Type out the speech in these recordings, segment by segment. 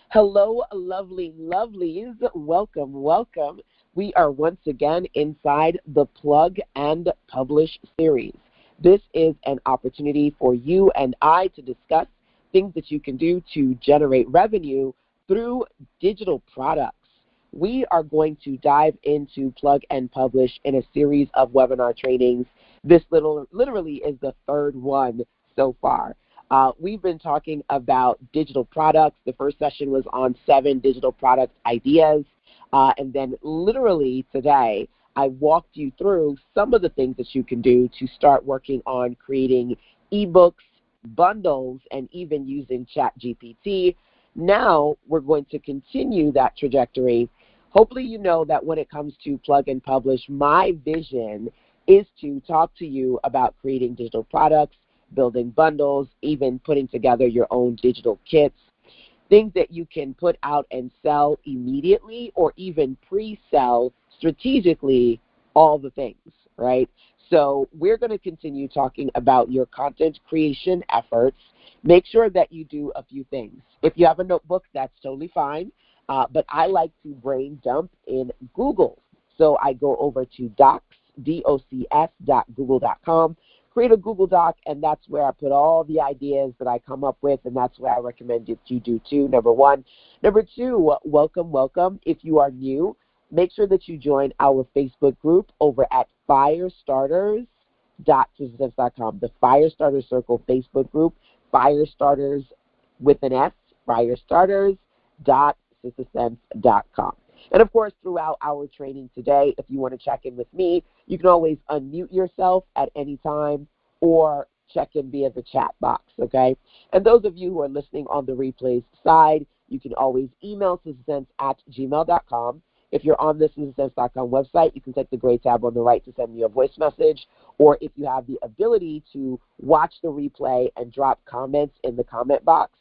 Hello, lovely lovelies. Welcome, welcome. We are once again inside the Plug and Publish series. This is an opportunity for you and I to discuss things that you can do to generate revenue through digital products. We are going to dive into Plug and Publish in a series of webinar trainings. This literally is the third one so far. We've been talking about digital products. The first session was on 7 digital product ideas. And then literally today, I walked you through some of the things that you can do to start working on creating eBooks, bundles, and even using ChatGPT. Now we're going to continue that trajectory. Hopefully you know that when it comes to Plug and Publish, my vision is to talk to you about creating digital products, building bundles, even putting together your own digital kits, things that you can put out and sell immediately or even pre-sell strategically, all the things, right? So we're going to continue talking about your content creation efforts. Make sure that you do a few things. If you have a notebook, that's totally fine, but I like to brain dump in Google. So I go over to docs.google.com, create a Google Doc, and that's where I put all the ideas that I come up with, and that's where I recommend that you do too, number one. Number two, welcome, welcome. If you are new, make sure that you join our Facebook group over at firestarters.com, the Firestarter Circle Facebook group, Firestarters with an S, firestarters.com. And, of course, throughout our training today, if you want to check in with me, you can always unmute yourself at any time or check in via the chat box, okay? And those of you who are listening on the replays side, you can always email sistersense@gmail.com. If you're on the sistersense.com website, you can click the gray tab on the right to send me a voice message. Or if you have the ability to watch the replay and drop comments in the comment box,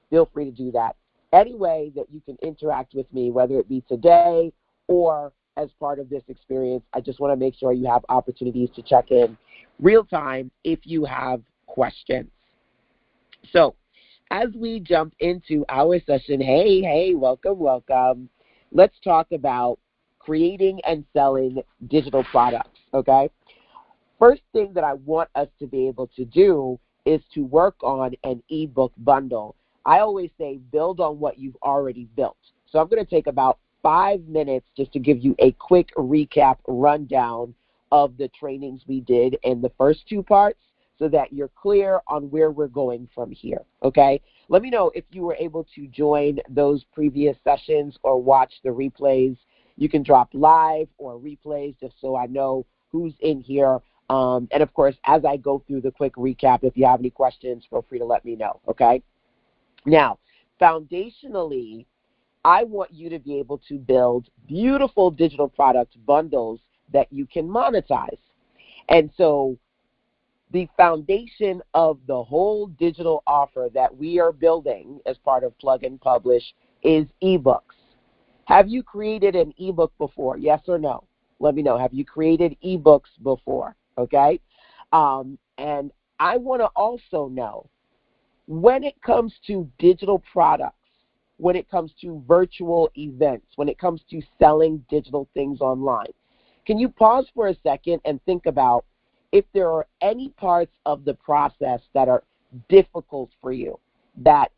feel free to do that. Any way that you can interact with me, whether it be today or as part of this experience, I just want to make sure you have opportunities to check in real time if you have questions. So as we jump into our session, hey, welcome, welcome. Let's talk about creating and selling digital products, okay? First thing that I want us to be able to do is to work on an ebook bundle. I always say build on what you've already built. So I'm going to take about 5 minutes just to give you a quick recap rundown of the trainings we did in the first 2 parts so that you're clear on where we're going from here, okay? Let me know if you were able to join those previous sessions or watch the replays. You can drop live or replays just so I know who's in here. And, of course, as I go through the quick recap, if you have any questions, feel free to let me know, okay? Now, foundationally, I want you to be able to build beautiful digital product bundles that you can monetize. And so the foundation of the whole digital offer that we are building as part of Plug and Publish is ebooks. Have you created an ebook before? Yes or no? Let me know. Have you created ebooks before? Okay? And I want to also know, when it comes to digital products, when it comes to virtual events, when it comes to selling digital things online, can you pause for a second and think about if there are any parts of the process that are difficult for you, that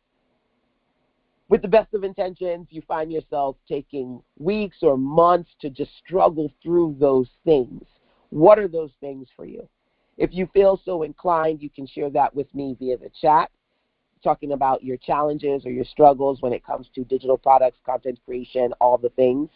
with the best of intentions, you find yourself taking weeks or months to just struggle through those things? What are those things for you? If you feel so inclined, you can share that with me via the chat, talking about your challenges or your struggles when it comes to digital products, content creation, all the things.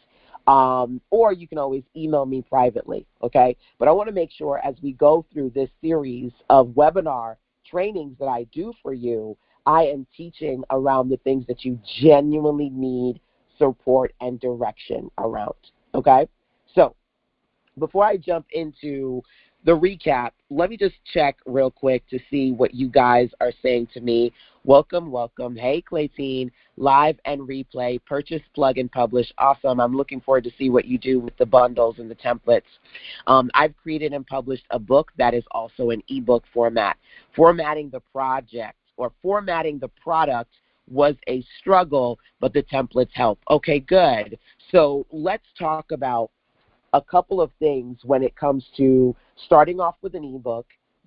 Or you can always email me privately, okay? But I want to make sure as we go through this series of webinar trainings that I do for you, I am teaching around the things that you genuinely need support and direction around, okay? So before I jump into the recap, let me just check real quick to see what you guys are saying to me. Welcome, welcome. Hey, Claytine, live and replay, purchase, plug, and publish. Awesome. I'm looking forward to see what you do with the bundles and the templates. I've created and published a book that is also an ebook format. Formatting the project or formatting the product was a struggle, but the templates help. Okay, good. So let's talk about a couple of things when it comes to starting off with an ebook,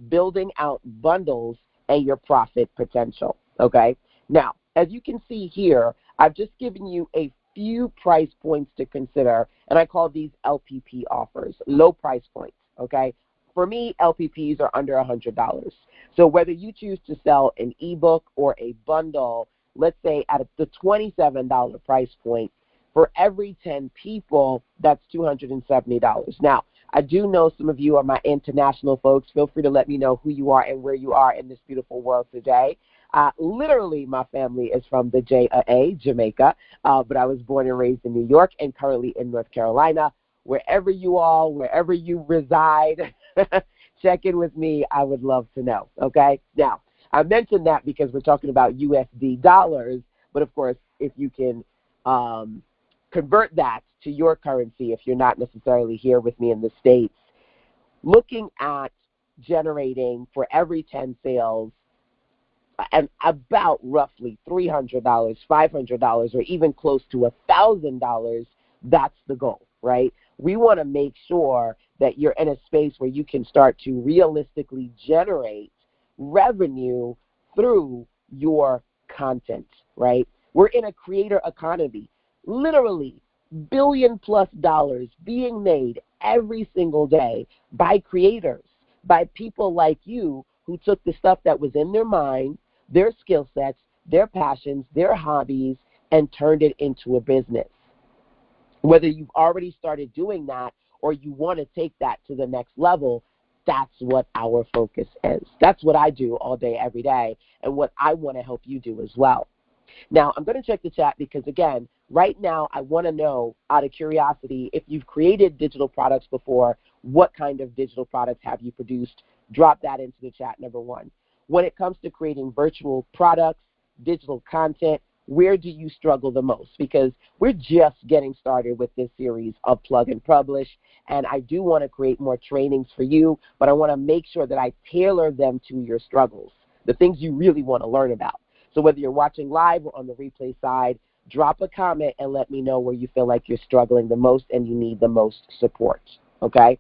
building out bundles, and your profit potential. Okay? Now, as you can see here, I've just given you a few price points to consider, and I call these LPP offers, low price points. Okay? For me, LPPs are under $100. So whether you choose to sell an ebook or a bundle, let's say at the $27 price point, for every 10 people, that's $270. Now, I do know some of you are my international folks. Feel free to let me know who you are and where you are in this beautiful world today. Literally, my family is from the JAA, Jamaica, but I was born and raised in New York and currently in North Carolina. Wherever you are, wherever you reside, check in with me. I would love to know, okay? Now, I mentioned that because we're talking about USD dollars, but of course, if you can convert that to your currency if you're not necessarily here with me in the States, looking at generating for every 10 sales and about roughly $300, $500, or even close to $1,000, that's the goal, right? We want to make sure that you're in a space where you can start to realistically generate revenue through your content, right? We're in a creator economy. Literally, billion-plus dollars being made every single day by creators, by people like you who took the stuff that was in their mind, their skill sets, their passions, their hobbies, and turned it into a business. Whether you've already started doing that or you want to take that to the next level, that's what our focus is. That's what I do all day, every day, and what I want to help you do as well. Now, I'm going to check the chat because, again, right now I want to know, out of curiosity, if you've created digital products before, what kind of digital products have you produced? Drop that into the chat, number one. When it comes to creating virtual products, digital content, where do you struggle the most? Because we're just getting started with this series of Plug and Publish, and I do want to create more trainings for you, but I want to make sure that I tailor them to your struggles, the things you really want to learn about. So whether you're watching live or on the replay side, drop a comment and let me know where you feel like you're struggling the most and you need the most support, okay?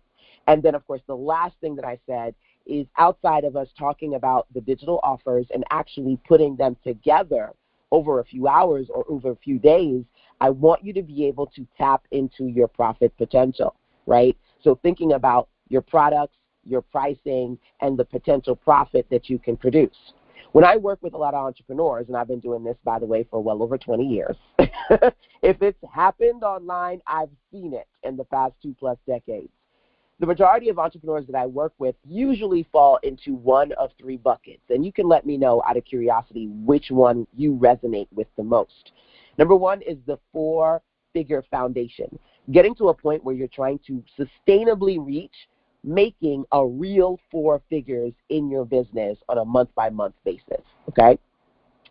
And then, of course, the last thing that I said is, outside of us talking about the digital offers and actually putting them together over a few hours or over a few days, I want you to be able to tap into your profit potential, right? So thinking about your products, your pricing, and the potential profit that you can produce. When I work with a lot of entrepreneurs, and I've been doing this, by the way, for well over 20 years, if it's happened online, I've seen it in the past 2+ decades. The majority of entrepreneurs that I work with usually fall into one of three buckets, and you can let me know out of curiosity which one you resonate with the most. Number one is the 4-figure foundation, getting to a point where you're trying to sustainably reach making a real 4 figures in your business on a month-by-month basis, okay?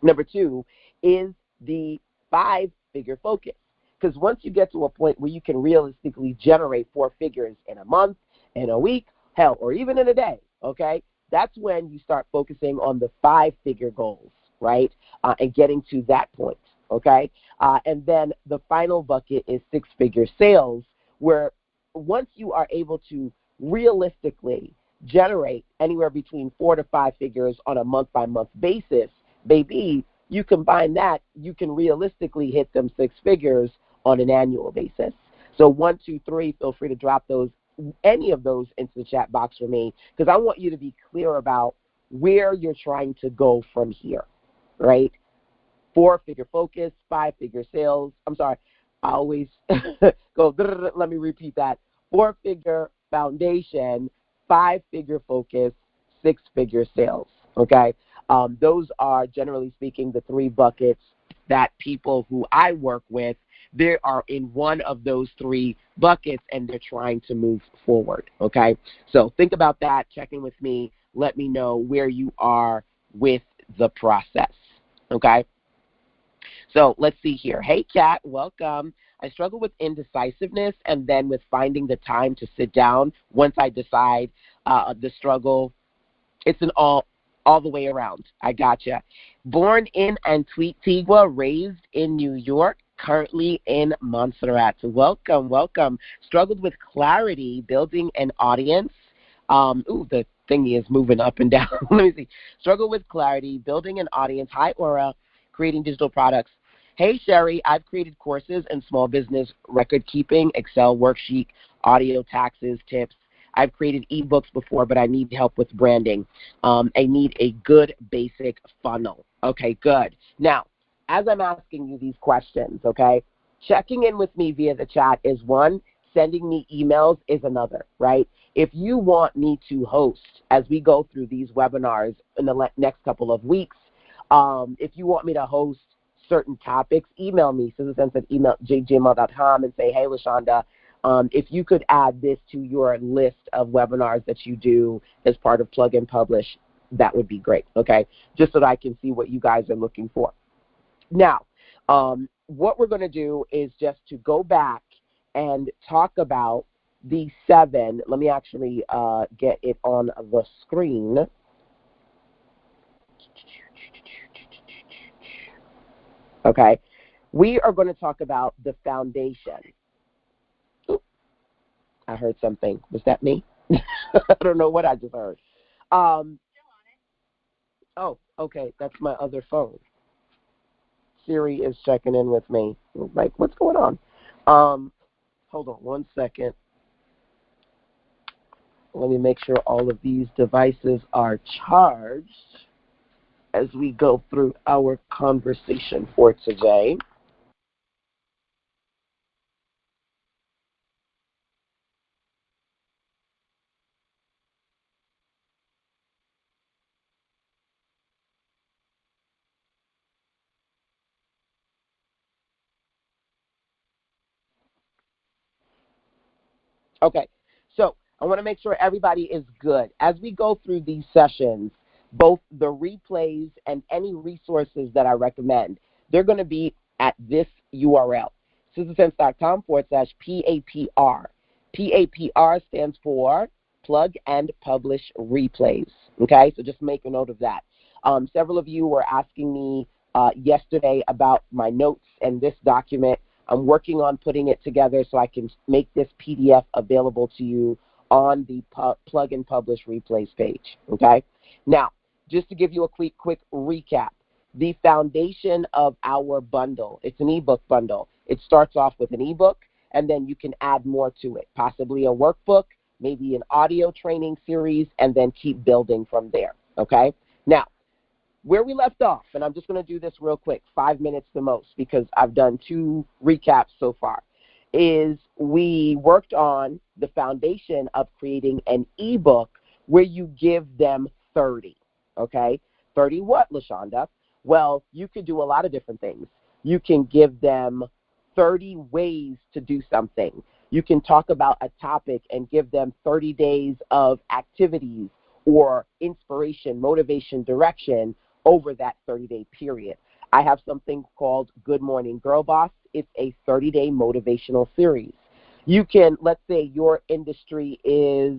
Number two is the 5-figure focus. Because once you get to a point where you can realistically generate 4 figures in a month, in a week, hell, or even in a day, okay, that's when you start focusing on the 5-figure goals, right, and getting to that point, okay? And then the final bucket is 6-figure sales, where once you are able to realistically generate anywhere between 4 to 5 figures on a month-by-month basis, baby, you combine that, you can realistically hit them 6 figures on an annual basis. So 1, 2, 3, feel free to drop those, any of those, into the chat box for me, because I want you to be clear about where you're trying to go from here, right? 4-figure focus, 5-figure sales. I'm sorry, I always go, let me repeat that. 4-figure foundation, 5-figure focus, 6-figure sales, okay? Those are, generally speaking, the 3 buckets that people who I work with, they are in one of those 3 buckets and they're trying to move forward, okay? So think about that, check in with me, let me know where you are with the process, okay? So let's see here. Hey, Kat, welcome. I struggle with indecisiveness and then with finding the time to sit down once I decide the struggle. It's an all all the way around. I gotcha. Born in Antigua, raised in New York, currently in Montserrat. Welcome, welcome. Struggled with clarity, building an audience. The thingy is moving up and down. Let me see. Struggle with clarity, building an audience, high aura, creating digital products. Hey, Sherry, I've created courses in small business record keeping, Excel worksheet, audio, taxes, tips. I've created eBooks before, but I need help with branding. I need a good basic funnel. Okay, good. Now, as I'm asking you these questions, okay, checking in with me via the chat is one. Sending me emails is another, right? If you want me to host as we go through these webinars in the next couple of weeks, if you want me to host certain topics, email me, citizensense@gmail.com, and say, hey, LaShonda, if you could add this to your list of webinars that you do as part of Plug and Publish, that would be great, okay, just so that I can see what you guys are looking for. Now, what we're going to do is just to go back and talk about the 7. Let me actually get it on the screen. Okay, we are going to talk about the foundation. Ooh, I heard something. Was that me? I don't know what I just heard. Oh, okay, that's my other phone. Siri is checking in with me. Like, what's going on? Hold on one second. Let me make sure all of these devices are charged as we go through our conversation for today. Okay, so I want to make sure everybody is good. As we go through these sessions, both the replays and any resources that I recommend, they're going to be at this URL, citizensense.com/PAPR. PAPR stands for Plug and Publish Replays. Okay, so just make a note of that. Several of you were asking me yesterday about my notes and this document. I'm working on putting it together so I can make this PDF available to you on the Plug and Publish Replays page, okay? Now, just to give you a quick recap, the foundation of our bundle, it's an ebook bundle. It starts off with an ebook, and then you can add more to it, possibly a workbook, maybe an audio training series, and then keep building from there, okay? Now, where we left off, and I'm just going to do this real quick, 5 minutes the most, because I've done 2 recaps so far, is we worked on the foundation of creating an ebook where you give them 30, okay? 30 what, LaShonda? Well, you could do a lot of different things. You can give them 30 ways to do something. You can talk about a topic and give them 30 days of activities or inspiration, motivation, direction over that 30-day period. I have something called Good Morning Girl Boss. It's a 30-day motivational series. You can, let's say your industry is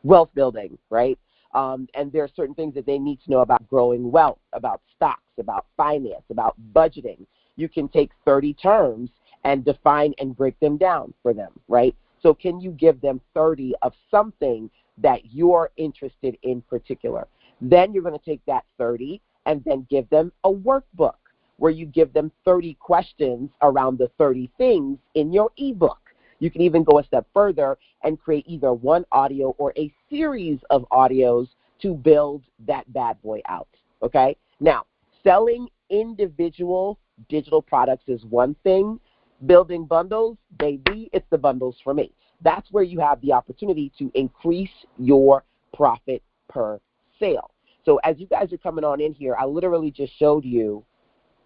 wealth building, right? And there are certain things that they need to know about growing wealth, about stocks, about finance, about budgeting. You can take 30 terms and define and break them down for them, right? So can you give them 30 of something that you're interested in particular? Then you're going to take that 30 and then give them a workbook where you give them 30 questions around the 30 things in your ebook. You can even go a step further and create either one audio or a series of audios to build that bad boy out, okay? Now, selling individual digital products is one thing. Building bundles, baby, it's the bundles for me. That's where you have the opportunity to increase your profit per sale. So as you guys are coming on in here, I literally just showed you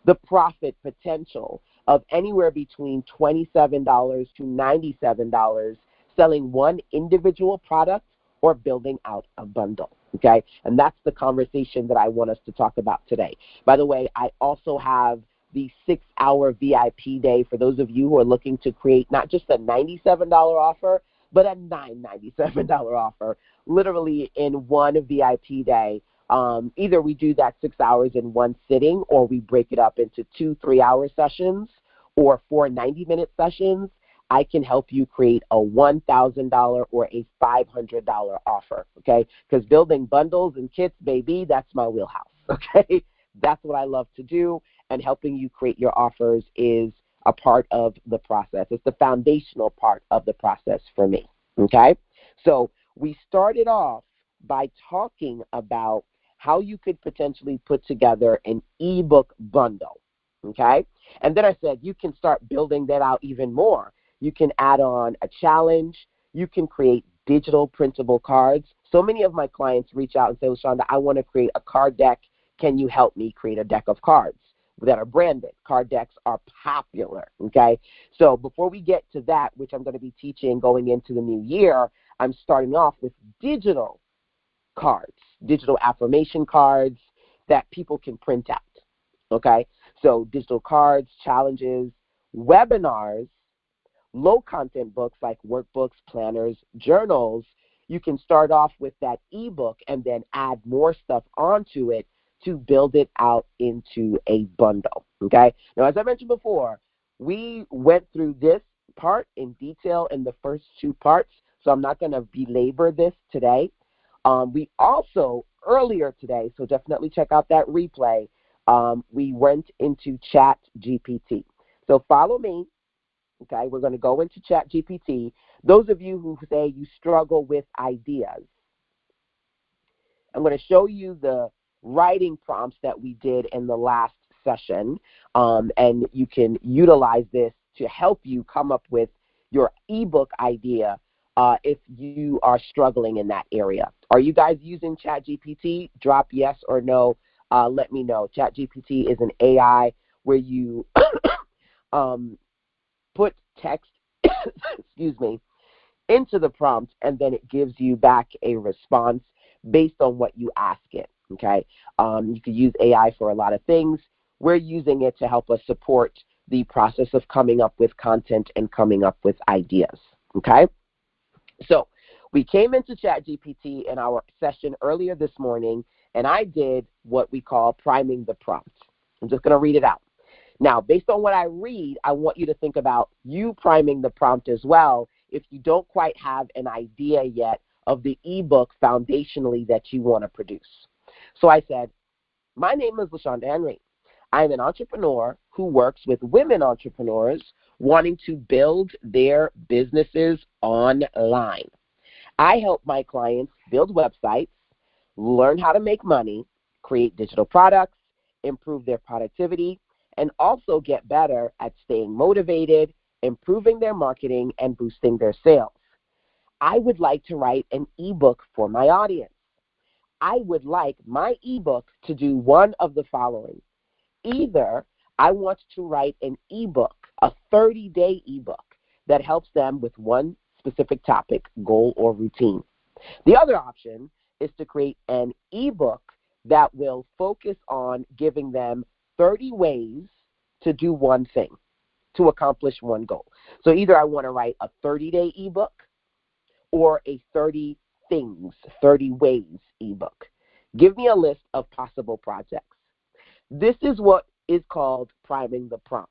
the profit potential of anywhere between $27 to $97 selling one individual product or building out a bundle, okay? And that's the conversation that I want us to talk about today. By the way, I also have the 6-hour VIP day for those of you who are looking to create not just a $97 offer, but a $997 offer, literally in one VIP day. Either we do that 6 hours in one sitting, or we break it up into 2 3-hour sessions or 4 90-minute sessions. I can help you create a $1,000 or a $500 offer, okay? Because building bundles and kits, baby, that's my wheelhouse, okay? That's what I love to do, and helping you create your offers is a part of the process. It's the foundational part of the process for me, okay? So we started off by talking about how you could potentially put together an ebook bundle, okay? And then I said you can start building that out even more. You can add on a challenge. You can create digital printable cards. So many of my clients reach out and say, LaShonda, I want to create a card deck. Can you help me create a deck of cards that are branded? Card decks are popular, okay? So before we get to that, which I'm going to be teaching going into the new year, I'm starting off with digital cards, digital affirmation cards that people can print out, okay? So digital cards, challenges, webinars, low-content books like workbooks, planners, journals. You can start off with that ebook and then add more stuff onto it to build it out into a bundle, okay? Now, as I mentioned before, we went through this part in detail in the first 2 parts, so I'm not going to belabor this today. We also, earlier today, so definitely check out that replay, we went into Chat GPT. So follow me. Okay, we're going to go into Chat GPT. Those of you who say you struggle with ideas, I'm going to show you the writing prompts that we did in the last session, and you can utilize this to help you come up with your ebook idea if you are struggling in that area. Are you guys using Chat GPT? Drop yes or no. Let me know. Chat GPT is an AI where you put text, excuse me, into the prompt, and then it gives you back a response based on what you ask it, okay? You could use AI for a lot of things. We're using it to help us support the process of coming up with content and coming up with ideas, okay? So we came into ChatGPT in our session earlier this morning, and I did what we call priming the prompt. I'm just going to read it out. Now, based on what I read, I want you to think about you priming the prompt as well if you don't quite have an idea yet of the ebook foundationally that you want to produce. So I said, my name is LaShonda Henry. I'm an entrepreneur who works with women entrepreneurs wanting to build their businesses online. I help my clients build websites, learn how to make money, create digital products, improve their productivity, and also get better at staying motivated, improving their marketing, and boosting their sales. I would like to write an ebook for my audience. I would like my ebook to do one of the following. Either I want to write an ebook, a 30-day ebook that helps them with one specific topic, goal, or routine. The other option is to create an ebook that will focus on giving them 30 ways to do one thing, to accomplish one goal. So either I want to write a 30-day ebook or a 30 things, 30 ways ebook. Give me a list of possible projects. This is what is called priming the prompt.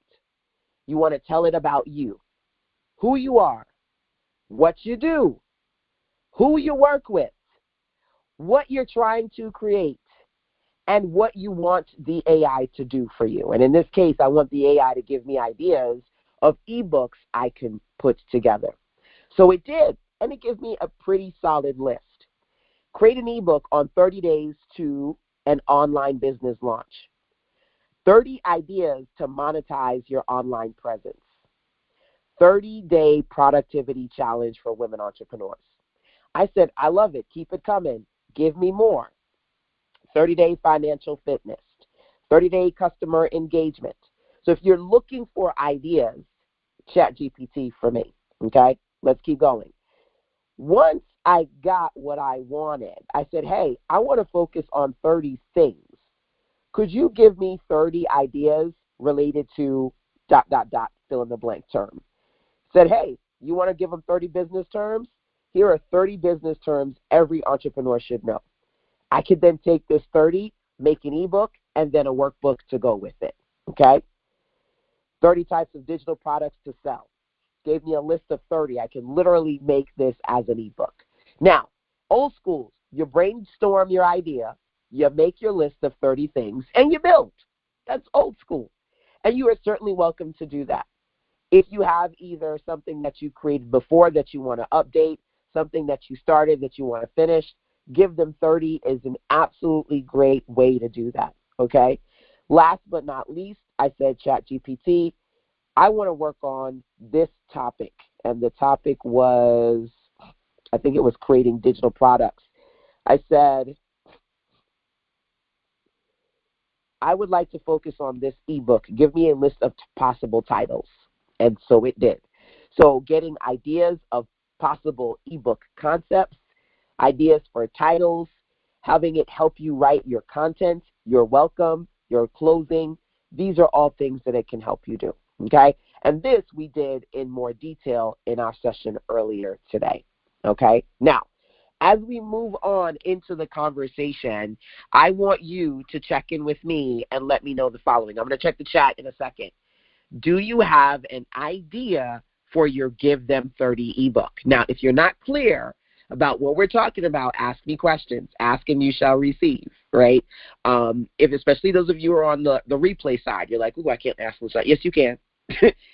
You want to tell it about you, who you are, what you do, who you work with, what you're trying to create, and what you want the AI to do for you. And in this case, I want the AI to give me ideas of ebooks I can put together. So it did, and it gives me a pretty solid list. Create an ebook on 30 days to an online business launch. 30 ideas to monetize your online presence. 30-day productivity challenge for women entrepreneurs. I said, I love it. Keep it coming. Give me more. 30-day financial fitness. 30-day customer engagement. So if you're looking for ideas, ChatGPT for me. Okay? Let's keep going. Once I got what I wanted, I said, hey, I want to focus on 30 things. Could you give me 30 ideas related to ... fill in the blank term? Said, hey, You want to give them 30 business terms? Here are 30 business terms every entrepreneur should know. I could then take this 30, make an ebook, and then a workbook to go with it. Okay? 30 types of digital products to sell. Gave me a list of 30. I can literally make this as an ebook. Now, old schools, you brainstorm your idea, you make your list of 30 things, and you build. That's old school. And you are certainly welcome to do that. If you have either something that you created before that you want to update, something that you started that you want to finish, give them 30 is an absolutely great way to do that, okay? Last but not least, I said ChatGPT, I want to work on this topic. And the topic was, I think it was creating digital products. I said, I would like to focus on this ebook. Give me a list of possible titles. And so it did. So getting ideas of possible ebook concepts, ideas for titles, having it help you write your content, your welcome, your closing. These are all things that it can help you do, okay? And this we did in more detail in our session earlier today, okay? Now, as we move on into the conversation, I want you to check in with me and let me know the following. I'm going to check the chat in a second. Do you have an idea for your Give Them 30 ebook? Now, if you're not clear about what we're talking about, ask me questions. Ask and you shall receive, right? If especially those of you who are on the replay side, you're like, ooh, I can't ask this. Yes, you can.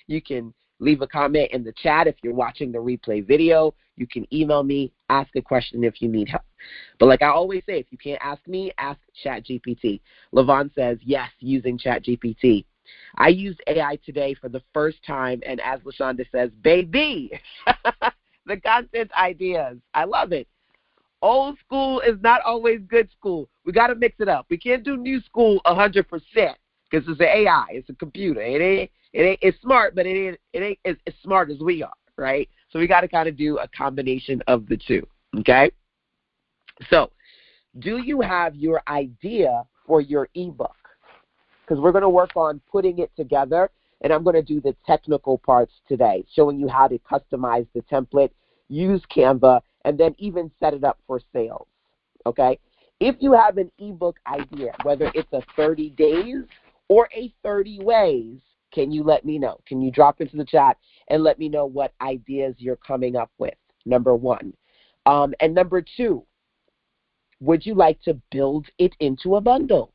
You can leave a comment in the chat if you're watching the replay video. You can email me, ask a question if you need help. But like I always say, if you can't ask me, ask ChatGPT. Levon says, yes, using ChatGPT. I used AI today for the first time, and as LaShonda says, baby, the content ideas. I love it. Old school is not always good school. We got to mix it up. We can't do new school 100% because it's an AI. It's a computer. It's smart, but it ain't as smart as we are, right? So we got to kind of do a combination of the two, okay? So do you have your idea for your ebook? Because we're going to work on putting it together, and I'm going to do the technical parts today, showing you how to customize the template, use Canva, and then even set it up for sales, okay? If you have an ebook idea, whether it's a 30 days or a 30 ways, can you let me know? Can you drop into the chat and let me know what ideas you're coming up with, number one. And number two, would you like to build it into a bundle?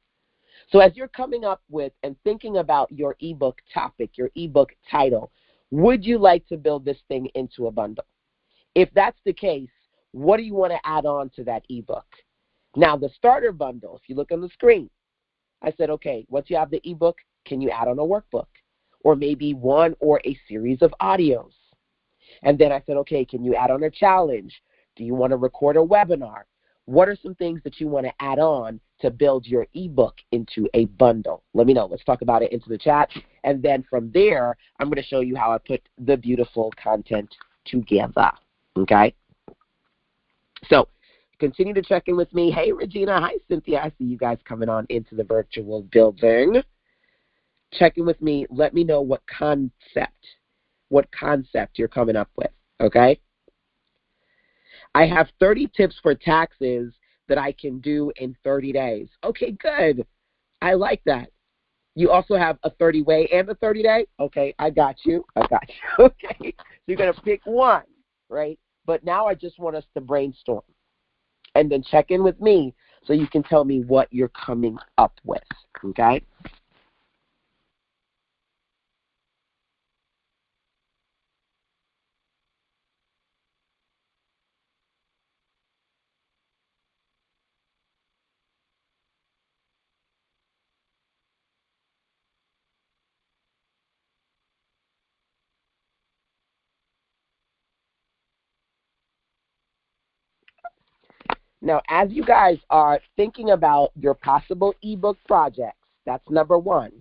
So as you're coming up with and thinking about your ebook topic, your ebook title, would you like to build this thing into a bundle? If that's the case, what do you want to add on to that ebook? Now, the starter bundle, if you look on the screen, I said, okay, once you have the ebook, can you add on a workbook? Or maybe one or a series of audios? And then I said, okay, can you add on a challenge? Do you want to record a webinar? What are some things that you want to add on to build your ebook into a bundle? Let me know. Let's talk about it into the chat. And then from there, I'm going to show you how I put the beautiful content together. Okay? So continue to check in with me. Hey, Regina. Hi, Cynthia. I see you guys coming on into the virtual building. Check in with me. Let me know what concept you're coming up with. Okay? I have 30 tips for taxes that I can do in 30 days. Okay, good. I like that. You also have a 30-way and a 30-day? Okay, I got you. Okay, so you're going to pick one, right? But now I just want us to brainstorm and then check in with me so you can tell me what you're coming up with, okay? Now, as you guys are thinking about your possible ebook projects, that's number one,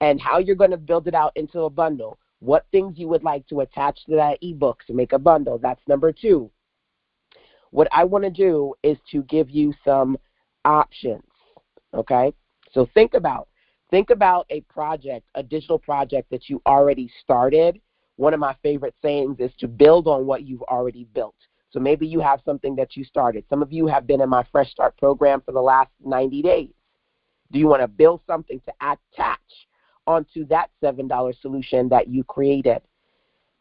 and how you're going to build it out into a bundle, what things you would like to attach to that ebook to make a bundle, that's number two. What I want to do is to give you some options, okay? So think about a project, a digital project that you already started. one of my favorite sayings is to build on what you've already built. So maybe you have something that you started. Some of you have been in my Fresh Start program for the last 90 days. Do you want to build something to attach onto that $7 solution that you created?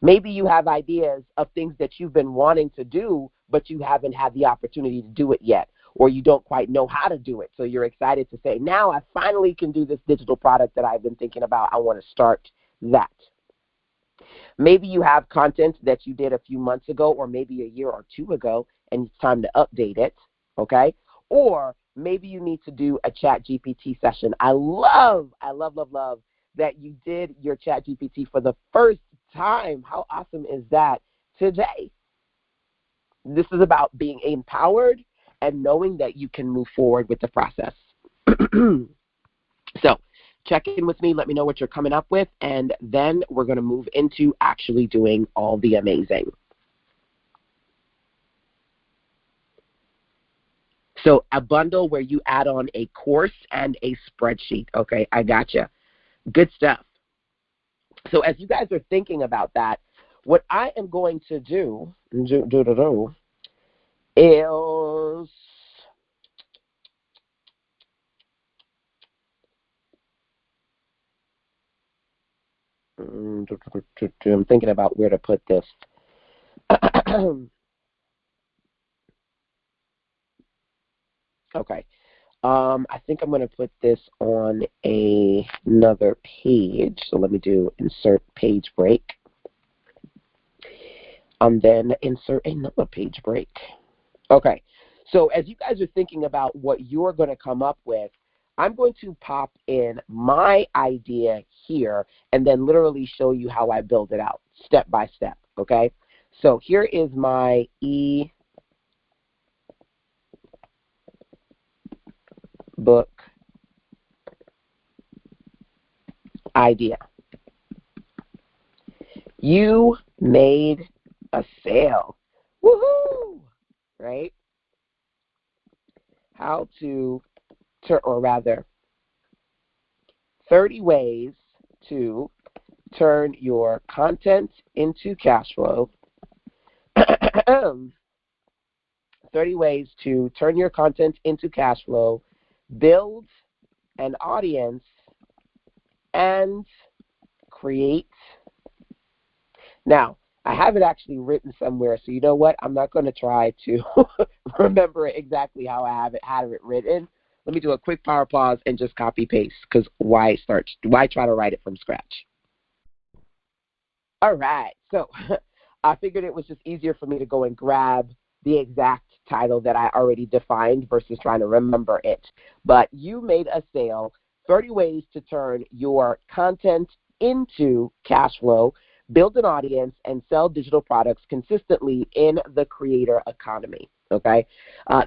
Maybe you have ideas of things that you've been wanting to do, but you haven't had the opportunity to do it yet, or you don't quite know how to do it. So you're excited to say, now I finally can do this digital product that I've been thinking about. I want to start that. Maybe you have content that you did a few months ago or maybe a year or two ago, and it's time to update it, okay? Or maybe you need to do a Chat GPT session. I love that you did your Chat GPT for the first time. How awesome is that today? This is about being empowered and knowing that you can move forward with the process. So check in with me. Let me know what you're coming up with, and then we're going to move into actually doing all the amazing. So a bundle where you add on a course and a spreadsheet. Okay, I gotcha. Good stuff. So as you guys are thinking about that, what I am going to do is I'm thinking about where to put this. Okay. I think I'm going to put this on another page. So let me do insert page break. Then insert another page break. Okay. So as you guys are thinking about what you're going to come up with, I'm going to pop in my idea here and then literally show you how I build it out step by step. Okay. So here is my eBook idea. You made a sale. Woohoo! Right? How to, or rather, 30 ways to turn your content into cash flow. 30 ways to turn your content into cash flow, build an audience, and create. Now, I have it actually written somewhere, so you know what? I'm not going to try to remember exactly how I have it written. Let me do a quick power pause and just copy paste, because why try to write it from scratch? All right, so I figured it was just easier for me to go and grab the exact title that I already defined versus trying to remember it. But you made a sale, 30 ways to turn your content into cash flow, build an audience, and sell digital products consistently in the creator economy. Okay,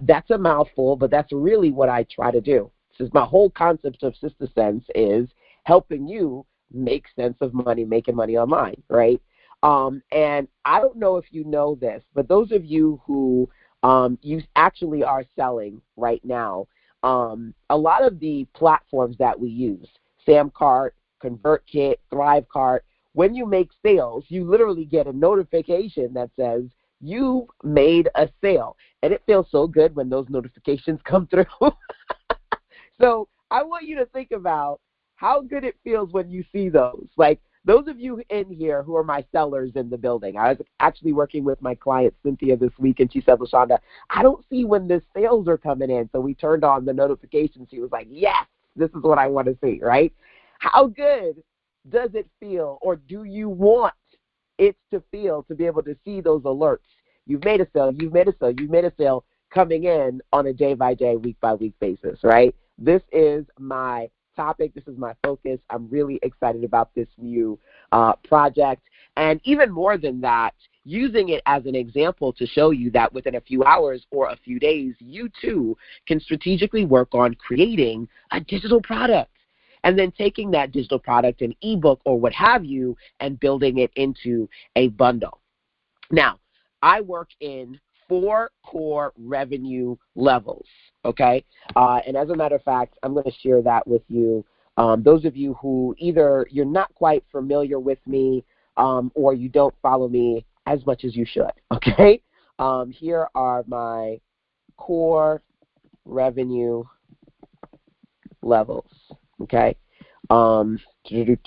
that's a mouthful, but that's really what I try to do. Since my whole concept of Sister Sense is helping you make sense of money, making money online, right? And I don't know if you know this, but those of you who you actually are selling right now, a lot of the platforms that we use, Samcart, ConvertKit, ThriveCart, when you make sales, you literally get a notification that says you made a sale. And it feels so good when those notifications come through. So I want you to think about how good it feels when you see those. Like those of you in here who are my sellers in the building. I was actually working with my client Cynthia this week, and she said, LaShonda, I don't see when the sales are coming in. So we turned on the notification. She was like, yes, this is what I want to see, right? How good does it feel, or do you want it to feel to be able to see those alerts? You've made a sale, you've made a sale, you've made a sale coming in on a day-by-day, week-by-week basis, right? This is my topic. This is my focus. I'm really excited about this new project. And even more than that, using it as an example to show you that within a few hours or a few days, you too can strategically work on creating a digital product. And then taking that digital product, an ebook or what have you, and building it into a bundle. Now, I work in 4 core revenue levels, okay? And as a matter of fact, I'm going to share that with you. Those of you who either you're not quite familiar with me, or you don't follow me as much as you should, okay? Here are my core revenue levels, okay? Are you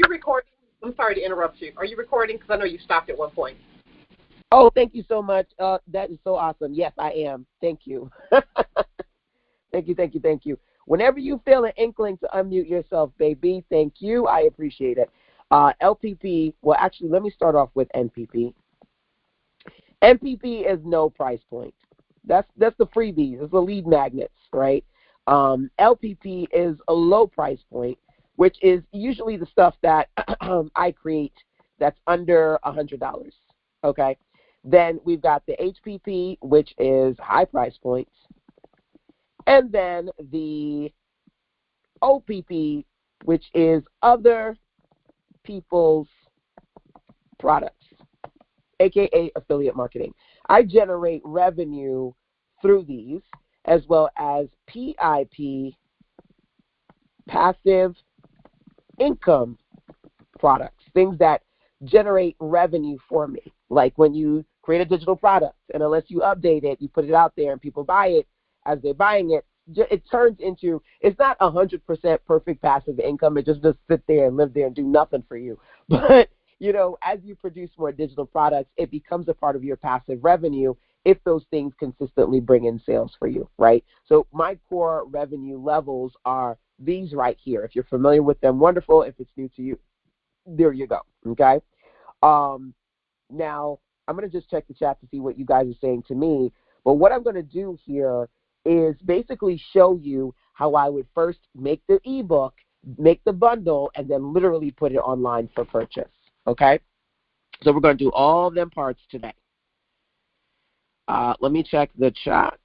recording? I'm sorry to interrupt you. Are you recording? Because I know you stopped at one point. Oh, thank you so much. That is so awesome. Yes, I am. Thank you. Thank you. Whenever you feel an inkling to unmute yourself, baby, thank you. I appreciate it. LPP, well, actually, let me start off with NPP. NPP is no price point. That's the freebies. It's the lead magnets, right? LPP is a low price point, which is usually the stuff that I create that's under $100, okay? Then we've got the HPP, which is high price points. And then the OPP, which is other people's products, aka affiliate marketing. I generate revenue through these, as well as PIP, passive income products, things that generate revenue for me. Like when you create a digital product, and unless you update it, you put it out there and people buy it, as they're buying it, it turns into, it's not 100% perfect passive income. It just sit there and live there and do nothing for you. But, you know, as you produce more digital products, it becomes a part of your passive revenue if those things consistently bring in sales for you, right? So my core revenue levels are these right here. If you're familiar with them, wonderful. If it's new to you, there you go, okay? Now, I'm going to just check the chat to see what you guys are saying to me. But what I'm going to do here is basically show you how I would first make the ebook, make the bundle, and then literally put it online for purchase, okay? So we're going to do all them parts today. Let me check the chat.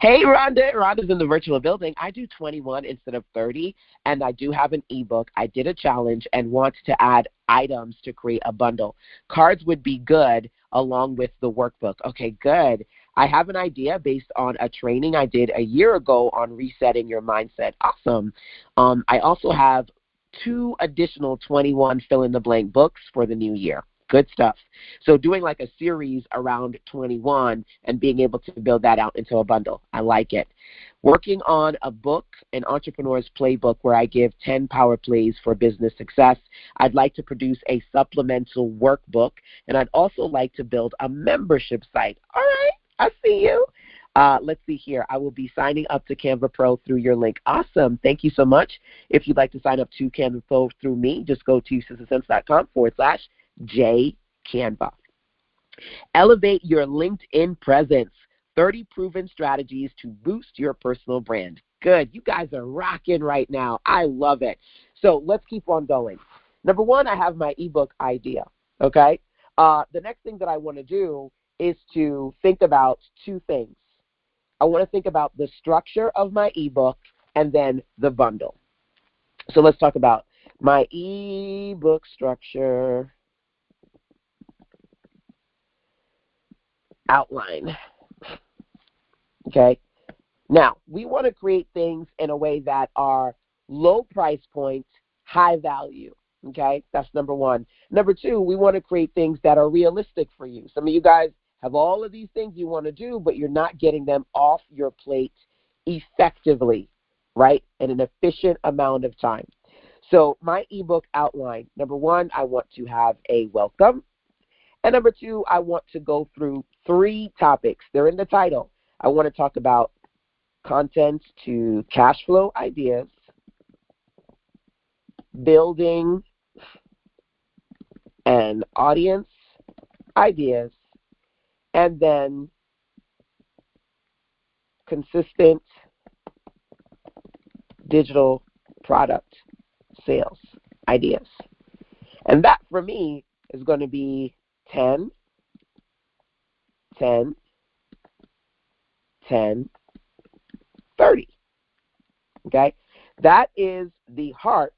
Hey, Rhonda. Rhonda's in the virtual building. I do 21 instead of 30, and I do have an ebook. I did a challenge and want to add items to create a bundle. Cards would be good along with the workbook. Okay, good. I have an idea based on a training I did a year ago on resetting your mindset. Awesome. I also have 2 additional 21 fill-in-the-blank books for the new year. Good stuff. So doing like a series around 21 and being able to build that out into a bundle. I like it. Working on a book, an entrepreneur's playbook, where I give 10 power plays for business success. I'd like to produce a supplemental workbook, and I'd also like to build a membership site. All right, I see you. Let's see here. I will be signing up to Canva Pro through your link. Awesome. Thank you so much. If you'd like to sign up to Canva Pro through me, just go to sistersense.com/JCanva. Elevate your LinkedIn presence. 30 proven strategies to boost your personal brand. Good. You guys are rocking right now. I love it. So let's keep on going. Number 1, I have my ebook idea. Okay. The next thing that I want to do is to think about 2 things. I want to think about the structure of my ebook and then the bundle. So let's talk about my ebook structure. Outline. Okay. Now, we want to create things in a way that are low price points, high value. Okay. That's number 1. Number 2, we want to create things that are realistic for you. Some of you guys have all of these things you want to do, but you're not getting them off your plate effectively, right? In an efficient amount of time. So my ebook outline, number 1, I want to have a welcome. And number 2, I want to go through 3 topics. They're in the title. I want to talk about content to cash flow ideas, building an audience ideas, and then consistent digital product sales ideas. And that for me is going to be 10, 10, 10, 30. Okay? That is the heart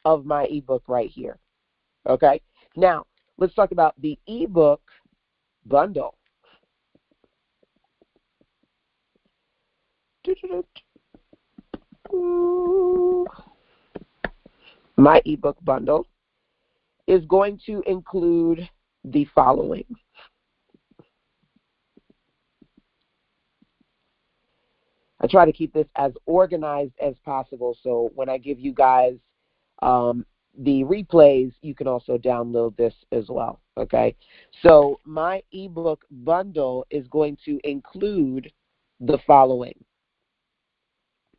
of my ebook right here. Okay? Now, let's talk about the ebook bundle. my ebook bundle is going to include the following. I try to keep this as organized as possible, so when I give you guys the replays, you can also download this as well, okay? So my ebook bundle is going to include the following.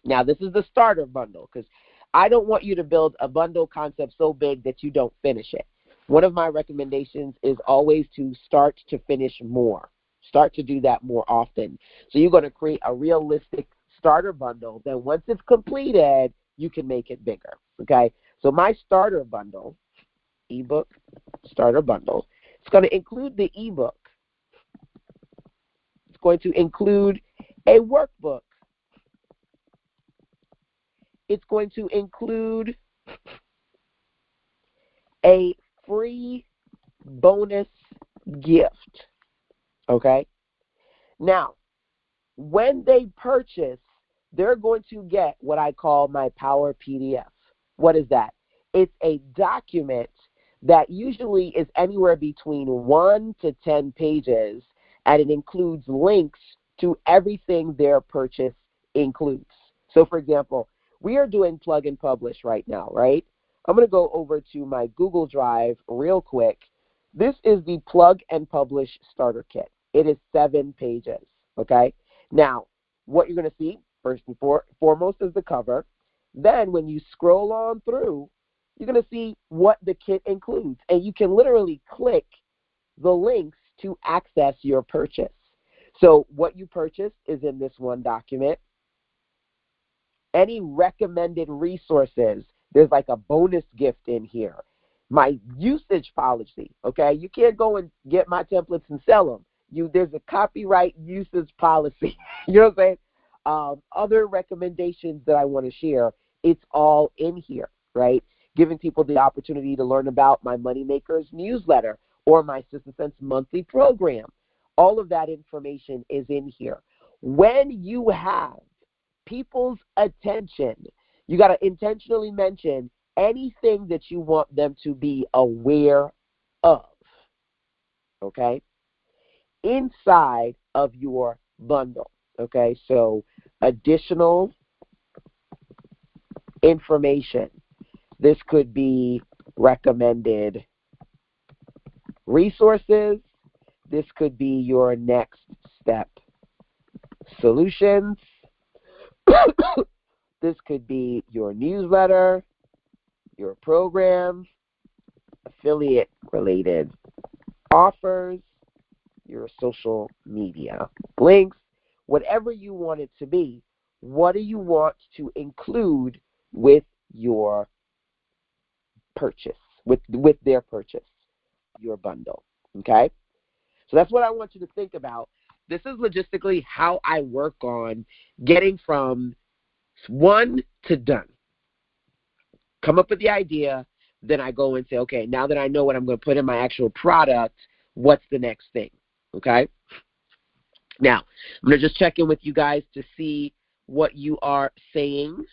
Now, this is the starter bundle because I don't want you to build a bundle concept so big that you don't finish it. One of my recommendations is always to start to finish more. Start to do that more often. So you're going to create a realistic starter bundle. Then once it's completed, you can make it bigger, okay? So my starter bundle, ebook starter bundle, it's going to include the ebook. It's going to include a workbook. It's going to include a free bonus gift, okay? Now, when they purchase, they're going to get what I call my Power PDF. What is that? It's a document that usually is anywhere between 1 to 10 pages, and it includes links to everything their purchase includes. So, for example, we are doing plug and publish right now, right? I'm going to go over to my Google Drive real quick. This is the plug and publish starter kit. It is 7 pages, okay? Now, what you're going to see, first and foremost, is the cover. Then when you scroll on through, you're going to see what the kit includes. And you can literally click the links to access your purchase. So what you purchased is in this one document. Any recommended resources, there's like a bonus gift in here. My usage policy, okay? You can't go and get my templates and sell them. There's a copyright usage policy. You know what I'm saying? Other recommendations that I want to share, it's all in here, right? Giving people the opportunity to learn about my Moneymakers newsletter or my Sister Sense monthly program. All of that information is in here. When you have people's attention, you got to intentionally mention anything that you want them to be aware of, okay, inside of your bundle, okay? So additional information. This could be recommended resources. This could be your next step solutions. This could be your newsletter, your program, affiliate related offers, your social media links, whatever you want it to be. What do you want to include with your purchase, with their purchase, your bundle, okay? So that's what I want you to think about. This is logistically how I work on getting from 1 to done. Come up with the idea, then I go and say, okay, now that I know what I'm going to put in my actual product, what's the next thing, okay? Now, I'm going to just check in with you guys to see what you are saying.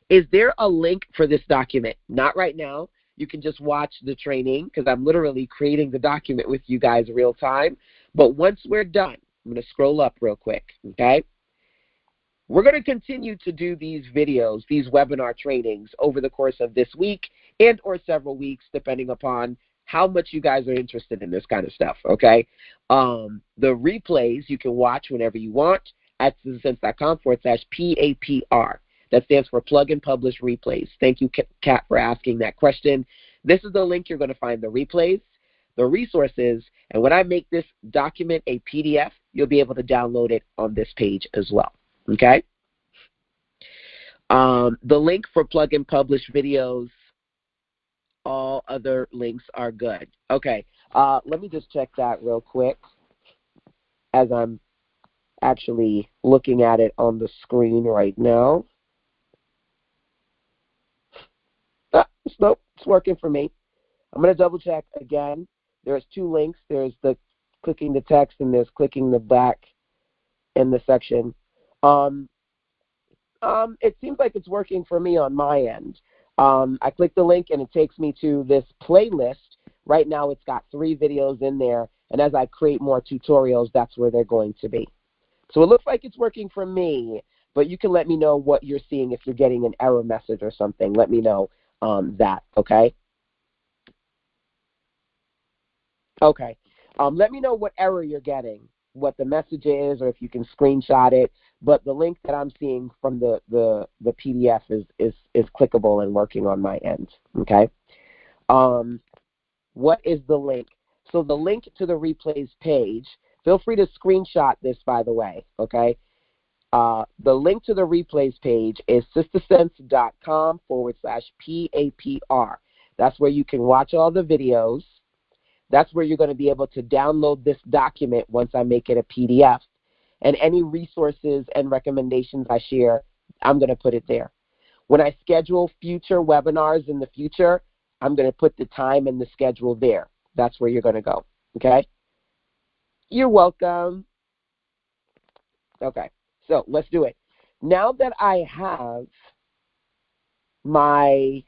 Is there a link for this document? Not right now. You can just watch the training because I'm literally creating the document with you guys real time. But once we're done, I'm going to scroll up real quick, okay? We're going to continue to do these videos, these webinar trainings over the course of this week and or several weeks, depending upon how much you guys are interested in this kind of stuff, okay? The replays you can watch whenever you want at citizensense.com/PAPR. That stands for Plug and Publish Replays. Thank you, Kat, for asking that question. This is the link you're going to find the replays, the resources, and when I make this document a PDF, you'll be able to download it on this page as well, okay? The link for Plug and Publish videos, all other links are good. Okay, let me just check that real quick as I'm actually looking at it on the screen right now. Nope, it's working for me. I'm going to double check again. There's 2 links. There's the clicking the text and there's clicking the back in the section. It seems like it's working for me on my end. I click the link and it takes me to this playlist. Right now it's got 3 videos in there, and as I create more tutorials, that's where they're going to be. So it looks like it's working for me, but you can let me know what you're seeing if you're getting an error message or something. Let me know that, okay? Okay. Let me know what error you're getting, what the message is, or if you can screenshot it. But the link that I'm seeing from the PDF is clickable and working on my end, okay? What is the link? So the link to the replays page, feel free to screenshot this, by the way, okay? The link to the replays page is sistersense.com/PAPR. That's where you can watch all the videos. That's where you're going to be able to download this document once I make it a PDF. And any resources and recommendations I share, I'm going to put it there. When I schedule future webinars in the future, I'm going to put the time and the schedule there. That's where you're going to go, okay? You're welcome. Okay, so let's do it. Now that I have my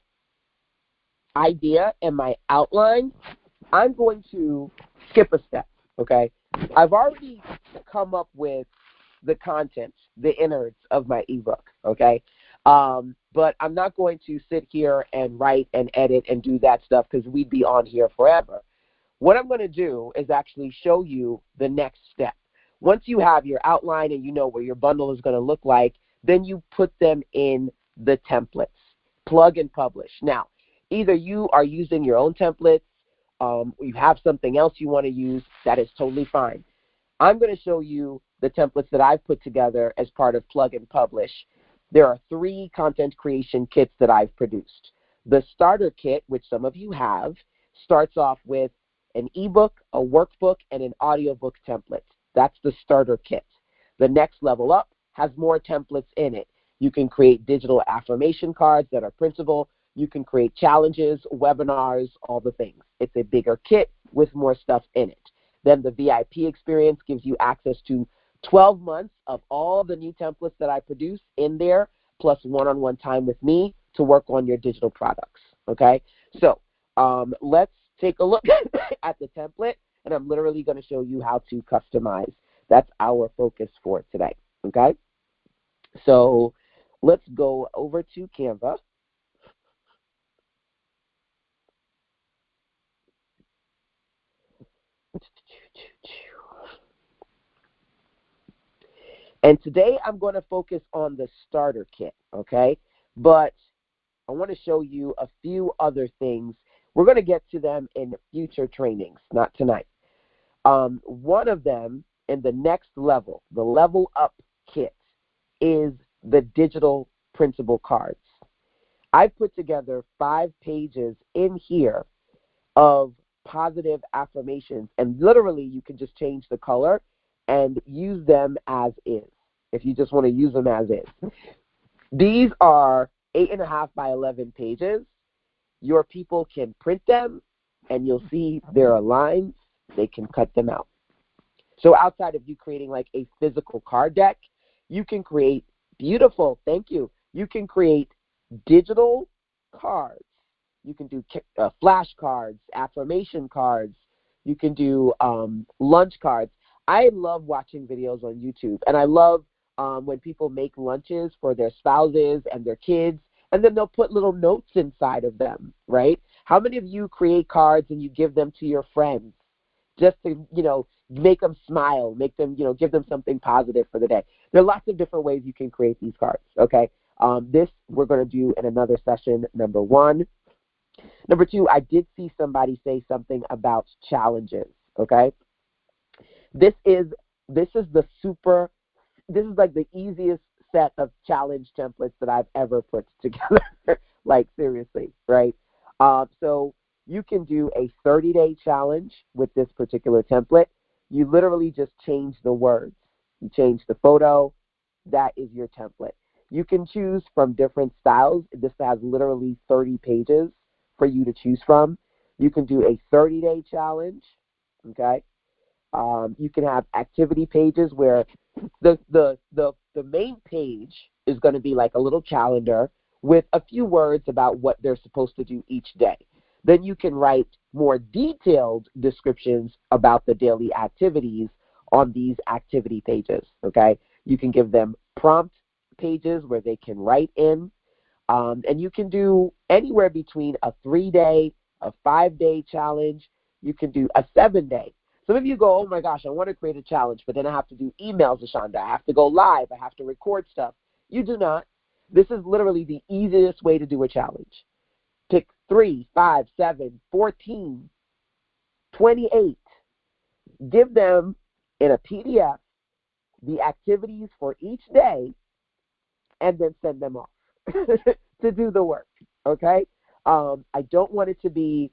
idea and my outline, I'm going to skip a step, okay? I've already come up with the contents, the innards of my ebook, okay? But I'm not going to sit here and write and edit and do that stuff because we'd be on here forever. What I'm going to do is actually show you the next step. Once you have your outline and you know what your bundle is going to look like, then you put them in the templates, plug and publish. Now, either you are using your own templates, you have something else you want to use, that is totally fine. I'm going to show you the templates that I've put together as part of Plug and Publish. There are 3 content creation kits that I've produced. The starter kit, which some of you have, starts off with an ebook, a workbook, and an audiobook template. That's the starter kit. The next level up has more templates in it. You can create digital affirmation cards that are printable. You can create challenges, webinars, all the things. It's a bigger kit with more stuff in it. Then the VIP experience gives you access to 12 months of all the new templates that I produce in there, plus one-on-one time with me to work on your digital products, okay? So let's take a look at the template, and I'm literally going to show you how to customize. That's our focus for today, okay? So let's go over to Canva. And today I'm going to focus on the starter kit, okay? But I want to show you a few other things. We're going to get to them in future trainings, not tonight. One of them in the next level, the level up kit, is the digital printable cards. I put together 5 pages in here of positive affirmations, and literally you can just change the color and use them as is, if you just want to use them as is. These are 8.5 by 11 pages. Your people can print them, and you'll see there are lines. They can cut them out. So outside of you creating like a physical card deck, you can create beautiful, thank you, you can create digital cards. You can do flashcards, affirmation cards. You can do lunch cards. I love watching videos on YouTube, and I love when people make lunches for their spouses and their kids, and then they'll put little notes inside of them, right? How many of you create cards and you give them to your friends just to, make them smile, make them, give them something positive for the day? There are lots of different ways you can create these cards, okay? This we're going to do in another session, number 1. Number 2, I did see somebody say something about challenges, okay? This is like the easiest set of challenge templates that I've ever put together. Like, seriously, right? So you can do a 30-day challenge with this particular template. You literally just change the words. You change the photo. That is your template. You can choose from different styles. This has literally 30 pages for you to choose from. You can do a 30-day challenge, okay? You can have activity pages where the main page is going to be like a little calendar with a few words about what they're supposed to do each day. Then you can write more detailed descriptions about the daily activities on these activity pages, okay? You can give them prompt pages where they can write in, and you can do anywhere between a 3-day, a 5-day challenge. You can do a 7-day. Some of you go, oh my gosh, I want to create a challenge, but then I have to do emails, Ashonda. I have to go live. I have to record stuff. You do not. This is literally the easiest way to do a challenge. Pick 3, 5, 7, 14, 28. Give them in a PDF the activities for each day and then send them off to do the work, okay? I don't want it to be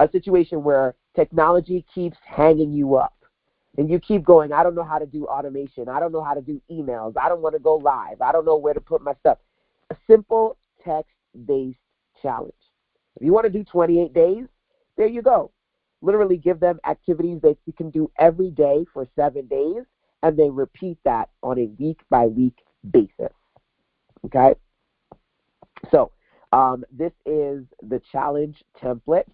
a situation where technology keeps hanging you up and you keep going, I don't know how to do automation. I don't know how to do emails. I don't want to go live. I don't know where to put my stuff. A simple text-based challenge. If you want to do 28 days, there you go. Literally give them activities that you can do every day for 7 days, and they repeat that on a week-by-week basis, okay? So this is the challenge template.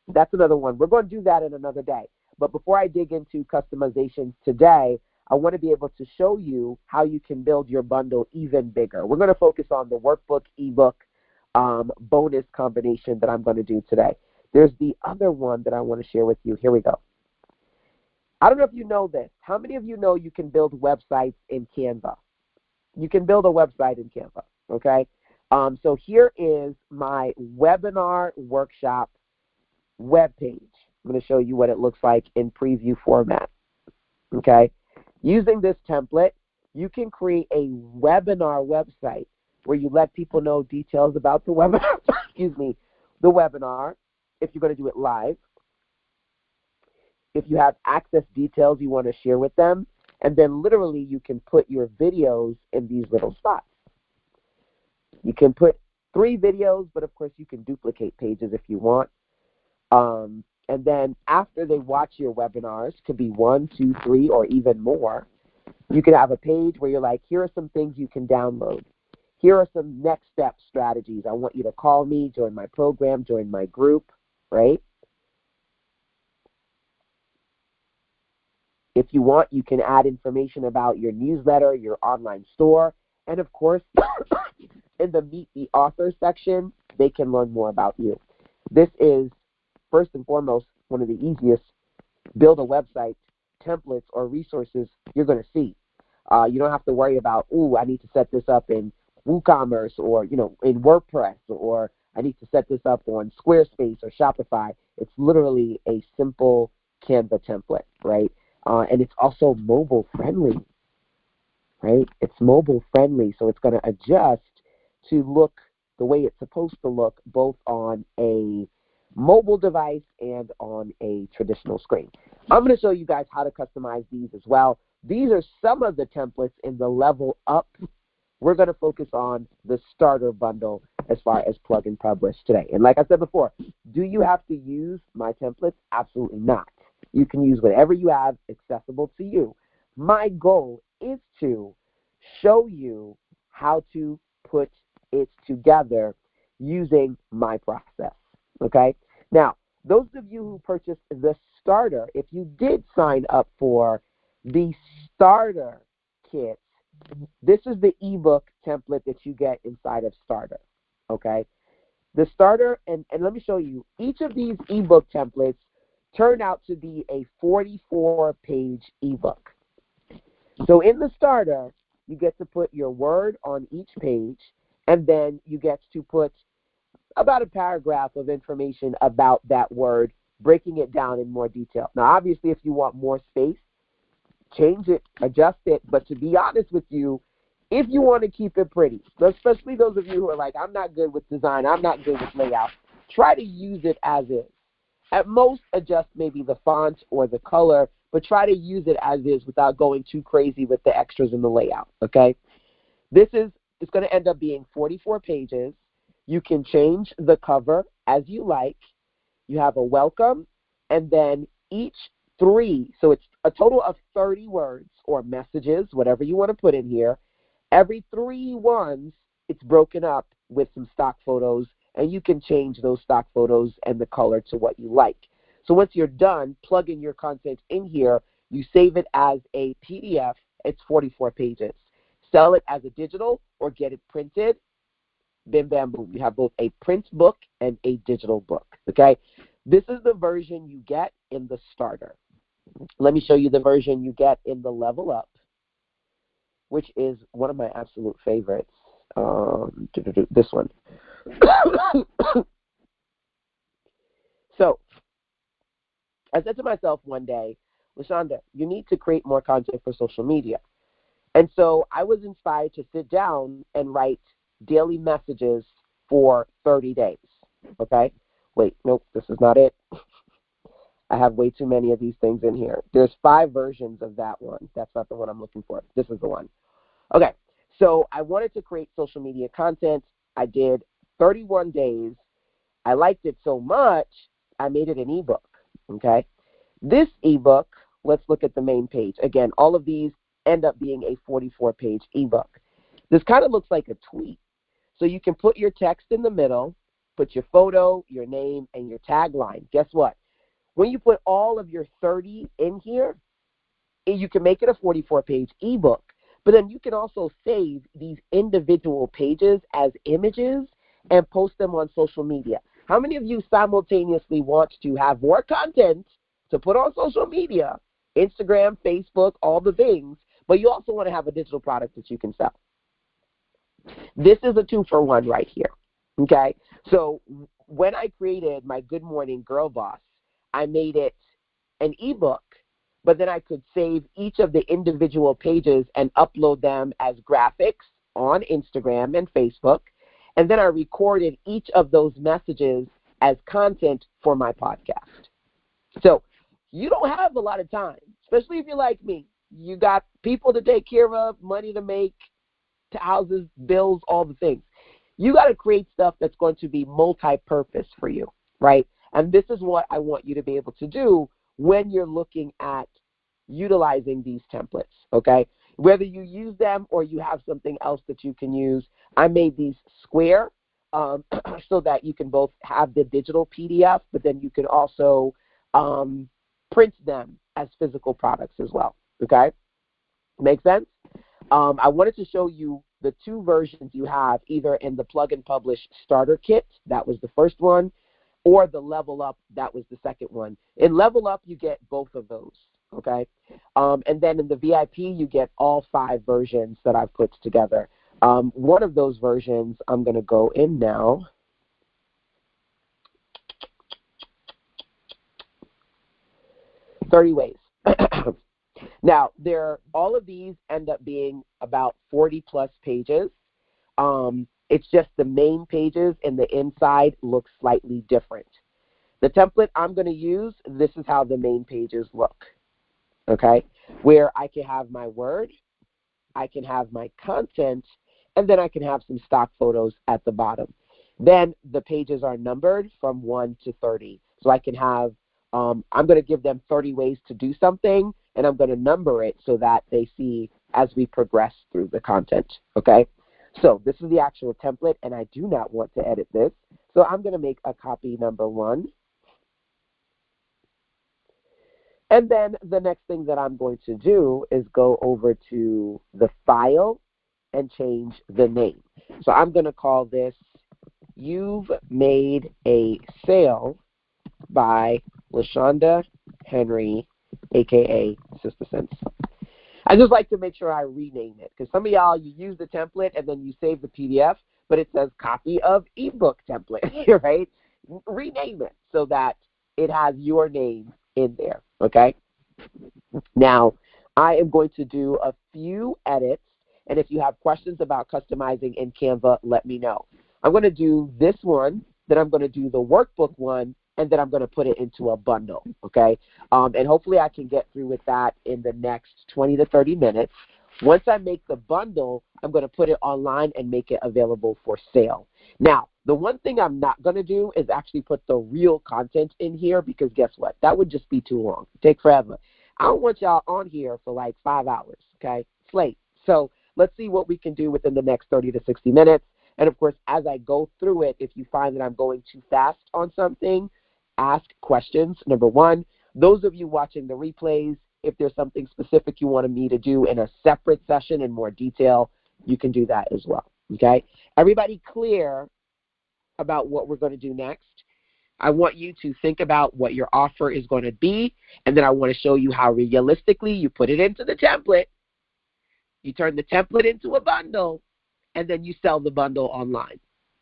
That's another one. We're going to do that in another day. But before I dig into customizations today, I want to be able to show you how you can build your bundle even bigger. We're going to focus on the workbook, ebook bonus combination that I'm going to do today. There's the other one that I want to share with you. Here we go. I don't know if you know this. How many of you know you can build websites in Canva? You can build a website in Canva, okay? So here is my webinar workshop web page. I'm going to show you what it looks like in preview format, okay? Using this template, you can create a webinar website where you let people know details about the webinar, the webinar, if you're going to do it live, if you have access details you want to share with them, and then literally you can put your videos in these little spots. You can put 3 videos, but of course you can duplicate pages if you want. And then after they watch your webinars, could be 1, 2, 3, or even more, you can have a page where you're like, here are some things you can download. Here are some next step strategies. I want you to call me, join my program, join my group, right? If you want, you can add information about your newsletter, your online store, and of course, in the Meet the Author section, they can learn more about you. This is, first and foremost, one of the easiest build a website templates or resources you're going to see. You don't have to worry about, I need to set this up in WooCommerce or, in WordPress, or I need to set this up on Squarespace or Shopify. It's literally a simple Canva template, right? And it's also mobile friendly, right? It's mobile friendly, so it's going to adjust to look the way it's supposed to look, both on a mobile device and on a traditional screen. I'm going to show you guys how to customize these as well. These are some of the templates in the level up. We're going to focus on the starter bundle as far as plug and publish today. And like I said before, do you have to use my templates? Absolutely not. You can use whatever you have accessible to you. My goal is to show you how to put it together using my process, okay? Now, those of you who purchased the starter, if you did sign up for the starter kit, this is the ebook template that you get inside of starter, okay? The starter, and let me show you, each of these ebook templates turn out to be a 44-page ebook. So in the starter, you get to put your word on each page, and then you get to put about a paragraph of information about that word, breaking it down in more detail. Now, obviously, if you want more space, change it, adjust it. But to be honest with you, if you want to keep it pretty, especially those of you who are like, I'm not good with design, I'm not good with layout, try to use it as is. At most, adjust maybe the font or the color, but try to use it as is without going too crazy with the extras in the layout, okay? It's going to end up being 44 pages. You can change the cover as you like. You have a welcome, and then each 3, so it's a total of 30 words or messages, whatever you want to put in here, Every 3 ones, it's broken up with some stock photos, and you can change those stock photos and the color to what you like. So once you're done, plug in your content in here. You save it as a PDF. It's 44 pages. Sell it as a digital or get it printed. Bim, bam, boom. You have both a print book and a digital book, okay? This is the version you get in the starter. Let me show you the version you get in the level up, which is one of my absolute favorites. This one. So I said to myself one day, LaShonda, you need to create more content for social media. And so I was inspired to sit down and write daily messages for 30 days. Okay? Wait, nope, this is not it. I have way too many of these things in here. There's 5 versions of that one. That's not the one I'm looking for. This is the one. Okay, so I wanted to create social media content. I did 31 days. I liked it so much, I made it an ebook. Okay? This ebook, let's look at the main page. Again, all of these end up being a 44-page ebook. This kind of looks like a tweet. So you can put your text in the middle, put your photo, your name, and your tagline. Guess what? When you put all of your 30 in here, you can make it a 44-page ebook. But then you can also save these individual pages as images and post them on social media. How many of you simultaneously want to have more content to put on social media, Instagram, Facebook, all the things, but you also want to have a digital product that you can sell? This is a 2-for-1 right here, okay? So when I created my Good Morning Girl Boss, I made it an ebook, but then I could save each of the individual pages and upload them as graphics on Instagram and Facebook, and then I recorded each of those messages as content for my podcast. So you don't have a lot of time, especially if you're like me. You got people to take care of, money to make, to houses, bills, all the things. You got to create stuff that's going to be multi-purpose for you, right? And this is what I want you to be able to do when you're looking at utilizing these templates, okay? Whether you use them or you have something else that you can use. I made these square so that you can both have the digital PDF, but then you can also print them as physical products as well, okay? Make sense? I wanted to show you the 2 versions you have, either in the Plug and Publish Starter Kit, that was the first one, or the Level Up, that was the second one. In Level Up, you get both of those, okay? And then in the VIP, you get all 5 versions that I've put together. One of those versions, I'm going to go in now. $30 ways. Now, all of these end up being about 40-plus pages. It's just the main pages and the inside look slightly different. The template I'm going to use, this is how the main pages look, okay? Where I can have my word, I can have my content, and then I can have some stock photos at the bottom. Then the pages are numbered from 1 to 30. So I can have, I'm going to give them 30 ways to do something, and I'm going to number it so that they see as we progress through the content, okay? So this is the actual template, and I do not want to edit this. So I'm going to make a copy number 1. And then the next thing that I'm going to do is go over to the file and change the name. So I'm going to call this You've Made a Sale by LaShonda Henry, a.k.a. Sister Sense. I just like to make sure I rename it, because some of y'all, you use the template and then you save the PDF, but it says copy of ebook template, right? Rename it so that it has your name in there, okay? Now, I am going to do a few edits, and if you have questions about customizing in Canva, let me know. I'm going to do this one, then I'm going to do the workbook one, and then I'm going to put it into a bundle, okay? And hopefully I can get through with that in the next 20 to 30 minutes. Once I make the bundle, I'm going to put it online and make it available for sale. Now, the one thing I'm not going to do is actually put the real content in here, because guess what? That would just be too long. Take forever. I don't want y'all on here for like 5 hours, okay? It's late. So let's see what we can do within the next 30 to 60 minutes. And of course, as I go through it, if you find that I'm going too fast on something, ask questions. Number one, those of you watching the replays, if there's something specific you wanted me to do in a separate session in more detail, you can do that as well, okay? Everybody clear about what we're going to do next? I want you to think about what your offer is going to be, and then I want to show you how realistically you put it into the template. You turn the template into a bundle, and then you sell the bundle online,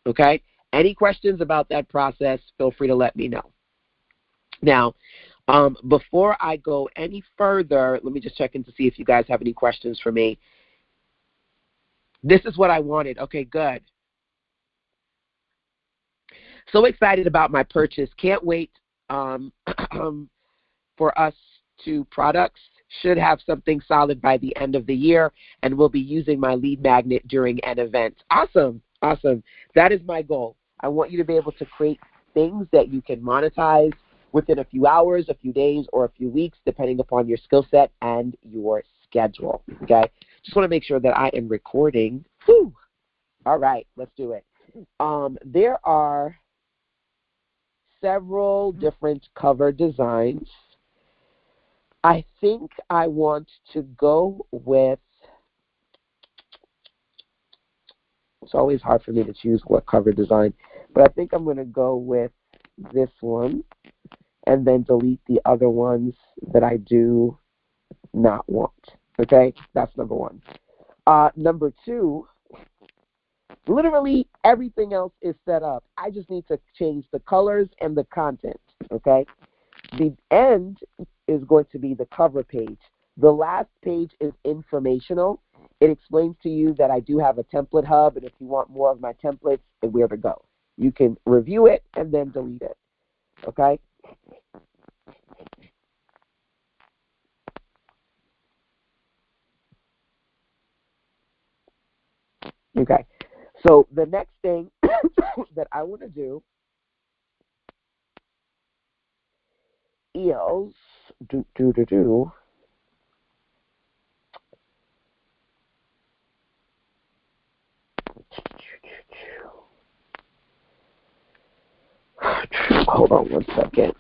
okay? Any questions about that process, feel free to let me know. Now, before I go any further, let me just check in to see if you guys have any questions for me. This is what I wanted. Okay, good. So excited about my purchase. Can't wait for us to products. Should have something solid by the end of the year, and we'll be using my lead magnet during an event. Awesome, awesome. That is my goal. I want you to be able to create things that you can monetize within a few hours, a few days, or a few weeks, depending upon your skill set and your schedule, okay? Just want to make sure that I am recording. Whew. All right, let's do it. There are several different cover designs. I think I want to go with, it's always hard for me to choose what cover design, but I think I'm going to go with this one and then delete the other ones that I do not want. Okay, that's number one. Number two, literally everything else is set up. I just need to change the colors and the content, okay? The end is going to be the cover page. The last page is informational. It explains to you that I do have a template hub, and if you want more of my templates and where to go, you can review it and then delete it, okay? Okay, so the next thing that I want to do is hold on one second.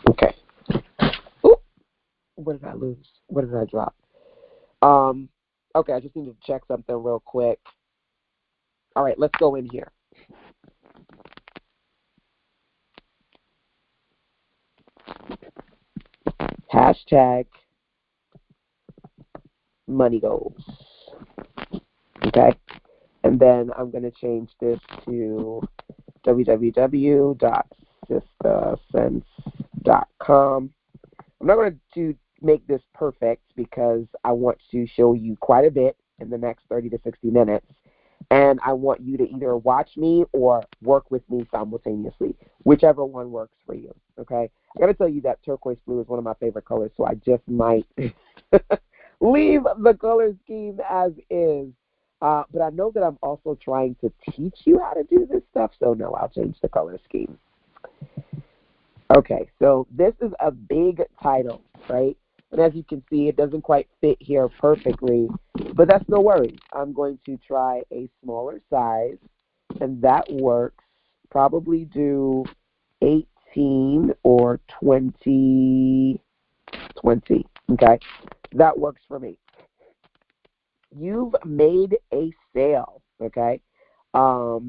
Okay. Ooh, what did I lose? What did I drop? Okay, I just need to check something real quick. All right, let's go in here. Hashtag money goals. Okay, and then I'm going to change this to www.sistasense.com. I'm not going to make this perfect because I want to show you quite a bit in the next 30 to 60 minutes. And I want you to either watch me or work with me simultaneously, whichever one works for you, okay? I got to tell you that turquoise blue is one of my favorite colors, so I just might leave the color scheme as is. But I know that I'm also trying to teach you how to do this stuff, so no, I'll change the color scheme. Okay, so this is a big title, right? And as you can see, it doesn't quite fit here perfectly, but that's no worries. I'm going to try a smaller size, and that works. Probably do 18 or 20, okay? That works for me. You've made a sale, okay? Now,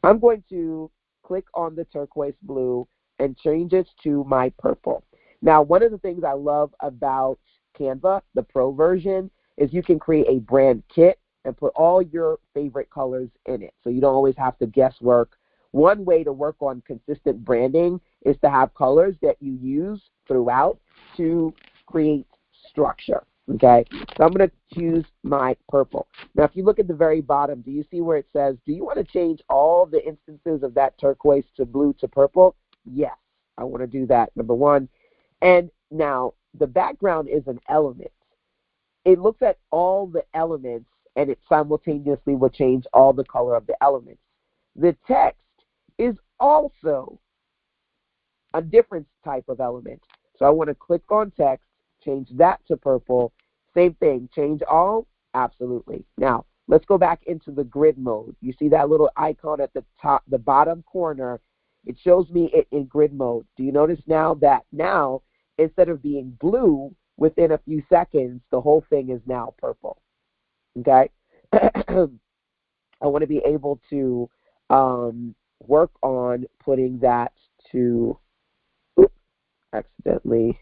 I'm going to click on the turquoise blue and change it to my purple. Now, one of the things I love about Canva, the pro version, is you can create a brand kit and put all your favorite colors in it. So you don't always have to guesswork. One way to work on consistent branding is to have colors that you use throughout to create structure. Okay, so I'm going to choose my purple. Now, if you look at the very bottom, do you see where it says, do you want to change all the instances of that turquoise to blue to purple? Yes. I want to do that, number one. And now the background is an element. It looks at all the elements and it simultaneously will change all the color of the elements. The text is also a different type of element. So I want to click on text, change that to purple. Same thing, change all? Absolutely. Now, let's go back into the grid mode. You see that little icon at the top, the bottom corner? It shows me it in grid mode. Do you notice now that now, instead of being blue, within a few seconds, the whole thing is now purple? Okay? I want to be able to work on putting that to, oops, accidentally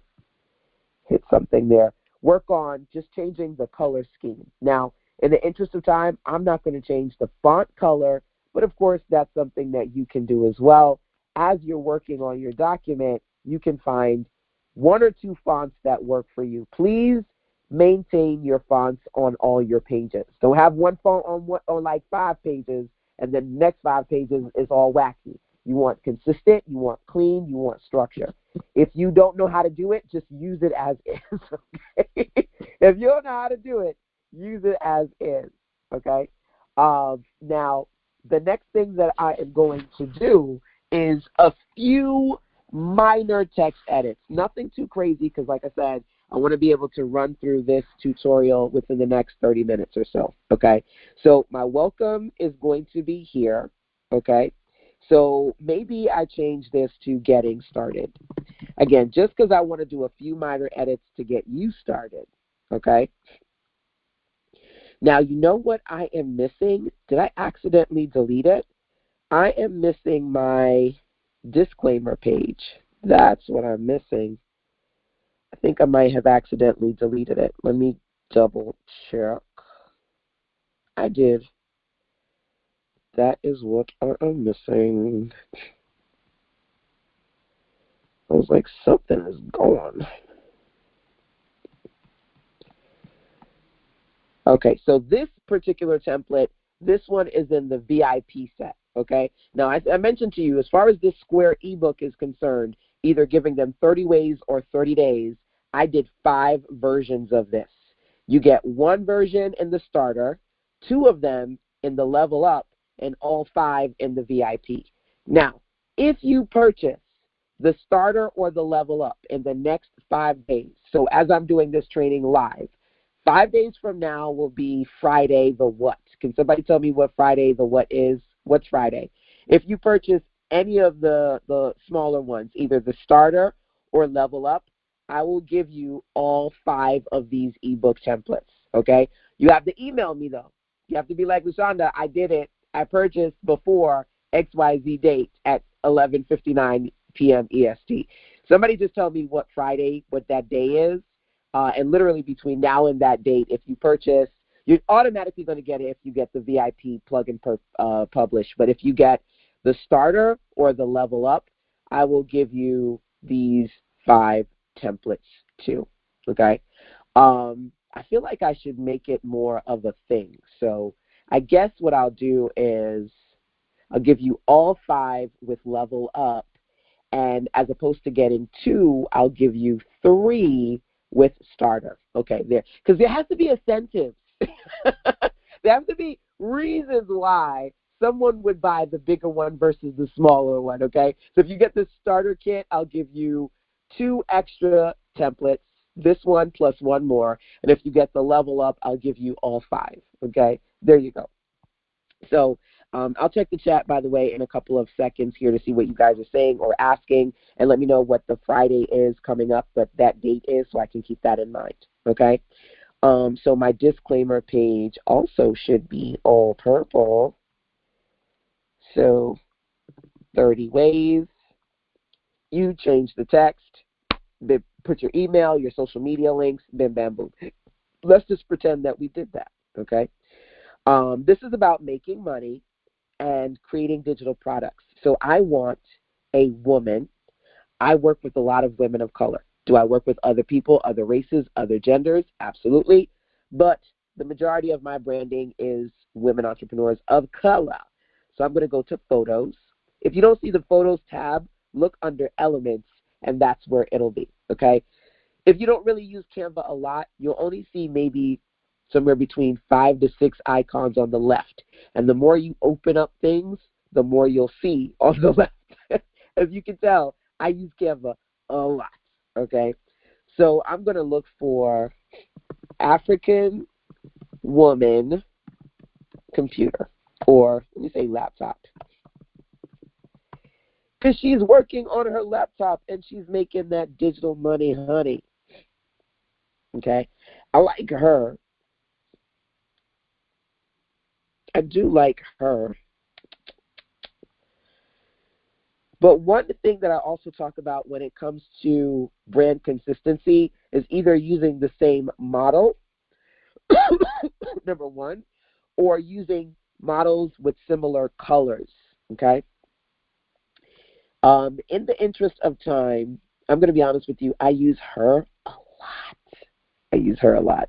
hit something there. Work on just changing the color scheme. Now, in the interest of time, I'm not going to change the font color, but of course, that's something that you can do as well. As you're working on your document, you can find one or two fonts that work for you. Please maintain your fonts on all your pages. Don't have one font on like 5 pages, and then the next 5 pages is all wacky. You want consistent, you want clean, you want structure. If you don't know how to do it, just use it as is, okay? If you don't know how to do it, use it as is, okay? Now, the next thing that I am going to do is a few minor text edits. Nothing too crazy because, like I said, I want to be able to run through this tutorial within the next 30 minutes or so, okay? So my welcome is going to be here, okay? So maybe I change this to getting started. Again, just because I want to do a few minor edits to get you started, okay? Now, you know what I am missing? Did I accidentally delete it? I am missing my disclaimer page. That's what I'm missing. I think I might have accidentally deleted it. Let me double check. I did. That is what I am missing. I was like, something is gone. Okay, so this particular template, this one is in the VIP set, okay? Now, I mentioned to you, as far as this Square ebook is concerned, either giving them 30 ways or 30 days, I did 5 versions of this. You get 1 version in the starter, 2 of them in the level up, and all 5 in the VIP. Now, if you purchase the starter or the level up in the next 5 days, so as I'm doing this training live, 5 days from now will be Friday the what? Can somebody tell me what Friday the what is? What's Friday? If you purchase any of the smaller ones, either the starter or level up, I will give you all 5 of these ebook templates, okay? You have to email me, though. You have to be like, LaShonda, I did it. I purchased before XYZ date at 11:59 p.m. EST. Somebody just tell me what Friday, what that day is. And literally between now and that date, if you purchase, you're automatically going to get it if you get the VIP plug and publish. But if you get the starter or the level up, I will give you these 5 templates too, okay? I feel like I should make it more of a thing. So I guess what I'll do is I'll give you all 5 with level up, and as opposed to getting 2, I'll give you 3 with starter. Okay, there. Because there has to be incentives. There have to be reasons why someone would buy the bigger one versus the smaller one, okay? So if you get the starter kit, I'll give you 2 extra templates, this one plus 1 more. And if you get the level up, I'll give you all 5, okay? There you go. So I'll check the chat, by the way, in a couple of seconds here to see what you guys are saying or asking, and let me know what the Friday is coming up, but that date is, so I can keep that in mind, okay? So my disclaimer page also should be all purple. So 30 ways. You change the text, put your email, your social media links, bim, bam, boom. Let's just pretend that we did that, okay? This is about making money and creating digital products. So I want a woman. I work with a lot of women of color. Do I work with other people, other races, other genders? Absolutely. But the majority of my branding is women entrepreneurs of color. So I'm going to go to photos. If you don't see the photos tab look under elements, and that's where it'll be, okay? If you don't really use Canva a lot, you'll only see maybe somewhere between 5 to 6 icons on the left. And the more you open up things, the more you'll see on the left. As you can tell, I use Canva a lot, okay? So I'm going to look for African woman computer, or let me say laptop. Because she's working on her laptop and she's making that digital money, honey. Okay? I like her. I do like her. But one thing that I also talk about when it comes to brand consistency is either using the same model, number one, or using models with similar colors, okay? In the interest of time, I'm going to be honest with you, I use her a lot. I use her a lot.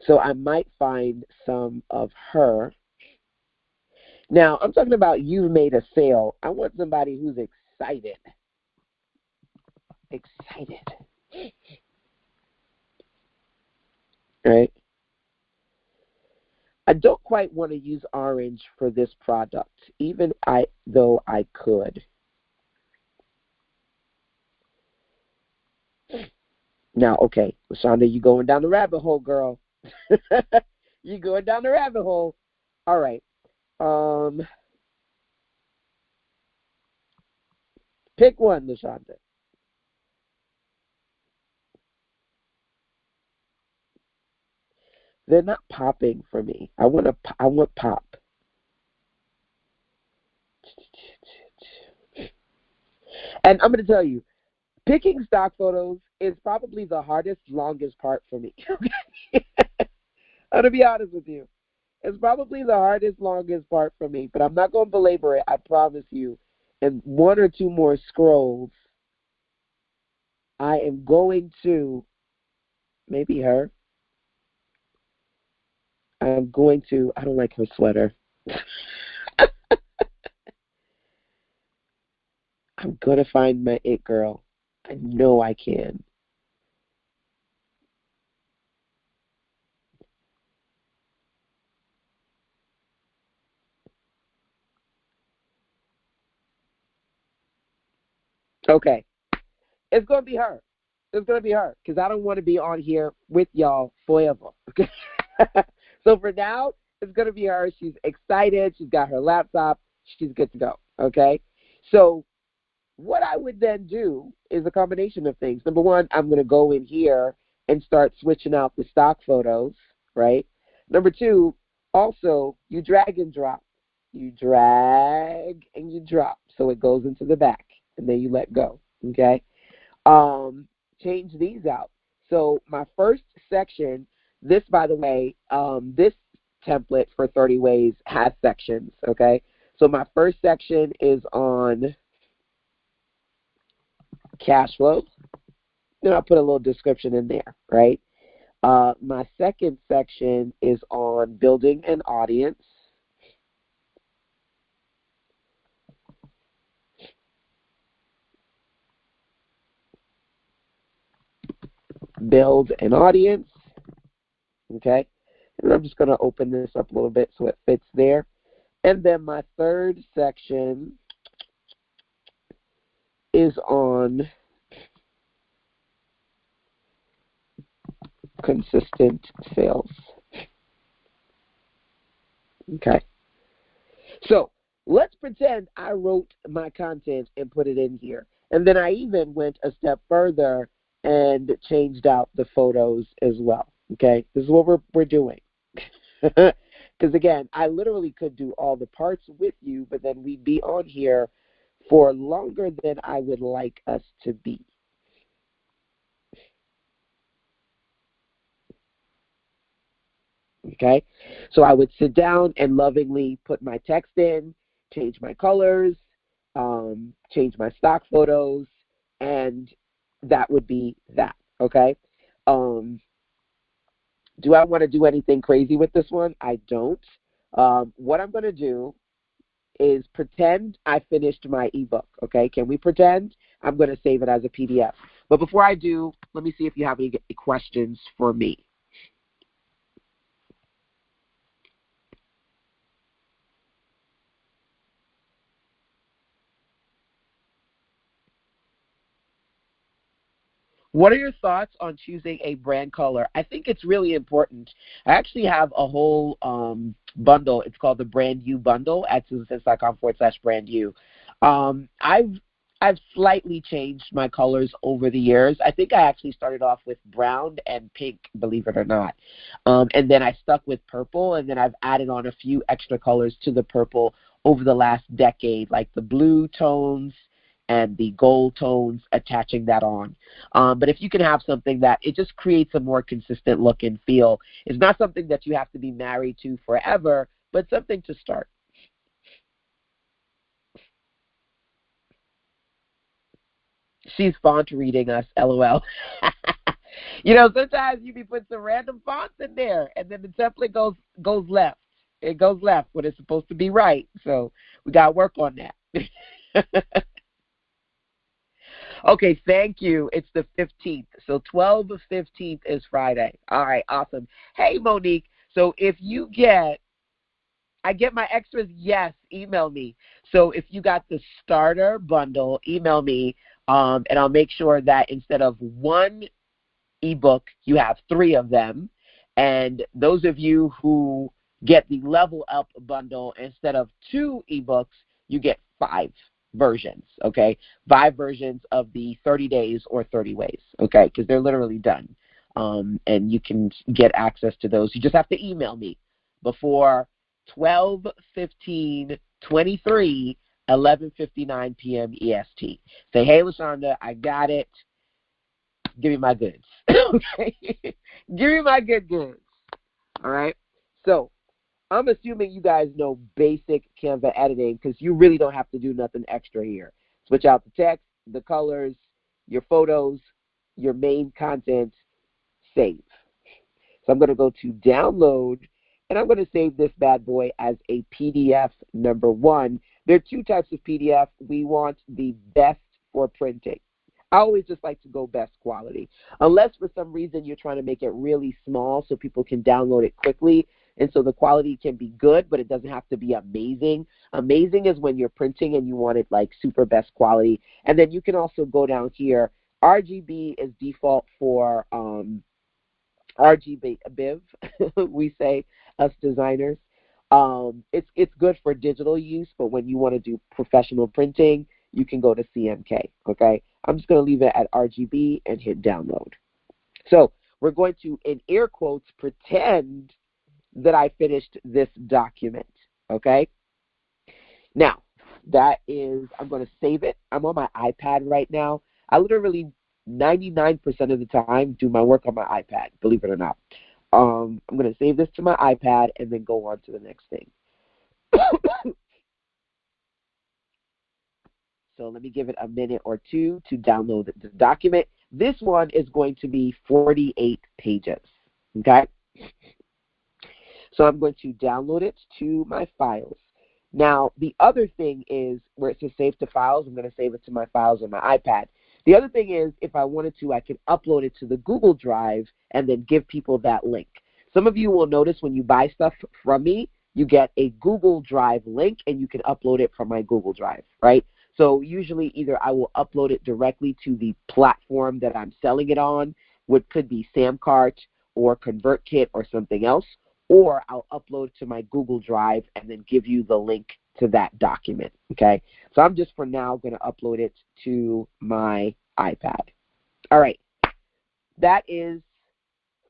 So I might find some of her. Now, I'm talking about you've made a sale. I want somebody who's excited. Excited. Right? I don't quite want to use orange for this product, even though I could. Now, okay, LaShonda, you going down the rabbit hole, girl. You going down the rabbit hole. All right. Pick one, LaShonda. They're not popping for me. I want pop. And I'm going to tell you, picking stock photos is probably the hardest, longest part for me. I'm going to be honest with you. It's probably the hardest, longest part for me, but I'm not going to belabor it, I promise you. In one or two more scrolls, I am going to, maybe her. I don't like her sweater. I'm going to find my it girl. I know I can. Okay. It's going to be her. It's going to be her because I don't want to be on here with y'all forever. Okay? So for now, it's going to be her. She's excited. She's got her laptop. She's good to go. Okay? So what I would then do is a combination of things. Number one, I'm going to go in here and start switching out the stock photos, right? Number two, also, you drag and drop. You drag and you drop so it goes into the back, and then you let go, okay? Change these out. So my first section, this, by the way, this template for 30 Ways has sections, okay? So my first section is on cash flow. Then I'll put a little description in there, right? My second section is on building an audience. Build an audience, okay? And I'm just going to open this up a little bit so it fits there. And then my third section is on consistent sales. Okay. So let's pretend I wrote my content and put it in here. And then I even went a step further and changed out the photos as well. Okay. This is what we're doing. Because again, I literally could do all the parts with you, but then we'd be on here for longer than I would like us to be. Okay, so I would sit down and lovingly put my text in, change my colors, change my stock photos, and that would be that. Okay, do I want to do anything crazy with this one? I don't. What I'm going to do is pretend I finished my ebook, okay? Can we pretend? I'm going to save it as a PDF. But before I do, let me see if you have any questions for me. What are your thoughts on choosing a brand color? I think it's really important. I actually have a whole bundle. It's called the Brand You Bundle at SusanSense.com/brand you. I've slightly changed my colors over the years. I think I actually started off with brown and pink, believe it or not. And then I stuck with purple, and then I've added on a few extra colors to the purple over the last decade, like the blue tones and the gold tones, attaching that on. But if you can have something that it just creates a more consistent look and feel, it's not something that you have to be married to forever, but something to start. She's font reading us, LOL. You know, sometimes you be putting some random fonts in there, and then the template goes left. It goes left when it's supposed to be right. So we got to work on that. Okay, thank you. It's the 15th. So 12/15 is Friday. All right, awesome. Hey, Monique. So if you I get my extras, yes, email me. So if you got the starter bundle, email me, and I'll make sure that instead of one ebook, you have 3 of them. And those of you who get the level up bundle, instead of 2 ebooks, you get 5 versions, okay? 5 versions of the 30 days or 30 ways, okay? Because they're literally done. And you can get access to those. You just have to email me before 12/15/23, 11:59 p.m. EST. Say, hey, LaShonda, I got it. Give me my goods. Okay? Give me my goods. All right? So I'm assuming you guys know basic Canva editing because you really don't have to do nothing extra here. Switch out the text, the colors, your photos, your main content, save. So I'm going to go to download, and I'm going to save this bad boy as a PDF number 1. There are 2 types of PDF. We want the best for printing. I always just like to go best quality. Unless for some reason you're trying to make it really small so people can download it quickly, and so the quality can be good, but it doesn't have to be amazing. Amazing is when you're printing and you want it like super best quality. And then you can also go down here. RGB is default for RGB, we say, us designers. It's good for digital use, but when you want to do professional printing, you can go to CMK, okay? I'm just going to leave it at RGB and hit download. So we're going to, in air quotes, pretend that I finished this document, okay? Now, I'm going to save it. I'm on my iPad right now. I literally 99% of the time do my work on my iPad, believe it or not. I'm going to save this to my iPad and then go on to the next thing. So let me give it a minute or 2 to download the document. This one is going to be 48 pages, okay? So I'm going to download it to my files. Now, the other thing is where it says save to files, I'm going to save it to my files on my iPad. The other thing is, if I wanted to, I can upload it to the Google Drive and then give people that link. Some of you will notice when you buy stuff from me, you get a Google Drive link and you can upload it from my Google Drive, right? So usually either I will upload it directly to the platform that I'm selling it on, which could be Samcart or ConvertKit or something else, or I'll upload to my Google Drive and then give you the link to that document, okay? So I'm just for now going to upload it to my iPad. All right, that is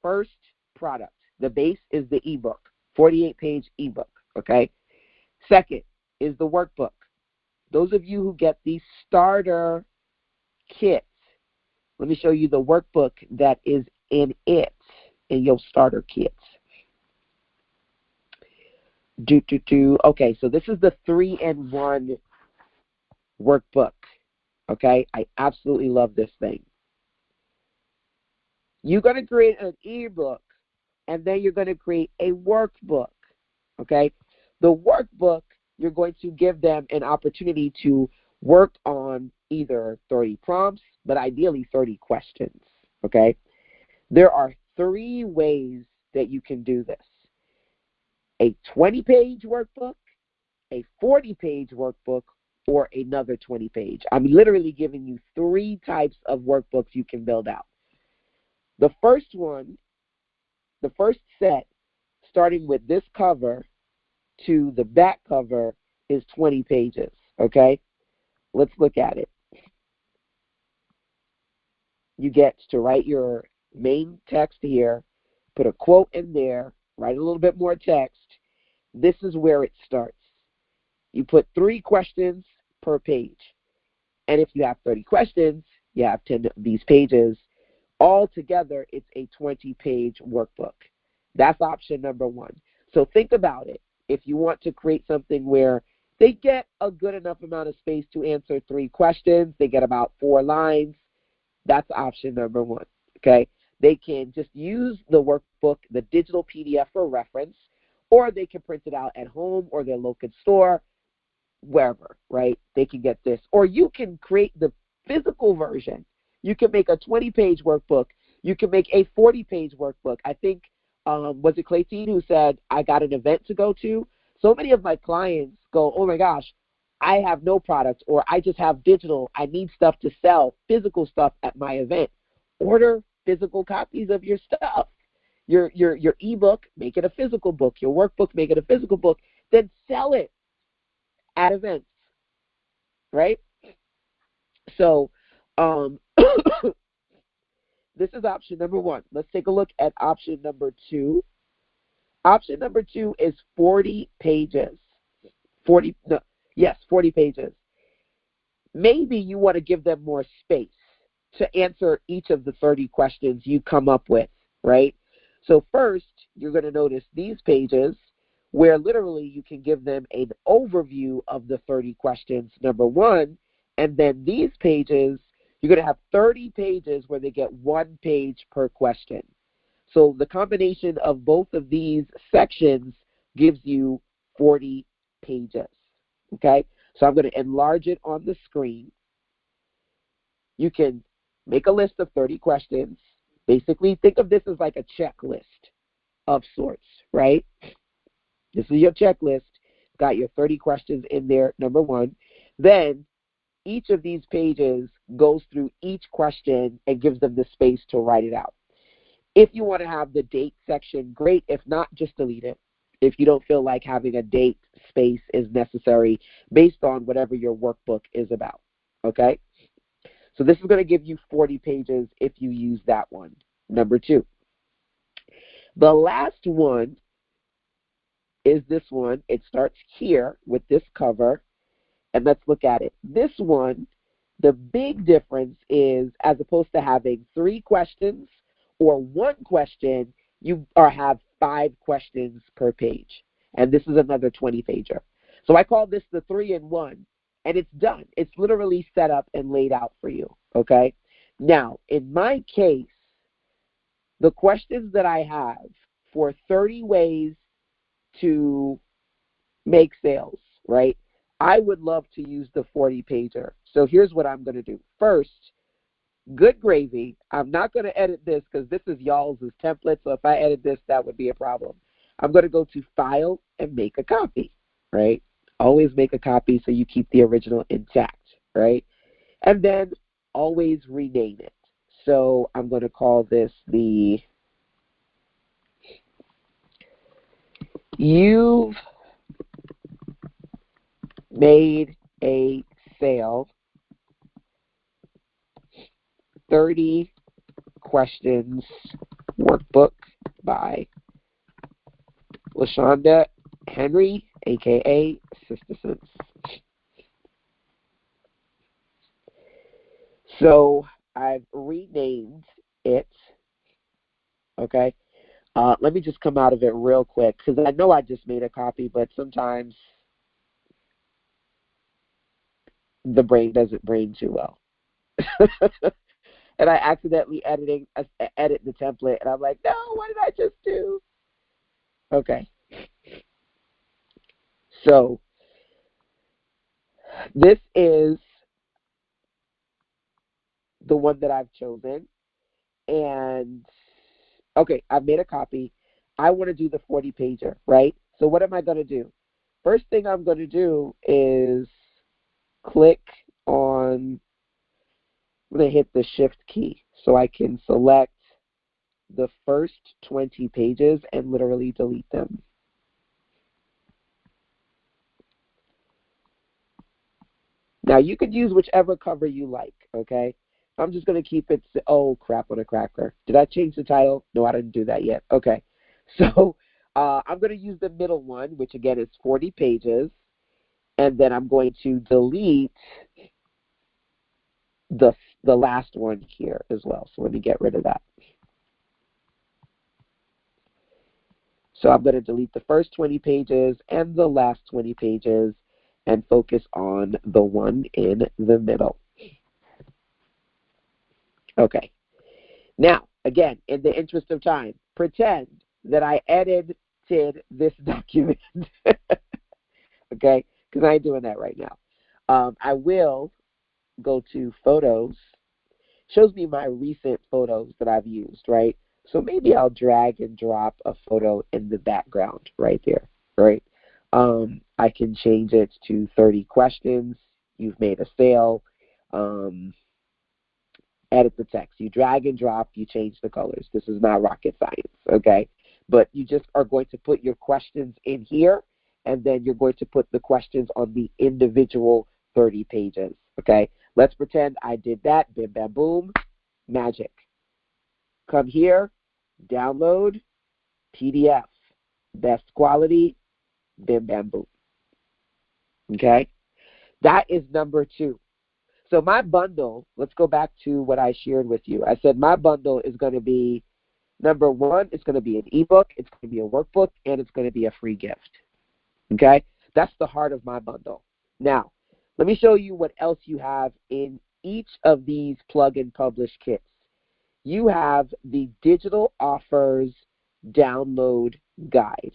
first product. The base is the ebook, 48-page ebook, okay? Second is the workbook. Those of you who get the starter kit, let me show you the workbook that is in your starter kit. Okay, so this is the 3-in-1 workbook. Okay, I absolutely love this thing. You're going to create an ebook, and then you're going to create a workbook. Okay, the workbook you're going to give them an opportunity to work on either 30 prompts, but ideally 30 questions, okay? There are 3 ways that you can do this. A 20-page workbook, a 40-page workbook, or another 20-page. I'm literally giving you 3 types of workbooks you can build out. The first one, the first set, starting with this cover to the back cover, is 20 pages, okay? Let's look at it. You get to write your main text here, put a quote in there, write a little bit more text. This is where it starts. You put 3 questions per page. And if you have 30 questions, you have 10 of these pages. Altogether, it's a 20-page workbook. That's option number 1. So think about it. If you want to create something where they get a good enough amount of space to answer 3 questions, they get about 4 lines, that's option number 1, okay? They can just use the workbook, the digital PDF for reference, or they can print it out at home or their local store, wherever, right? They can get this. Or you can create the physical version. You can make a 20-page workbook. You can make a 40-page workbook. I think, was it Claytine who said, I got an event to go to? So many of my clients go, oh my gosh, I have no product, or I just have digital. I need stuff to sell, physical stuff at my event. Order physical copies of your stuff. Your ebook, make it a physical book. Your workbook, make it a physical book. Then sell it at events, right? So this is option number 1. Let's take a look at option number 2. Option number 2 is 40 pages. 40 pages. Maybe you want to give them more space to answer each of the 30 questions you come up with, right? So first, you're going to notice these pages where literally you can give them an overview of the 30 questions, number 1, and then these pages, you're going to have 30 pages where they get 1 page per question. So the combination of both of these sections gives you 40 pages, okay? So I'm going to enlarge it on the screen. You can make a list of 30 questions. Basically, think of this as like a checklist of sorts, right? This is your checklist. Got your 30 questions in there, number 1. Then each of these pages goes through each question and gives them the space to write it out. If you want to have the date section, great. If not, just delete it. If you don't feel like having a date space is necessary based on whatever your workbook is about, okay? So this is going to give you 40 pages if you use that one, number 2. The last one is this one. It starts here with this cover, and let's look at it. This one, the big difference is, as opposed to having 3 questions or 1 question, you have 5 questions per page, and this is another 20-pager. So I call this the 3-in-1, and it's done. It's literally set up and laid out for you, okay? Now, in my case, the questions that I have for 30 ways to make sales, right? I would love to use the 40-pager. So here's what I'm going to do. First, good gravy. I'm not going to edit this because this is y'all's template, so if I edit this, that would be a problem. I'm going to go to File and make a copy, right? Always make a copy so you keep the original intact, right? And then always rename it. So I'm going to call this the You've Made a Sale 30 Questions Workbook by LaShonda Henry, aka Sister Sense. So I've renamed it, okay? Let me just come out of it real quick because I know I just made a copy, but sometimes the brain doesn't brain too well. And I accidentally edit the template, and I'm like, no, what did I just do? Okay. So This is the one that I've chosen. And, okay, I've made a copy. I want to do the 40-pager, right? So what am I going to do? First thing I'm going to do is click on, I'm going to hit the Shift key so I can select the first 20 pages and literally delete them. Now, you could use whichever cover you like, okay? I'm just going to keep it, oh, crap on a cracker. Did I change the title? No, I didn't do that yet. Okay. So I'm going to use the middle one, which, again, is 40 pages. And then I'm going to delete the last one here as well. So let me get rid of that. So I'm going to delete the first 20 pages and the last 20 pages and focus on the one in the middle. Okay. Now, again, in the interest of time, pretend that I edited this document. Okay? Because I ain't doing that right now. I will go to Photos. Shows me my recent photos that I've used, right? So maybe I'll drag and drop a photo in the background right there, right? I can change it to 30 questions. You've made a sale. Edit the text. You drag and drop, you change the colors. This is not rocket science, okay? But you just are going to put your questions in here, and then you're going to put the questions on the individual 30 pages, okay? Let's pretend I did that. Bim, bam, boom. Magic. Come here, download, PDF. Best quality, bim, bam, boom. Okay? That is number 2. So my bundle, let's go back to what I shared with you. I said my bundle is going to be, number 1, it's going to be an ebook, it's going to be a workbook, and it's going to be a free gift. Okay? That's the heart of my bundle. Now, let me show you what else you have in each of these plug and publish kits. You have the digital offers download guide.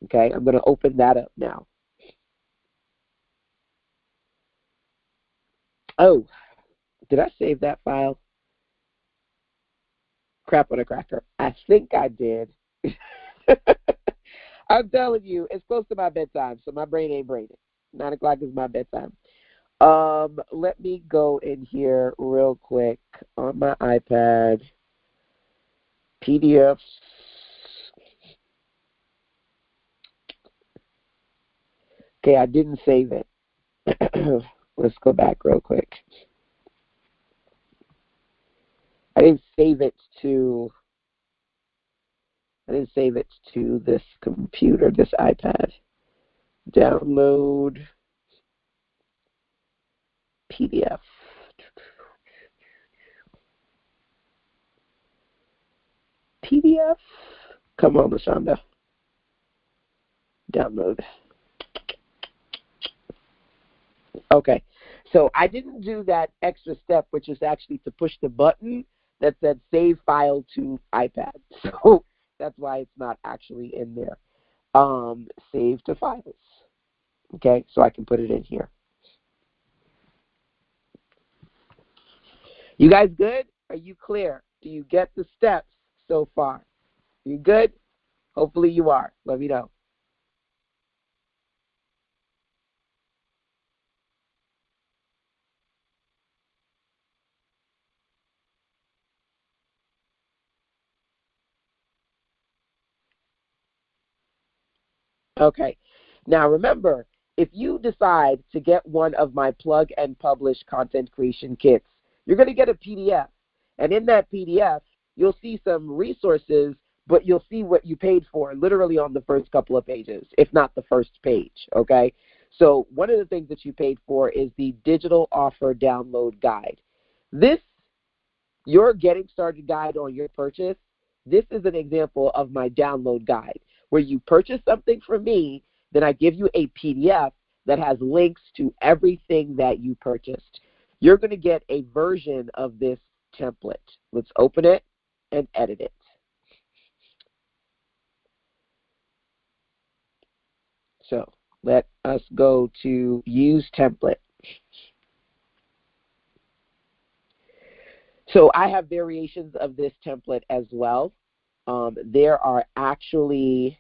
Okay? I'm going to open that up now. Oh, did I save that file? Crap on a cracker. I think I did. I'm telling you, it's close to my bedtime, so my brain ain't braining. 9 o'clock is my bedtime. Let me go in here real quick on my iPad. PDFs. Okay, I didn't save it. Let's go back real quick. I didn't save it to this computer, this iPad. Download PDF. PDF? Come on, LaShonda. Download. Okay. So I didn't do that extra step, which is actually to push the button that said save file to iPad. So that's why it's not actually in there. Save to files. Okay, so I can put it in here. You guys good? Are you clear? Do you get the steps so far? You good? Hopefully you are. Let me know. Okay. Now remember, if you decide to get one of my plug and publish content creation kits, you're going to get a PDF. And in that PDF, you'll see some resources, but you'll see what you paid for literally on the first couple of pages, if not the first page, okay? So one of the things that you paid for is the digital offer download guide. This, your getting started guide on your purchase, this is an example of my download guide where you purchase something from me, then I give you a PDF that has links to everything that you purchased. You're going to get a version of this template. Let's open it and edit it. So let us go to use template. So I have variations of this template as well. There are actually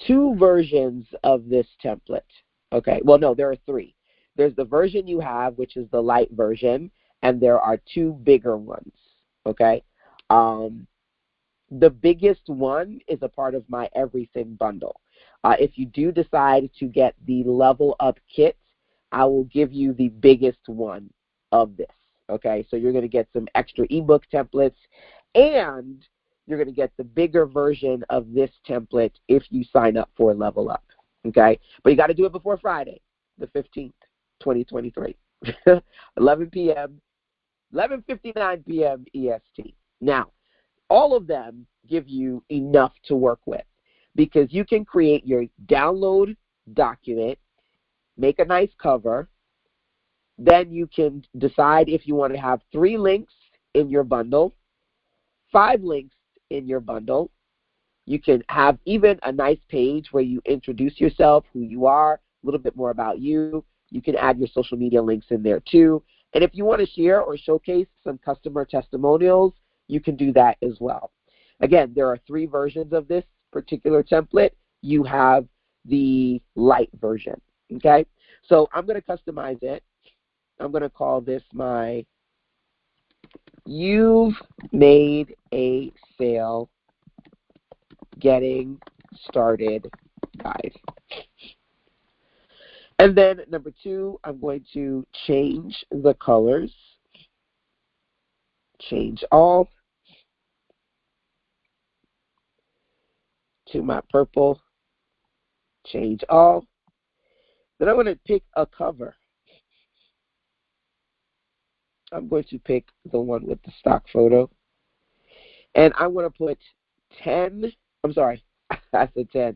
2 versions of this template. Okay, well, no, there are 3. There's the version you have, which is the light version, and there are 2 bigger ones. Okay, the biggest one is a part of my everything bundle. If you do decide to get the level up kit, I will give you the biggest one of this. Okay, so you're going to get some extra ebook templates, and you're going to get the bigger version of this template if you sign up for Level Up. Okay, but you got to do it before Friday, the 15th, 2023, 11 p.m., 11:59 p.m. EST. Now, all of them give you enough to work with because you can create your download document, make a nice cover, then you can decide if you want to have 3 links in your bundle, 5 links in your bundle. You can have even a nice page where you introduce yourself, who you are, a little bit more about you. You can add your social media links in there too. And if you want to share or showcase some customer testimonials, you can do that as well. Again, there are 3 versions of this particular template. You have the light version, okay? So I'm going to customize it. I'm going to call this my You've Made a Sale Getting Started Guide. And then number 2, I'm going to change the colors. Change all to my purple. Change all. Then I'm going to pick a cover. I'm going to pick the one with the stock photo. And I want to put 10, I'm sorry, I said 10.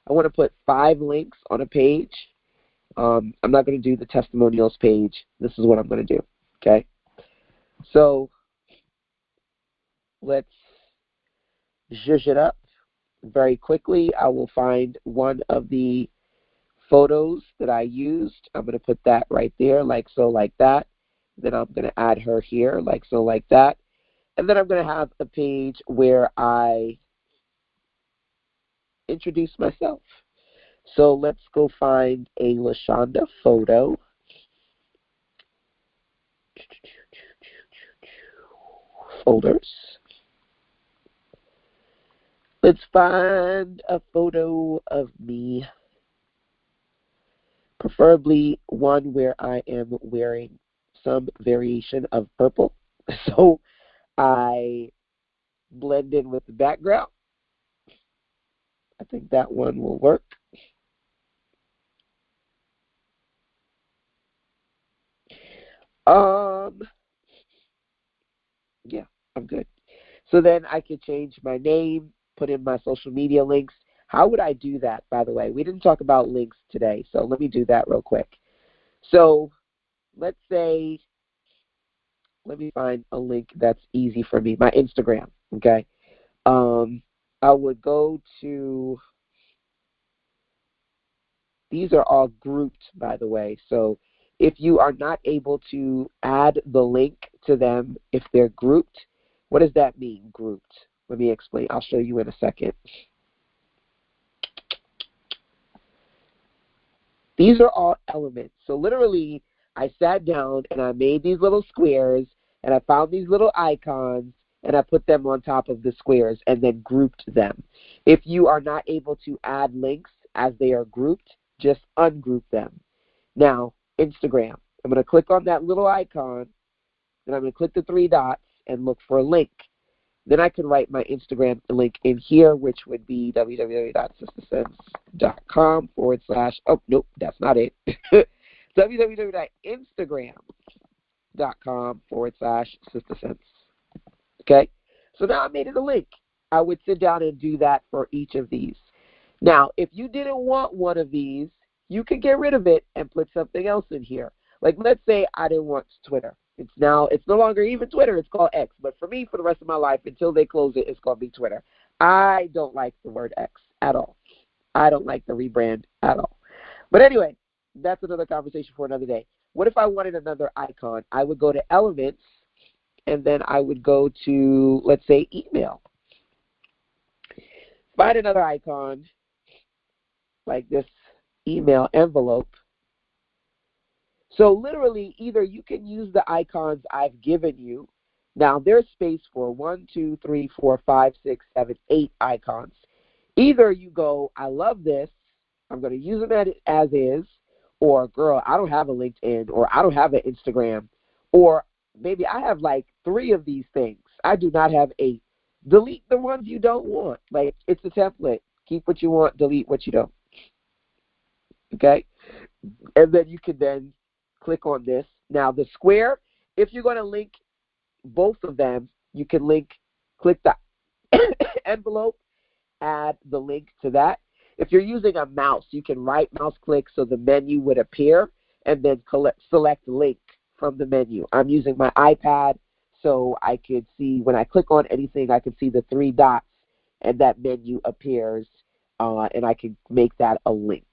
I want to put 5 links on a page. I'm not going to do the testimonials page. This is what I'm going to do, okay? So let's zhuzh it up very quickly. I will find one of the photos that I used. I'm going to put that right there, like so, like that. Then I'm going to add her here, like so, like that. And then I'm going to have a page where I introduce myself. So let's go find a LaShonda photo. Folders. Let's find a photo of me, preferably one where I am wearing some variation of purple. So I blend in with the background. I think that one will work. Yeah, I'm good. So then I can change my name, put in my social media links. How would I do that, by the way? We didn't talk about links today, so let me do that real quick. So let's say, let me find a link that's easy for me, my Instagram, okay? I would go to, these are all grouped, by the way. So if you are not able to add the link to them, if they're grouped, what does that mean, grouped? Let me explain. I'll show you in a second. These are all elements. So literally, I sat down and I made these little squares and I found these little icons and I put them on top of the squares and then grouped them. If you are not able to add links as they are grouped, just ungroup them. Now, Instagram. I'm going to click on that little icon, then I'm going to click the 3 dots and look for a link. Then I can write my Instagram link in here, which would be www.sistersense.com / oh, nope, that's not it. www.instagram.com / sistersense. Okay? So now I made it a link. I would sit down and do that for each of these. Now, if you didn't want one of these, you could get rid of it and put something else in here. Like, let's say I didn't want Twitter. It's no longer even Twitter. It's called X. But for me, for the rest of my life, until they close it, it's going to be Twitter. I don't like the word X at all. I don't like the rebrand at all. But anyway, that's another conversation for another day. What if I wanted another icon? I would go to Elements, and then I would go to, let's say, email. Find another icon like this email envelope. So literally, either you can use the icons I've given you. Now, there's space for 1, 2, 3, 4, 5, 6, 7, 8 icons. Either you go, I love this, I'm going to use them as is, or girl, I don't have a LinkedIn, or I don't have an Instagram, or maybe I have like 3 of these things. I do not have 8. Delete the ones you don't want. Like, it's a template. Keep what you want, delete what you don't. Okay? And then you can then click on this. Now, the square, if you're going to link both of them, you can click the envelope, add the link to that. If you're using a mouse, you can right mouse click so the menu would appear, and then select link from the menu. I'm using my iPad, so I could see when I click on anything, I can see the 3 dots, and that menu appears, and I can make that a link.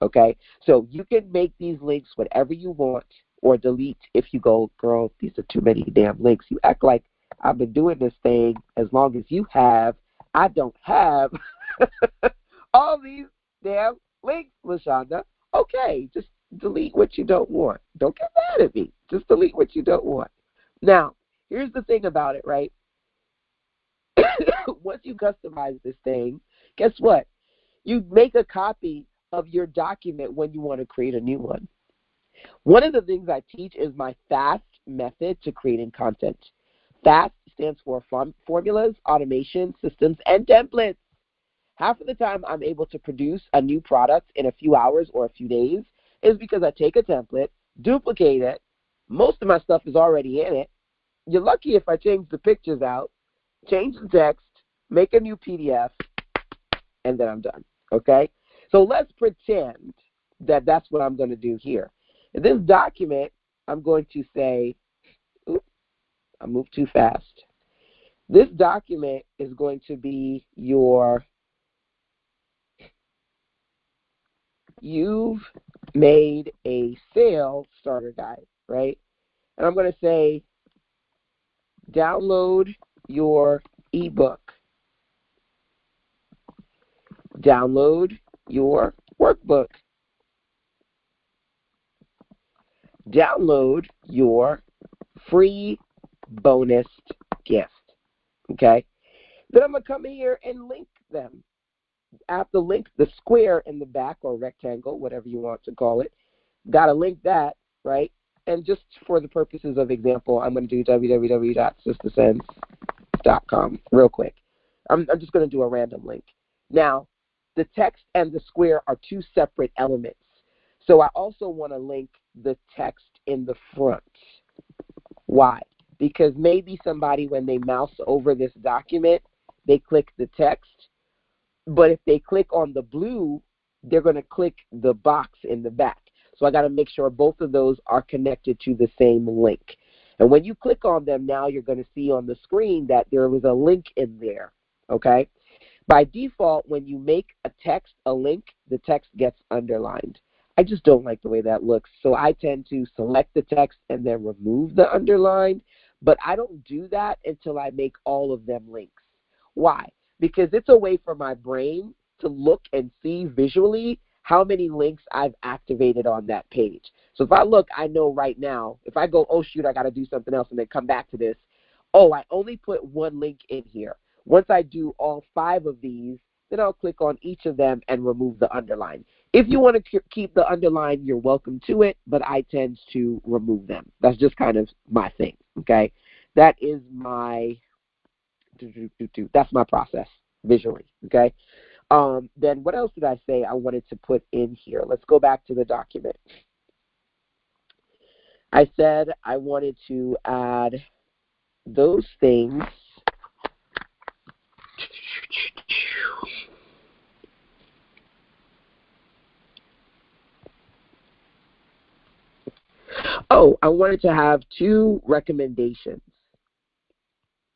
Okay, so you can make these links whatever you want, or delete if you go, girl, these are too many damn links. You act like I've been doing this thing as long as you have. I don't have all these damn links, LaShonda. Okay, just delete what you don't want. Don't get mad at me. Just delete what you don't want. Now, here's the thing about it, right? Once you customize this thing, guess what? You make a copy of your document when you want to create a new one. One of the things I teach is my FAST method to creating content. FAST stands for formulas, automation, systems, and templates. Half of the time I'm able to produce a new product in a few hours or a few days is because I take a template, duplicate it. Most of my stuff is already in it. You're lucky if I change the pictures out, change the text, make a new PDF, and then I'm done. Okay? So let's pretend that that's what I'm going to do here. In this document, I'm going to say, oops, I moved too fast. This document is going to be your You've Made a Sale Starter Guide, right? And I'm going to say, download your ebook. Download your workbook. Download your free bonus gift. Okay? Then I'm going to come here and link them. I have to link the square in the back, or rectangle, whatever you want to call it. Got to link that, right? And just for the purposes of example, I'm going to do www.sistersense.com real quick. I'm just going to do a random link. Now, the text and the square are 2 separate elements. So I also want to link the text in the front. Why? Because maybe somebody, when they mouse over this document, they click the text. But if they click on the blue, they're going to click the box in the back. So I got to make sure both of those are connected to the same link. And when you click on them, now you're going to see on the screen that there was a link in there. Okay? By default, when you make a text a link, the text gets underlined. I just don't like the way that looks. So I tend to select the text and then remove the underline. But I don't do that until I make all of them links. Why? Because it's a way for my brain to look and see visually how many links I've activated on that page. So if I look, I know right now, if I go, oh, shoot, I got to do something else and then come back to this, oh, I only put 1 link in here. Once I do all 5 of these, then I'll click on each of them and remove the underline. If you want to keep the underline, you're welcome to it, but I tend to remove them. That's just kind of my thing, okay? That is that's my process visually, okay? Then what else did I say I wanted to put in here? Let's go back to the document. I said I wanted to add those things. Oh, I wanted to have 2 recommendations.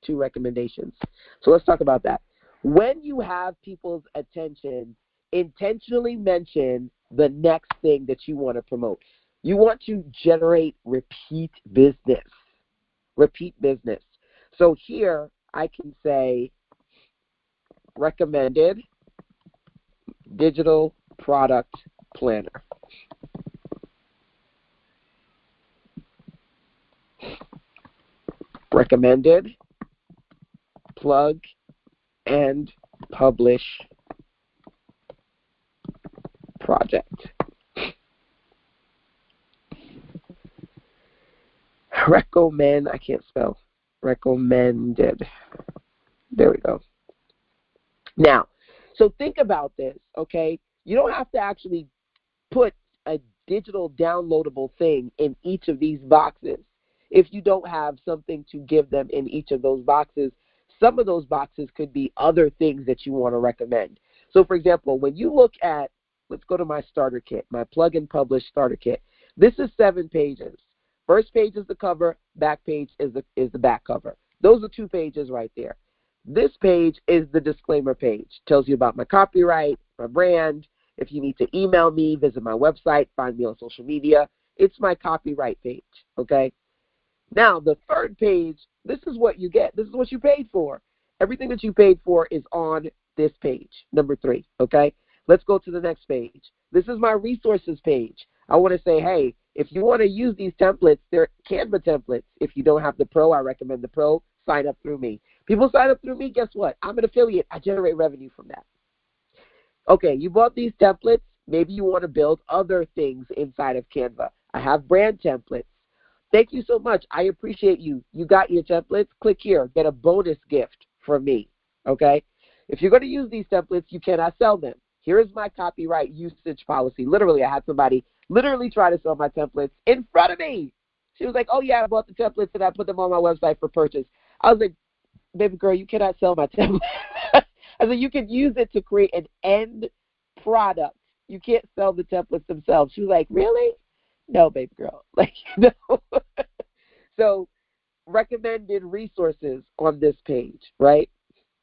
2 recommendations. So let's talk about that. When you have people's attention, intentionally mention the next thing that you want to promote. You want to generate repeat business. repeat business. So here I can say recommended digital product planner. Recommended, plug, and publish project. Recommend, I can't spell. Recommended. There we go. Now, so think about this, okay? You don't have to actually put a digital downloadable thing in each of these boxes if you don't have something to give them in each of those boxes. Some of those boxes could be other things that you want to recommend. So, for example, when you look at, let's go to my starter kit, my plug and publish starter kit. This is 7 pages. First page is the cover, back page is the back cover. Those are 2 pages right there. This page is the disclaimer page. Tells you about my copyright, my brand. If you need to email me, visit my website, find me on social media. It's my copyright page, okay? Now, the third page, this is what you get. This is what you paid for. Everything that you paid for is on this page, number 3, okay? Let's go to the next page. This is my resources page. I want to say, hey, if you want to use these templates, they're Canva templates. If you don't have the Pro, I recommend the Pro. Sign up through me. People sign up through me, guess what? I'm an affiliate. I generate revenue from that. Okay, you bought these templates. Maybe you want to build other things inside of Canva. I have brand templates. Thank you so much. I appreciate you. You got your templates. Click here. Get a bonus gift from me, okay? If you're going to use these templates, you cannot sell them. Here is my copyright usage policy. Literally, I had somebody literally try to sell my templates in front of me. She was like, oh, yeah, I bought the templates and I put them on my website for purchase. I was like, baby girl, you cannot sell my templates. I said, you can use it to create an end product. You can't sell the templates themselves. She was like, really? No, baby girl. Like, no. So, recommended resources on this page, right?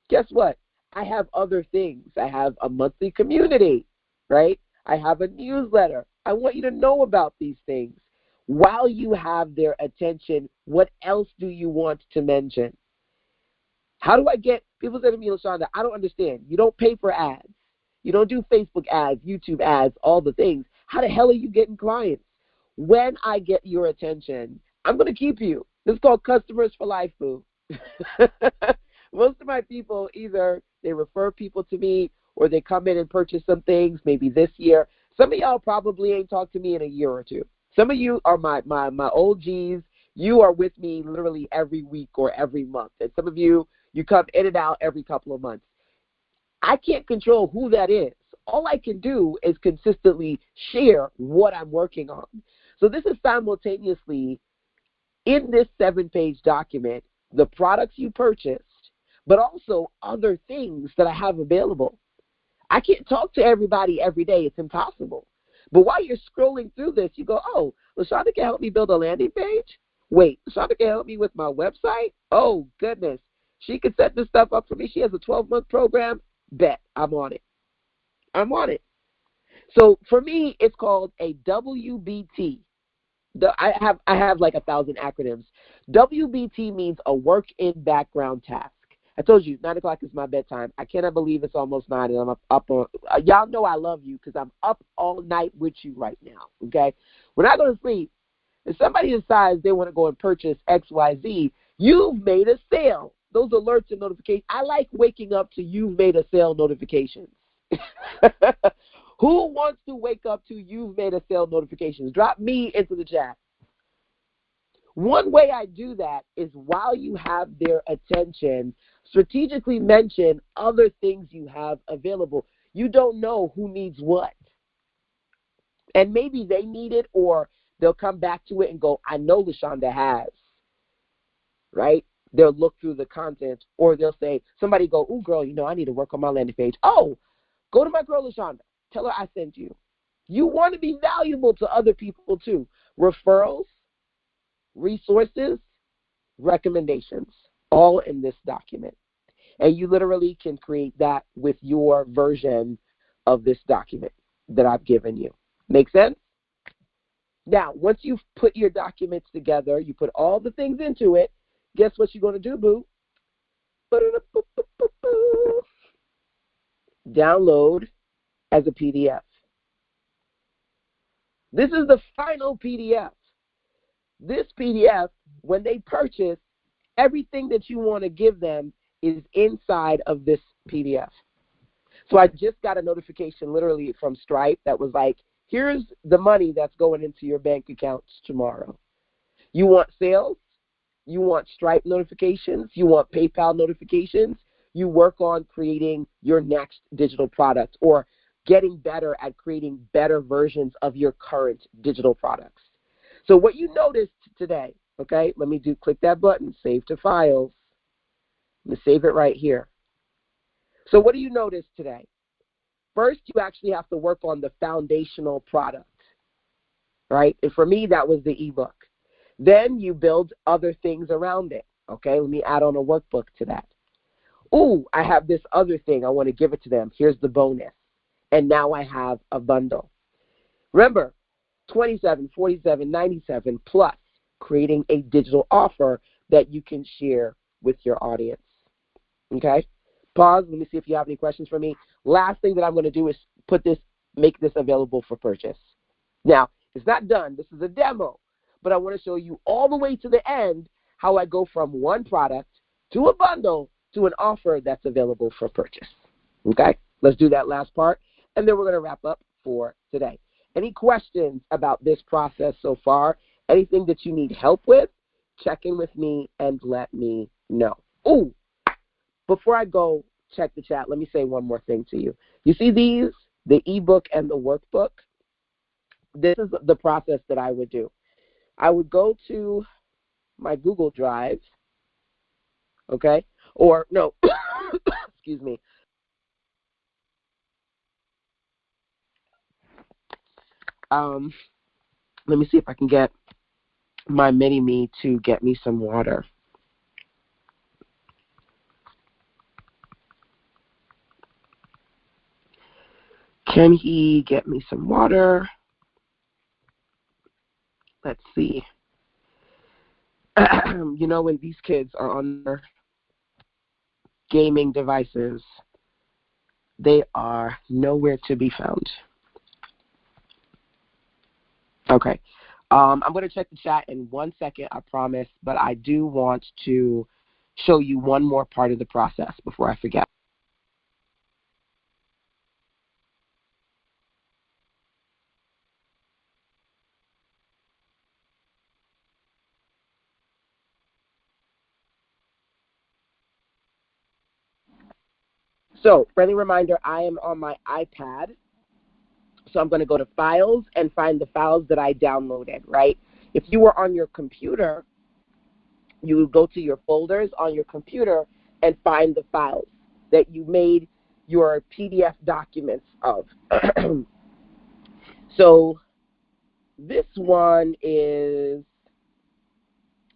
Guess what? I have other things. I have a monthly community, right? I have a newsletter. I want you to know about these things. While you have their attention, what else do you want to mention? How do I get, people say to me, LaShonda, I don't understand. You don't pay for ads. You don't do Facebook ads, YouTube ads, all the things. How the hell are you getting clients? When I get your attention, I'm going to keep you. This is called customers for life, boo. Most of my people, either they refer people to me or they come in and purchase some things maybe this year. Some of y'all probably ain't talked to me in a year or two. Some of you are my OGs. You are with me literally every week or every month. And some of you, you come in and out every couple of months. I can't control who that is. All I can do is consistently share what I'm working on. So this is simultaneously in this 7-page document, the products you purchased, but also other things that I have available. I can't talk to everybody every day. It's impossible. But while you're scrolling through this, you go, oh, LaShonda can help me build a landing page? Wait, LaShonda can help me with my website? Oh, goodness. She could set this stuff up for me. She has a 12-month program. Bet. I'm on it. I'm on it. So for me, it's called a WBT. I have like 1,000 acronyms. WBT means a work in background task. I told you, 9 o'clock is my bedtime. I cannot believe it's almost 9 and I'm up on, y'all know I love you because I'm up all night with you right now, okay? When I go to sleep, if somebody decides they want to go and purchase XYZ, you've made a sale. Those alerts and notifications. I like waking up to you've made a sale notifications. Who wants to wake up to you've made a sale notifications? Drop me into the chat. One way I do that is while you have their attention, strategically mention other things you have available. You don't know who needs what. And maybe they need it or they'll come back to it and go, I know LaShonda has. Right? They'll look through the content or they'll say, somebody go, ooh, girl, I need to work on my landing page. Oh, go to my girl LaShonda. Tell her I sent you. You want to be valuable to other people too. Referrals, resources, recommendations, all in this document. And you literally can create that with your version of this document that I've given you. Make sense? Now, once you've put your documents together, you put all the things into it, guess what you're going to do, boo? Download as a PDF. This is the final PDF. This PDF, when they purchase, everything that you want to give them is inside of this PDF. So I just got a notification literally from Stripe that was like, here's the money that's going into your bank accounts tomorrow. You want sales? You want Stripe notifications? You want PayPal notifications? You work on creating your next digital product or getting better at creating better versions of your current digital products. So what you noticed today, okay, let me click that button, save to files. I'm going to save it right here. So what do you notice today? First, you actually have to work on the foundational product, right? And for me, that was the ebook. Then you build other things around it, okay? Let me add on a workbook to that. Ooh, I have this other thing. I want to give it to them. Here's the bonus. And now I have a bundle. Remember, $27, $47, $97 plus creating a digital offer that you can share with your audience, okay? Pause. Let me see if you have any questions for me. Last thing that I'm going to do is make this available for purchase. Now, it's not done. This is a demo, but I want to show you all the way to the end how I go from one product to a bundle to an offer that's available for purchase. Okay? Let's do that last part, and then we're going to wrap up for today. Any questions about this process so far? Anything that you need help with? Check in with me and let me know. Ooh, before I go check the chat, let me say one more thing to you. You see these, the ebook and the workbook? This is the process that I would do. I would go to my Google Drive, okay? Or, no, excuse me. Let me see if I can get my mini-me to get me some water. Can he get me some water? Let's see. You know, when these kids are on their gaming devices, they are nowhere to be found. Okay. I'm going to check the chat in 1 second, I promise, but I do want to show you one more part of the process before I forget. So, friendly reminder, I am on my iPad. So I'm going to go to Files and find the files that I downloaded, right? If you were on your computer, you would go to your folders on your computer and find the files that you made your PDF documents of. So this one is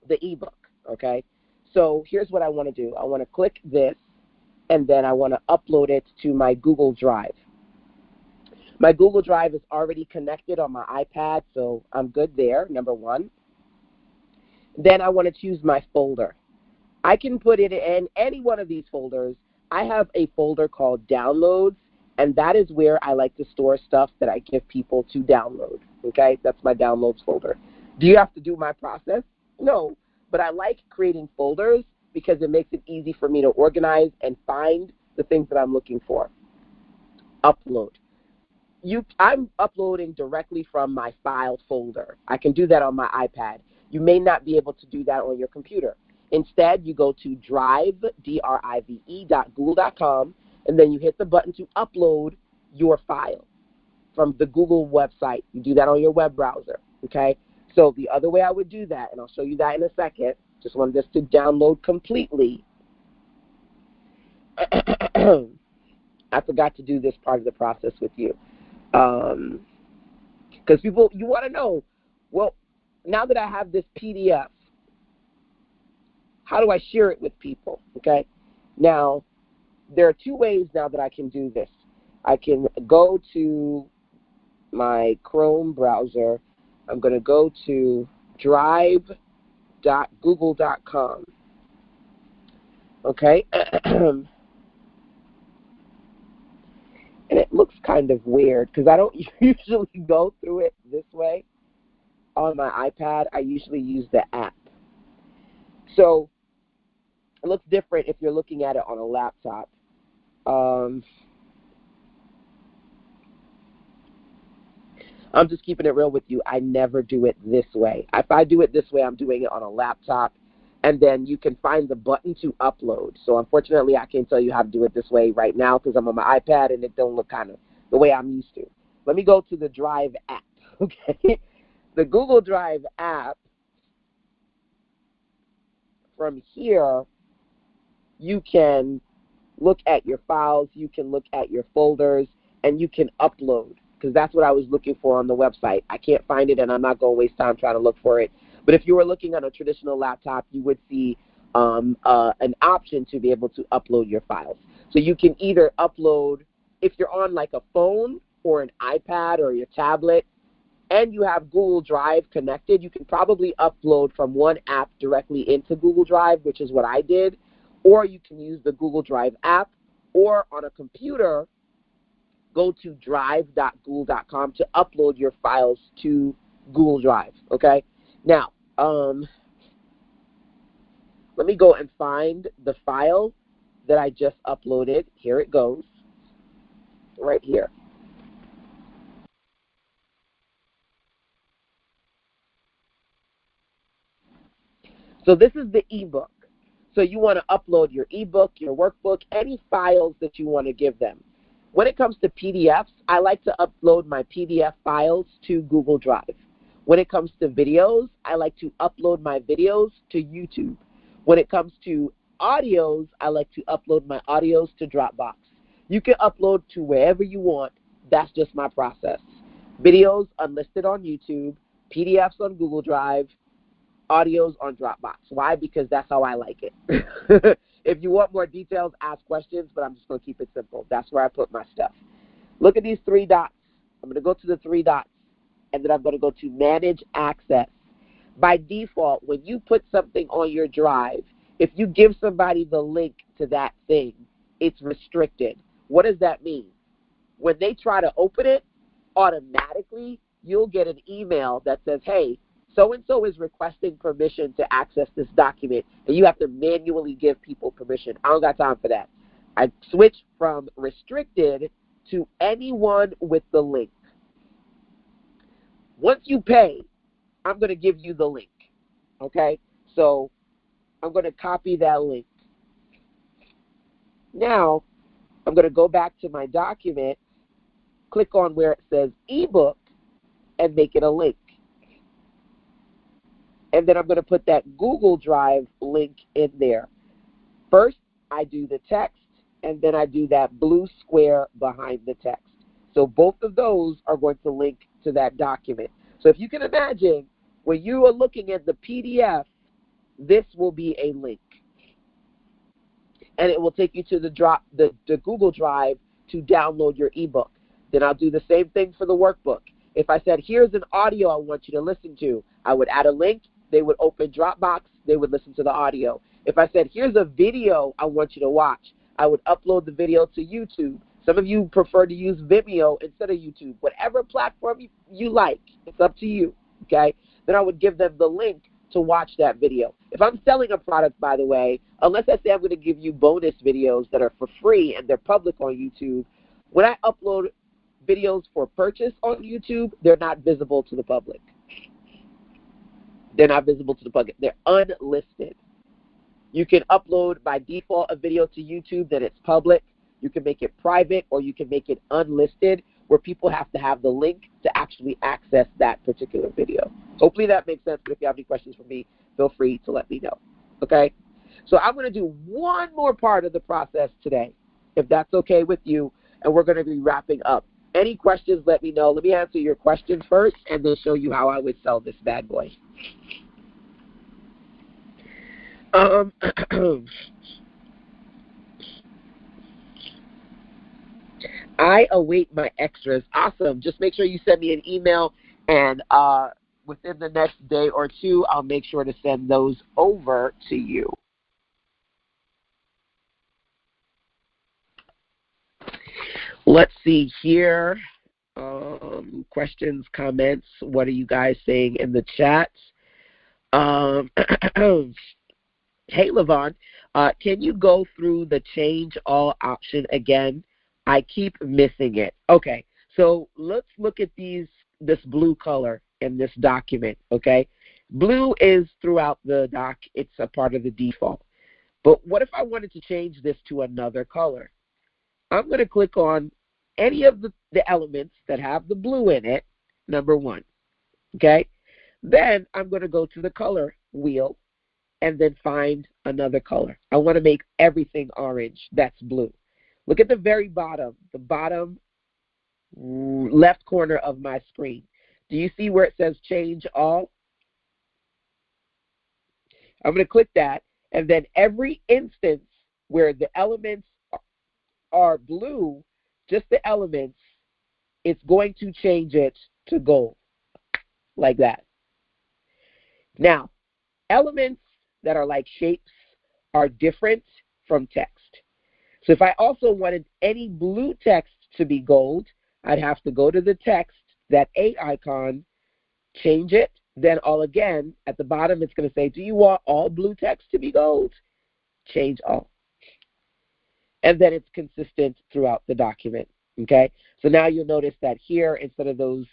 the ebook, okay? So here's what I want to do. I want to click this, and then I want to upload it to my Google Drive. My Google Drive is already connected on my iPad, so I'm good there, number one. Then I want to choose my folder. I can put it in any one of these folders. I have a folder called Downloads, and that is where I like to store stuff that I give people to download, okay? That's my Downloads folder. Do you have to do my process? No, but I like creating folders because it makes it easy for me to organize and find the things that I'm looking for. Upload. I'm uploading directly from my file folder. I can do that on my iPad. You may not be able to do that on your computer. Instead, you go to drive, drive.google.com, and then you hit the button to upload your file from the Google website. You do that on your web browser, okay? So the other way I would do that, and I'll show you that in a second, just wanted this to download completely. I forgot to do this part of the process with you. Because people, you want to know, well, now that I have this PDF, how do I share it with people, okay? Now, there are two ways now that I can do this. I can go to my Chrome browser. I'm going to go to drive.google.com. Okay? And it looks kind of weird because I don't usually go through it this way on my iPad. I usually use the app. So it looks different if you're looking at it on a laptop. I'm just keeping it real with you. I never do it this way. If I do it this way, I'm doing it on a laptop. And then you can find the button to upload. So unfortunately, I can't tell you how to do it this way right now because I'm on my iPad and it don't look kind of the way I'm used to. Let me go to the Drive app, okay? The Google Drive app, from here, you can look at your files, you can look at your folders, and you can upload, because that's what I was looking for on the website. I can't find it, and I'm not going to waste time trying to look for it. But if you were looking on a traditional laptop, you would see an option to be able to upload your files. So you can either upload, if you're on like a phone or an iPad or your tablet, and you have Google Drive connected, you can probably upload from one app directly into Google Drive, which is what I did, or you can use the Google Drive app, or on a computer, go to drive.google.com to upload your files to Google Drive, okay? Now, let me go and find the file that I just uploaded. Here it goes, right here. So this is the ebook. So you want to upload your ebook, your workbook, any files that you want to give them. When it comes to PDFs, I like to upload my PDF files to Google Drive. When it comes to videos, I like to upload my videos to YouTube. When it comes to audios, I like to upload my audios to Dropbox. You can upload to wherever you want. That's just my process. Videos unlisted on YouTube, PDFs on Google Drive, audios on Dropbox. Why? Because that's how I like it. If you want more details, ask questions, but I'm just going to keep it simple. That's where I put my stuff. Look at these three dots. I'm going to go to the three dots, and then I'm going to go to Manage Access. By default, when you put something on your drive, if you give somebody the link to that thing, it's restricted. What does that mean? When they try to open it, automatically you'll get an email that says, hey, so-and-so is requesting permission to access this document, and you have to manually give people permission. I don't got time for that. I switch from restricted to anyone with the link. Once you pay, I'm going to give you the link, okay? So I'm going to copy that link. Now, I'm going to go back to my document, click on where it says ebook, and make it a link. And then I'm going to put that Google Drive link in there. First, I do the text, and then I do that blue square behind the text. So both of those are going to link to that document. So if you can imagine, when you are looking at the PDF, this will be a link. And it will take you to the Google Drive to download your ebook. Then I'll do the same thing for the workbook. If I said, here's an audio I want you to listen to, I would add a link. They would open Dropbox. They would listen to the audio. If I said, here's a video I want you to watch, I would upload the video to YouTube. Some of you prefer to use Vimeo instead of YouTube. Whatever platform you like, it's up to you, okay? Then I would give them the link to watch that video. If I'm selling a product, by the way, unless I say I'm going to give you bonus videos that are for free and they're public on YouTube, when I upload videos for purchase on YouTube, they're not visible to the public. They're not visible to the public. They're unlisted. You can upload by default a video to YouTube that it's public. You can make it private, or you can make it unlisted, where people have to have the link to actually access that particular video. Hopefully that makes sense, but if you have any questions for me, feel free to let me know, okay? So I'm going to do one more part of the process today, if that's okay with you, and we're going to be wrapping up. Any questions, let me know. Let me answer your questions first, and then show you how I would sell this bad boy. I await my extras. Awesome. Just make sure you send me an email, and within the next day or two, I'll make sure to send those over to you. Let's see here. Questions, comments. What are you guys saying in the chat? Hey, Levon, can you go through the change all option again? I keep missing it. Okay, so let's look at this blue color in this document, okay? Blue is throughout the doc. It's a part of the default. But what if I wanted to change this to another color? I'm going to click on any of the elements that have the blue in it, number one, okay? Then I'm going to go to the color wheel and then find another color. I want to make everything orange. That's blue. Look at the very bottom, the bottom left corner of my screen. Do you see where it says change all? I'm going to click that, and then every instance where the elements are blue, just the elements, it's going to change it to gold, like that. Now, elements that are like shapes are different from text. So if I also wanted any blue text to be gold, I'd have to go to the text, that A icon, change it, then all again. At the bottom, it's going to say, do you want all blue text to be gold? Change all. And then it's consistent throughout the document, okay? So now you'll notice that here, instead of those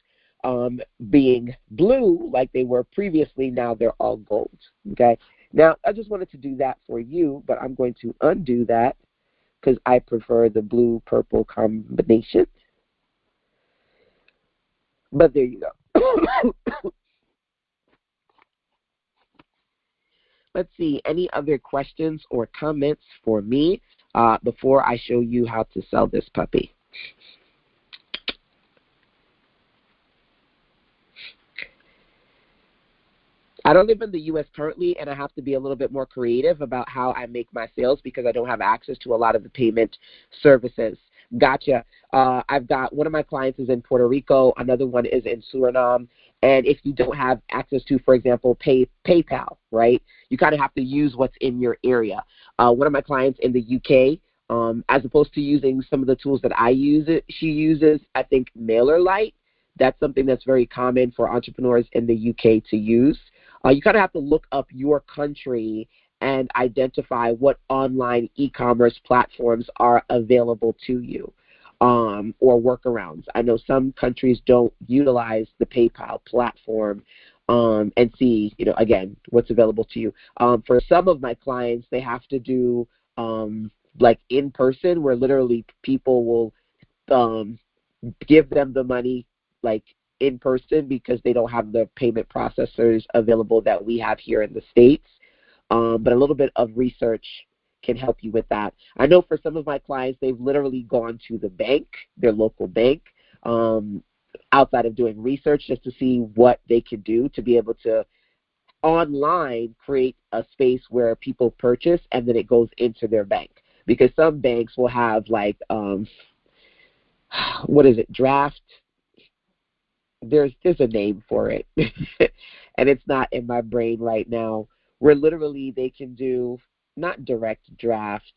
being blue like they were previously, now they're all gold, okay? Now, I just wanted to do that for you, but I'm going to undo that because I prefer the blue-purple combination. But there you go. Let's see, any other questions or comments for me before I show you how to sell this puppy? I don't live in the U.S. currently, and I have to be a little bit more creative about how I make my sales because I don't have access to a lot of the payment services. Gotcha. I've got one of my clients is in Puerto Rico, another one is in Suriname, and if you don't have access to, for example, PayPal, right, you kind of have to use what's in your area. One of my clients in the U.K., as opposed to using some of the tools that I use, she uses, I think, MailerLite. That's something that's very common for entrepreneurs in the U.K. to use. You kind of have to look up your country and identify what online e-commerce platforms are available to you, or workarounds. I know some countries don't utilize the PayPal platform and see, again, what's available to you. For some of my clients, they have to do like in person, where literally people will give them the money like in person because they don't have the payment processors available that we have here in the States. But a little bit of research can help you with that. I know for some of my clients, they've literally gone to the bank, their local bank, outside of doing research, just to see what they could do to be able to online create a space where people purchase and then it goes into their bank. Because some banks will have like, draft. There's a name for it, and it's not in my brain right now, where literally they can do not direct draft,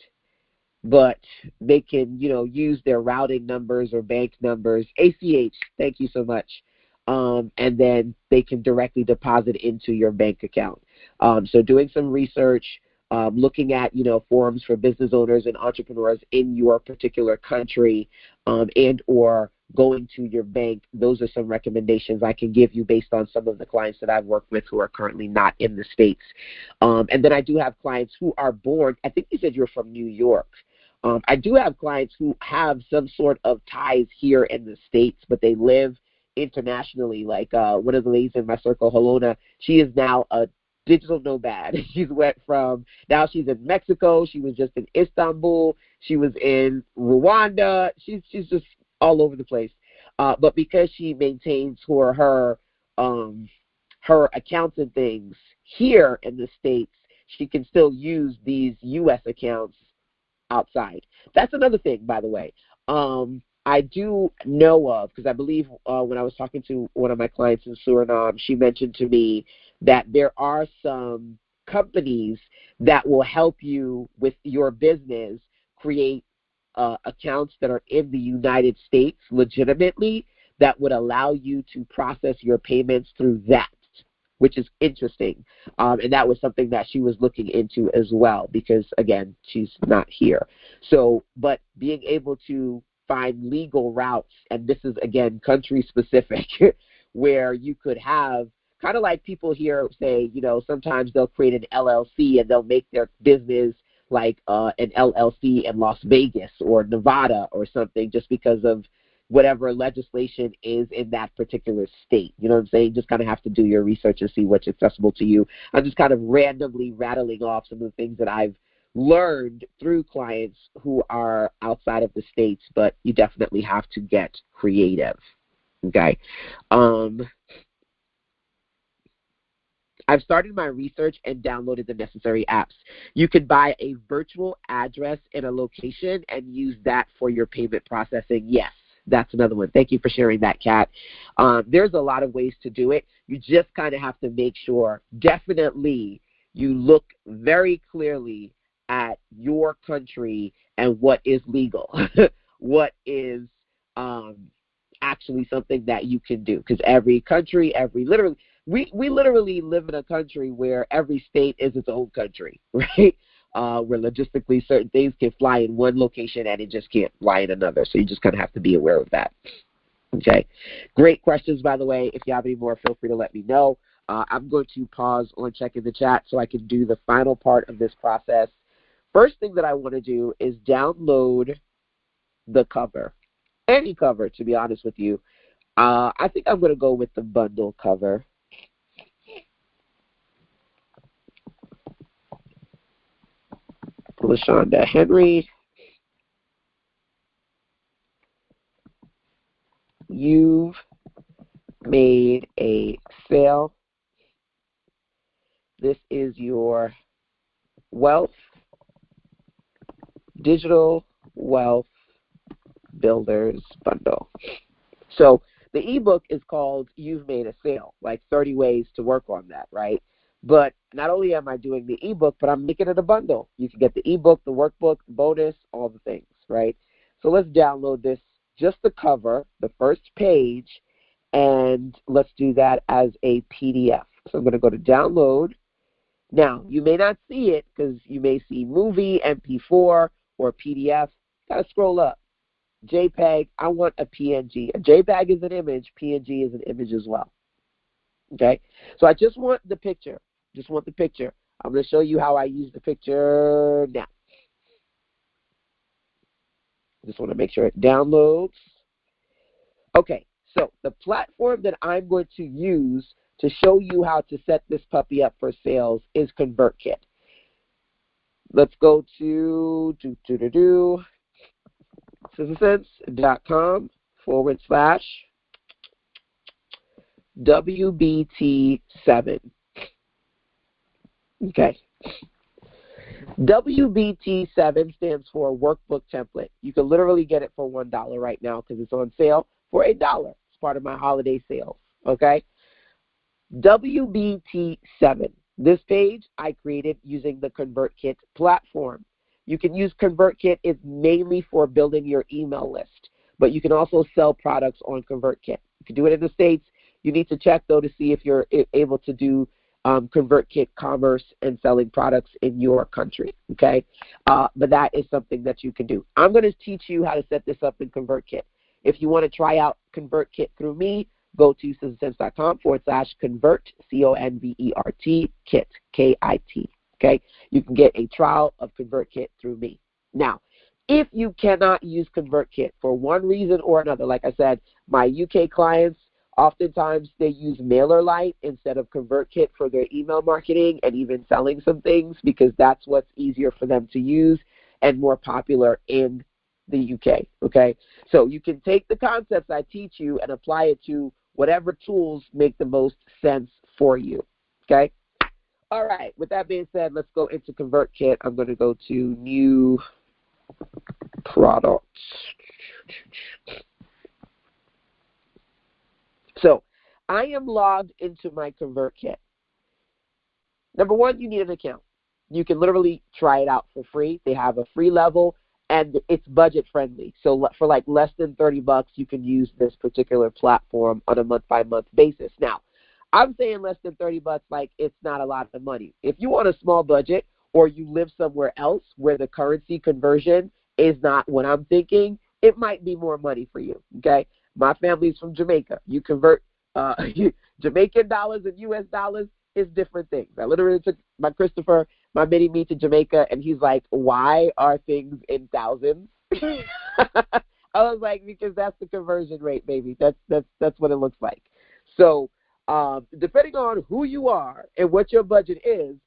but they can, use their routing numbers or bank numbers, ACH, thank you so much, and then they can directly deposit into your bank account. So doing some research, looking at, forums for business owners and entrepreneurs in your particular country, and or going to your bank, those are some recommendations I can give you based on some of the clients that I've worked with who are currently not in the States. And then I do have clients who are born, I think you said you're from New York. I do have clients who have some sort of ties here in the States, but they live internationally. Like one of the ladies in my circle, Helona, she is now a digital nomad. Now she's in Mexico. She was just in Istanbul. She was in Rwanda. She's just all over the place. But because she maintains her accounts and things here in the States, she can still use these U.S. accounts outside. That's another thing, by the way. I do know of, because I believe when I was talking to one of my clients in Suriname, she mentioned to me that there are some companies that will help you with your business create accounts that are in the United States legitimately that would allow you to process your payments through that, which is interesting. And that was something that she was looking into as well because, again, she's not here. So, but being able to find legal routes, and this is, again, country specific, where you could have kind of like people here say, sometimes they'll create an LLC and they'll make their business like an LLC in Las Vegas or Nevada or something just because of whatever legislation is in that particular state. You know what I'm saying? Just kind of have to do your research and see what's accessible to you. I'm just kind of randomly rattling off some of the things that I've learned through clients who are outside of the States, but you definitely have to get creative. Okay. I've started my research and downloaded the necessary apps. You can buy a virtual address in a location and use that for your payment processing. Yes, that's another one. Thank you for sharing that, Kat. There's a lot of ways to do it. You just kind of have to make sure, definitely, you look very clearly at your country and what is legal, what is actually something that you can do. Because every country, we literally live in a country where every state is its own country, right? Where logistically certain things can fly in one location and it just can't fly in another. So you just kind of have to be aware of that. Okay. Great questions, by the way. If you have any more, feel free to let me know. I'm going to pause on checking the chat so I can do the final part of this process. First thing that I want to do is download the cover. Any cover, to be honest with you. I think I'm going to go with the bundle cover. LaShonda Henry, you've made a sale. This is your digital wealth builders bundle. So the ebook is called You've Made a Sale, like 30 ways to work on that, right? But not only am I doing the ebook, but I'm making it a bundle. You can get the ebook, the workbook, the bonus, all the things, right? So let's download this, just the cover, the first page, and let's do that as a PDF. So I'm going to go to download. Now, you may not see it because you may see movie, MP4, or PDF. Got to scroll up. JPEG, I want a PNG. A JPEG is an image. PNG is an image as well. Okay? So I just want the picture. Just want the picture. I'm going to show you how I use the picture now. Just want to make sure it downloads. Okay, so the platform that I'm going to use to show you how to set this puppy up for sales is ConvertKit. Let's go to citizensense.com/WBT7. Okay. WBT7 stands for Workbook Template. You can literally get it for $1 right now because it's on sale for $1. It's part of my holiday sales. Okay. WBT7. This page I created using the ConvertKit platform. You can use ConvertKit. It's mainly for building your email list, but you can also sell products on ConvertKit. You can do it in the States. You need to check, though, to see if you're able to do ConvertKit commerce and selling products in your country, okay? But that is something that you can do. I'm going to teach you how to set this up in ConvertKit. If you want to try out ConvertKit through me, go to citizensense.com/convert, CONVERT, kit, KIT, okay? You can get a trial of ConvertKit through me. Now, if you cannot use ConvertKit for one reason or another, like I said, my UK clients, oftentimes they use MailerLite instead of ConvertKit for their email marketing and even selling some things because that's what's easier for them to use and more popular in the UK, okay? So you can take the concepts I teach you and apply it to whatever tools make the most sense for you, okay? All right, with that being said, let's go into ConvertKit. I'm going to go to New Products. So I am logged into my ConvertKit. Number one, you need an account. You can literally try it out for free. They have a free level and it's budget friendly. So for like less than $30, you can use this particular platform on a month-by-month basis. Now, I'm saying less than $30, like it's not a lot of money. If you want a small budget or you live somewhere else where the currency conversion is not what I'm thinking, it might be more money for you, okay? My family's from Jamaica. You convert Jamaican dollars and U.S. dollars is different things. I literally took my mini-me to Jamaica, and he's like, why are things in thousands? I was like, because that's the conversion rate, baby. That's what it looks like. So depending on who you are and what your budget is,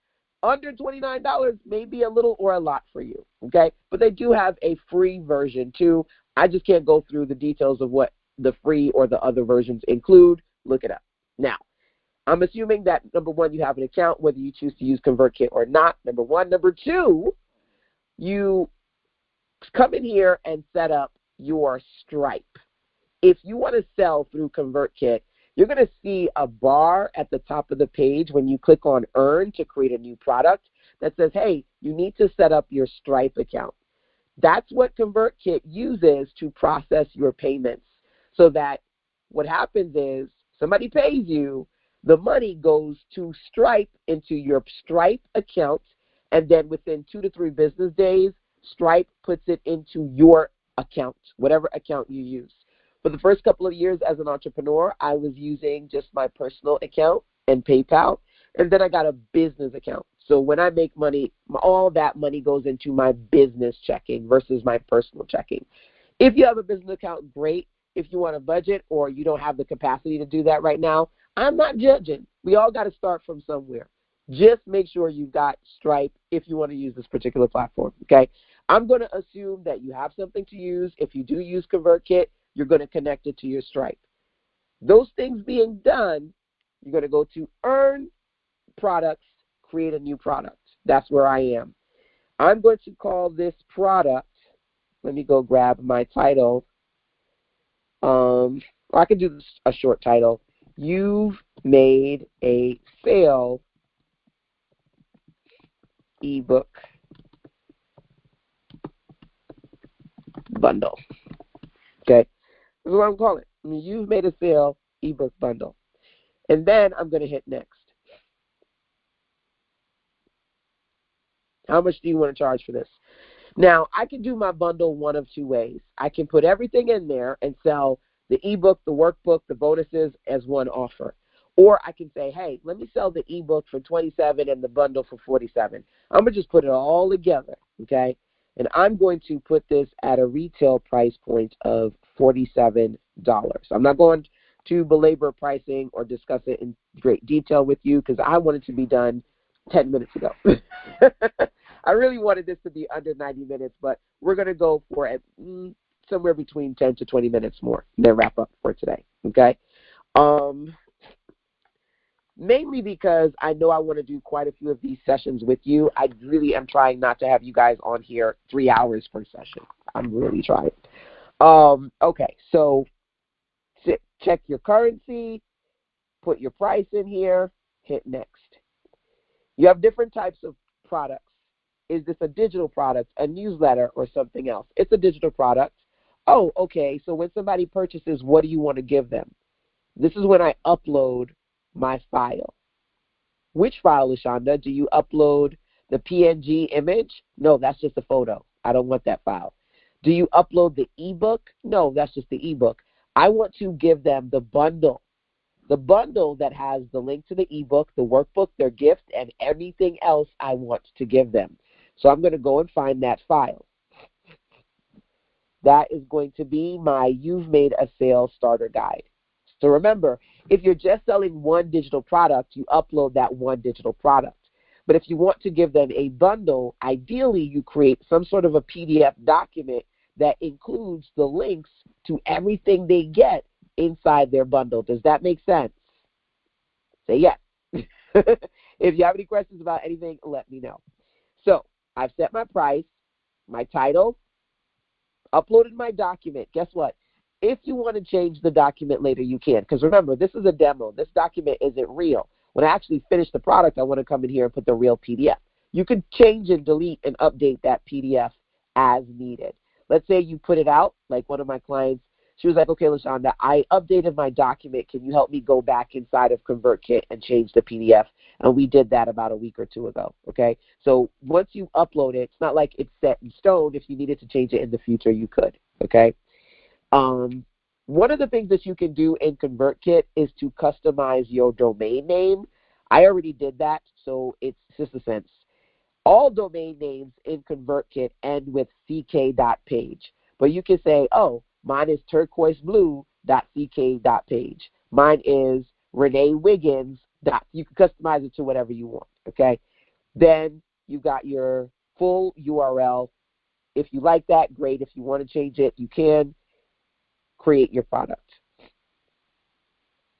under $29 may be a little or a lot for you, okay? But they do have a free version too. I just can't go through the details of what the free or the other versions include. Look it up. Now, I'm assuming that, number one, you have an account, whether you choose to use ConvertKit or not, number one. Number two, you come in here and set up your Stripe. If you want to sell through ConvertKit, you're going to see a bar at the top of the page when you click on Earn to create a new product that says, hey, you need to set up your Stripe account. That's what ConvertKit uses to process your payments, so that what happens is somebody pays you, the money goes to Stripe into your Stripe account, and then within 2 to 3 business days, Stripe puts it into your account, whatever account you use. For the first couple of years as an entrepreneur, I was using just my personal account and PayPal, and then I got a business account. So when I make money, all that money goes into my business checking versus my personal checking. If you have a business account, great. If you want a budget or you don't have the capacity to do that right now, I'm not judging. We all got to start from somewhere. Just make sure you've got Stripe if you want to use this particular platform, okay? I'm going to assume that you have something to use. If you do use ConvertKit, you're going to connect it to your Stripe. Those things being done, you're going to go to Earn Products, create a new product. That's where I am. I'm going to call this product, let me go grab my title. I can do this, a short title. You've made a sale eBook bundle. Okay, this is what I'm calling it. You've made a sale eBook bundle. And then I'm going to hit next. How much do you want to charge for this? Now, I can do my bundle one of two ways. I can put everything in there and sell the ebook, the workbook, the bonuses as one offer. Or I can say, hey, let me sell the ebook for $27 and the bundle for $47. I'm going to just put it all together, okay? And I'm going to put this at a retail price point of $47. I'm not going to belabor pricing or discuss it in great detail with you because I want it to be done 10 minutes ago. I really wanted this to be under 90 minutes, but we're going to go for somewhere between 10 to 20 minutes more and then wrap up for today, okay? Mainly because I know I want to do quite a few of these sessions with you. I really am trying not to have you guys on here 3 hours per session. I'm really trying. Okay, so check your currency, put your price in here, hit next. You have different types of products. Is this a digital product, a newsletter, or something else? It's a digital product. Oh, okay, so when somebody purchases, what do you want to give them? This is when I upload my file. Which file, LaShonda? Do you upload the PNG image? No, that's just a photo. I don't want that file. Do you upload the ebook? No, that's just the ebook. I want to give them the bundle. The bundle that has the link to the ebook, the workbook, their gift, and everything else I want to give them. So I'm going to go and find that file. That is going to be my You've Made a Sale Starter Guide. So remember, if you're just selling one digital product, you upload that one digital product. But if you want to give them a bundle, ideally you create some sort of a PDF document that includes the links to everything they get inside their bundle. Does that make sense? Say yes. If you have any questions about anything, let me know. So I've set my price, my title, uploaded my document. Guess what? If you want to change the document later, you can. Because remember, this is a demo. This document isn't real. When I actually finish the product, I want to come in here and put the real PDF. You can change and delete and update that PDF as needed. Let's say you put it out, like one of my clients, she was like, okay, LaShonda, I updated my document. Can you help me go back inside of ConvertKit and change the PDF? And we did that about a week or two ago, okay? So once you upload it, it's not like it's set in stone. If you needed to change it in the future, you could, okay? One of the things that you can do in ConvertKit is to customize your domain name. I already did that, so it's just a sense. All domain names in ConvertKit end with ck.page, but you can say, oh, mine is turquoiseblue.ck.page. Mine is Renee Wiggins. You can customize it to whatever you want, okay? Then you got your full URL. If you like that, great. If you want to change it, you can create your product,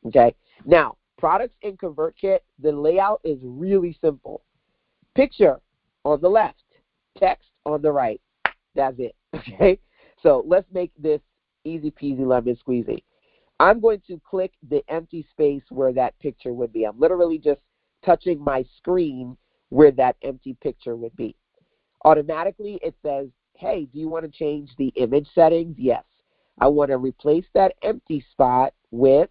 okay? Now, products in ConvertKit, the layout is really simple. Picture on the left, text on the right. That's it, okay? So let's make this easy peasy lemon squeezy. I'm going to click the empty space where that picture would be. I'm literally just touching my screen where that empty picture would be. Automatically, it says, hey, do you want to change the image settings? Yes. I want to replace that empty spot with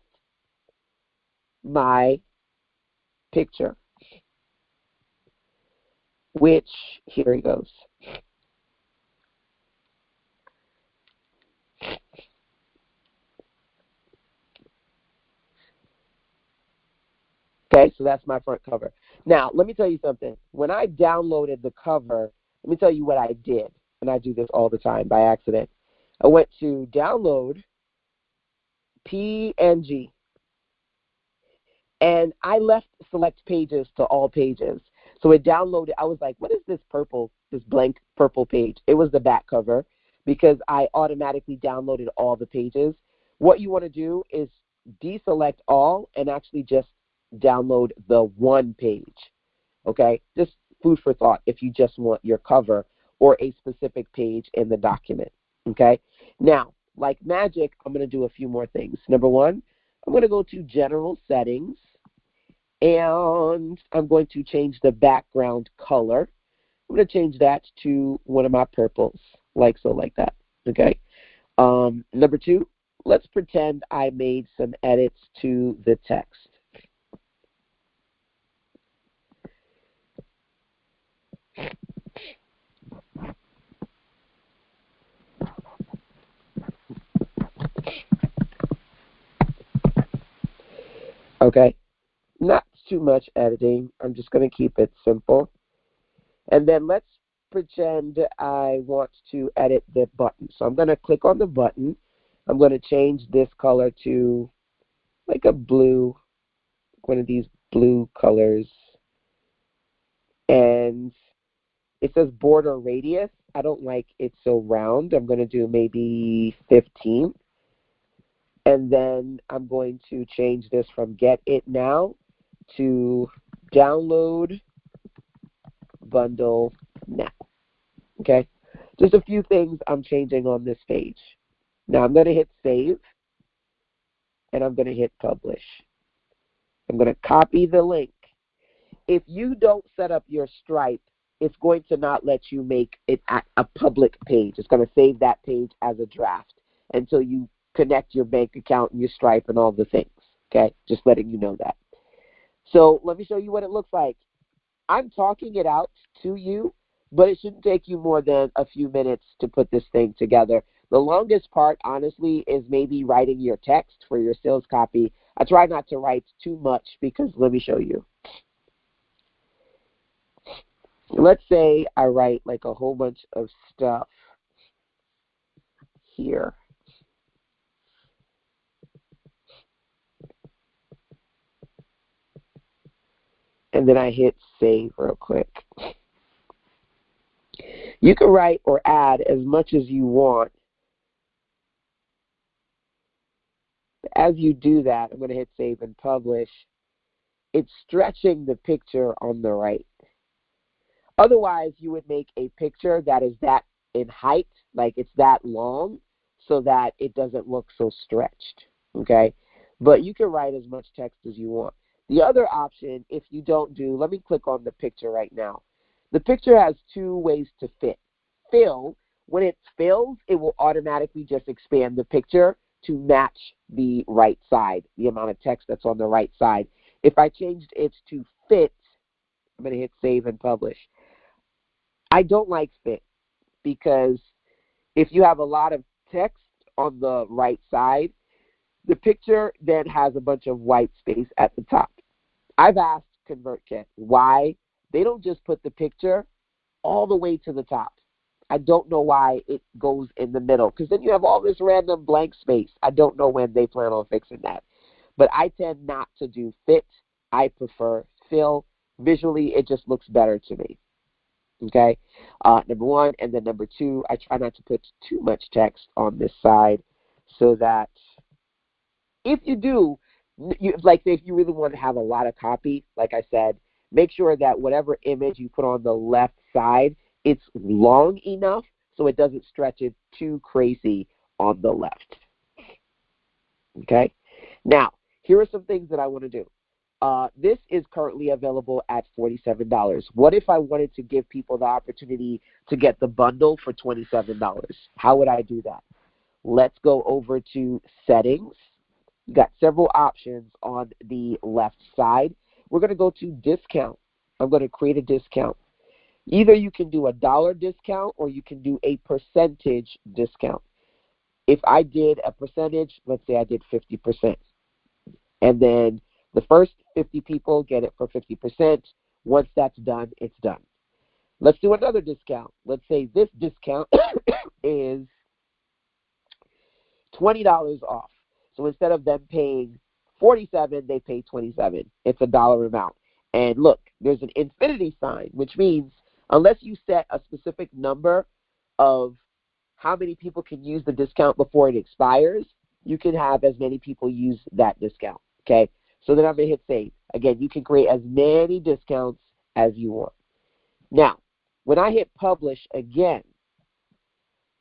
my picture, which, here it goes. Okay, so that's my front cover. Now, let me tell you something. When I downloaded the cover, let me tell you what I did, and I do this all the time by accident. I went to download PNG, and I left select pages to all pages. So it downloaded. I was like, what is this purple, this blank purple page? It was the back cover because I automatically downloaded all the pages. What you want to do is deselect all and actually just download the one page, okay? Just food for thought if you just want your cover or a specific page in the document, okay? Now, like magic, I'm going to do a few more things. Number one, I'm going to go to General Settings, and I'm going to change the background color. I'm going to change that to one of my purples, like so, like that, okay? Number two, let's pretend I made some edits to the text. Okay, not too much editing. I'm just going to keep it simple. And then let's pretend I want to edit the button. So I'm going to click on the button. I'm going to change this color to like a blue, one of these blue colors. And it says border radius. I don't like it so round. I'm going to do maybe 15. And then I'm going to change this from Get It Now to Download Bundle Now. Okay? Just a few things I'm changing on this page. Now I'm going to hit Save, and I'm going to hit Publish. I'm going to copy the link. If you don't set up your Stripe, it's going to not let you make it a public page. It's going to save that page as a draft until you connect your bank account and your Stripe and all the things, okay? Just letting you know that. So let me show you what it looks like. I'm talking it out to you, but it shouldn't take you more than a few minutes to put this thing together. The longest part, honestly, is maybe writing your text for your sales copy. I try not to write too much because let me show you. Let's say I write like a whole bunch of stuff here. And then I hit Save real quick. You can write or add as much as you want. As you do that, I'm going to hit Save and Publish. It's stretching the picture on the right. Otherwise, you would make a picture that is that in height, like it's that long, so that it doesn't look so stretched, okay? But you can write as much text as you want. The other option, if you don't do, let me click on the picture right now. The picture has two ways to fit. Fill, When it fills, it will automatically just expand the picture to match the right side, the amount of text that's on the right side. If I changed it to fit, I'm going to hit save and publish. I don't like fit because if you have a lot of text on the right side, the picture then has a bunch of white space at the top. I've asked ConvertKit why they don't just put the picture all the way to the top. I don't know why it goes in the middle, because then you have all this random blank space. I don't know when they plan on fixing that. But I tend not to do fit. I prefer fill. Visually, it just looks better to me. Okay, number one. And then number two, I try not to put too much text on this side so that if you do, like if you really want to have a lot of copy, like I said, make sure that whatever image you put on the left side, it's long enough so it doesn't stretch it too crazy on the left. Okay? Now, here are some things that I want to do. This is currently available at $47. What if I wanted to give people the opportunity to get the bundle for $27? How would I do that? Let's go over to settings. You got several options on the left side. We're going to go to discount. I'm going to create a discount. Either you can do a dollar discount or you can do a percentage discount. If I did a percentage, let's say I did 50%. And then the first 50 people get it for 50%. Once that's done, it's done. Let's do another discount. Let's say this discount is $20 off. So instead of them paying $47, they pay $27. It's a dollar amount. And look, there's an infinity sign, which means unless you set a specific number of how many people can use the discount before it expires, you can have as many people use that discount. Okay? So then I'm going to hit save. Again, you can create as many discounts as you want. Now, when I hit publish again,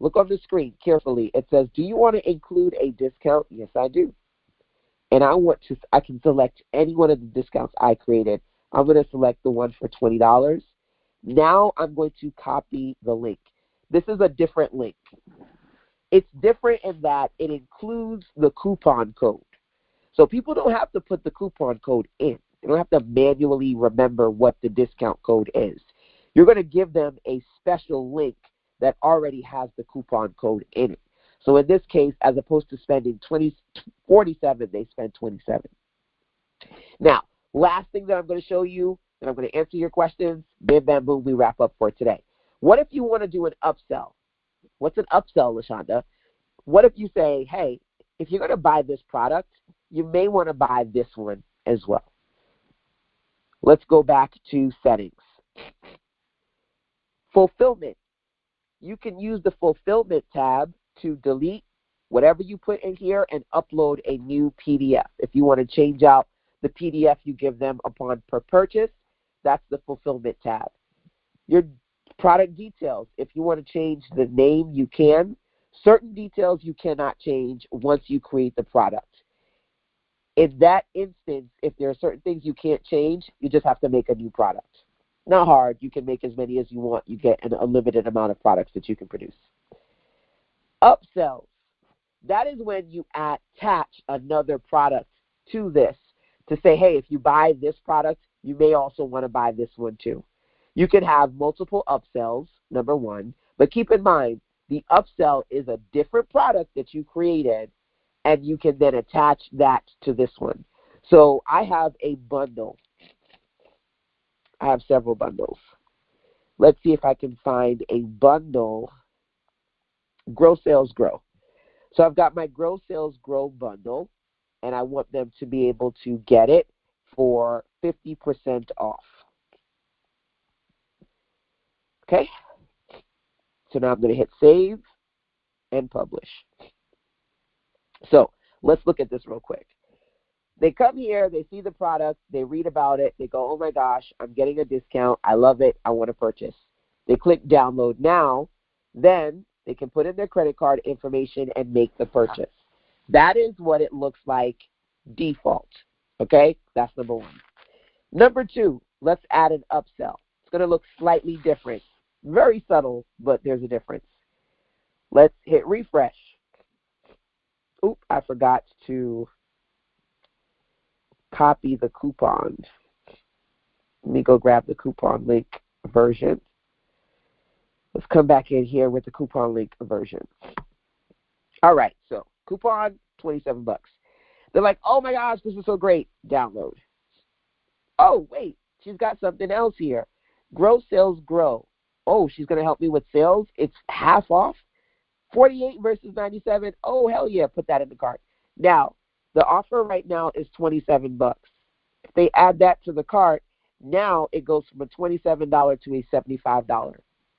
look on the screen carefully. It says, do you want to include a discount? Yes, I do. And I can select any one of the discounts I created. I'm going to select the one for $20. Now I'm going to copy the link. This is a different link. It's different in that it includes the coupon code. So people don't have to put the coupon code in. They don't have to manually remember what the discount code is. You're going to give them a special link that already has the coupon code in it. So in this case, as opposed to spending $47, they spend $27. Now, last thing that I'm going to show you, and I'm going to answer your questions, bam, bam, boom, we wrap up for today. What if you want to do an upsell? What's an upsell, LaShonda? What if you say, hey, if you're going to buy this product, you may want to buy this one as well. Let's go back to settings. Fulfillment. You can use the fulfillment tab to delete whatever you put in here and upload a new PDF. If you want to change out the PDF you give them upon per purchase, that's the fulfillment tab. Your product details. If you want to change the name, you can. Certain details you cannot change once you create the product. In that instance, if there are certain things you can't change, you just have to make a new product. Not hard. You can make as many as you want. You get a limited amount of products that you can produce. Upsells. That is when you attach another product to this to say, hey, if you buy this product, you may also want to buy this one too. You can have multiple upsells, number one, but keep in mind, the upsell is a different product that you created, and you can then attach that to this one. So I have a bundle. I have several bundles. Let's see if I can find a bundle. Grow Sales Grow. So I've got my Grow Sales Grow bundle, and I want them to be able to get it for 50% off. Okay? So now I'm going to hit save and publish. So let's look at this real quick. They come here, they see the product, they read about it, they go, oh my gosh, I'm getting a discount, I love it, I want to purchase. They click download now, then they can put in their credit card information and make the purchase. That is what it looks like default. Okay? That's number one. Number two, let's add an upsell. It's going to look slightly different. Very subtle, but there's a difference. Let's hit refresh. Oop, I forgot to copy the coupon. Let me go grab the coupon link version. Let's come back in here with the coupon link version. All right, so coupon, 27 bucks. They're like, oh my gosh, this is so great. Download. Oh, wait, she's got something else here. Grow sales grow. Oh, she's going to help me with sales. It's half off. 48 versus 97. Oh, hell yeah, put that in the cart. Now, the offer right now is 27 bucks. If they add that to the cart, now it goes from a $27 to a $75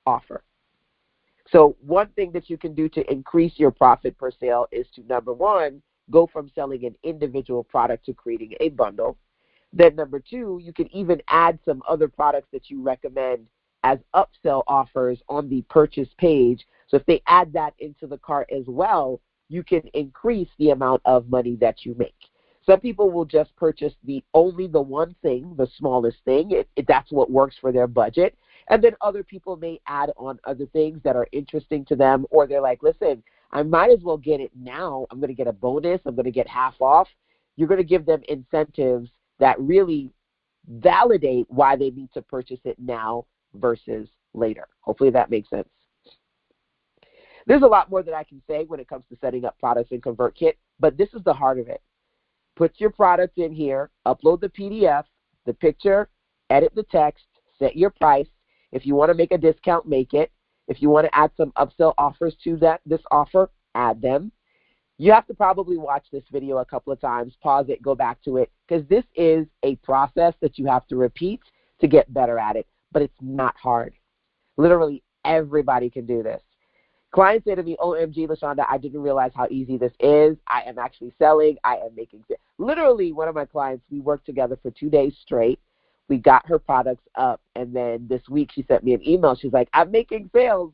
offer. So one thing that you can do to increase your profit per sale is to, number one, go from selling an individual product to creating a bundle. Then number two, you can even add some other products that you recommend as upsell offers on the purchase page. So if they add that into the cart as well, you can increase the amount of money that you make. Some people will just purchase only the one thing, the smallest thing. That's what works for their budget. And then other people may add on other things that are interesting to them, or they're like, listen, I might as well get it now. I'm going to get a bonus. I'm going to get half off. You're going to give them incentives that really validate why they need to purchase it now versus later. Hopefully that makes sense. There's a lot more that I can say when it comes to setting up products in ConvertKit, but this is the heart of it. Put your product in here, upload the PDF, the picture, edit the text, set your price. If you want to make a discount, make it. If you want to add some upsell offers to this offer, add them. You have to probably watch this video a couple of times, pause it, go back to it, because this is a process that you have to repeat to get better at it, but it's not hard. Literally everybody can do this. Clients say to me, OMG, LaShonda, I didn't realize how easy this is. I am actually selling. I am making sales. Literally, one of my clients, we worked together for 2 days straight. We got her products up, and then this week she sent me an email. She's like, I'm making sales.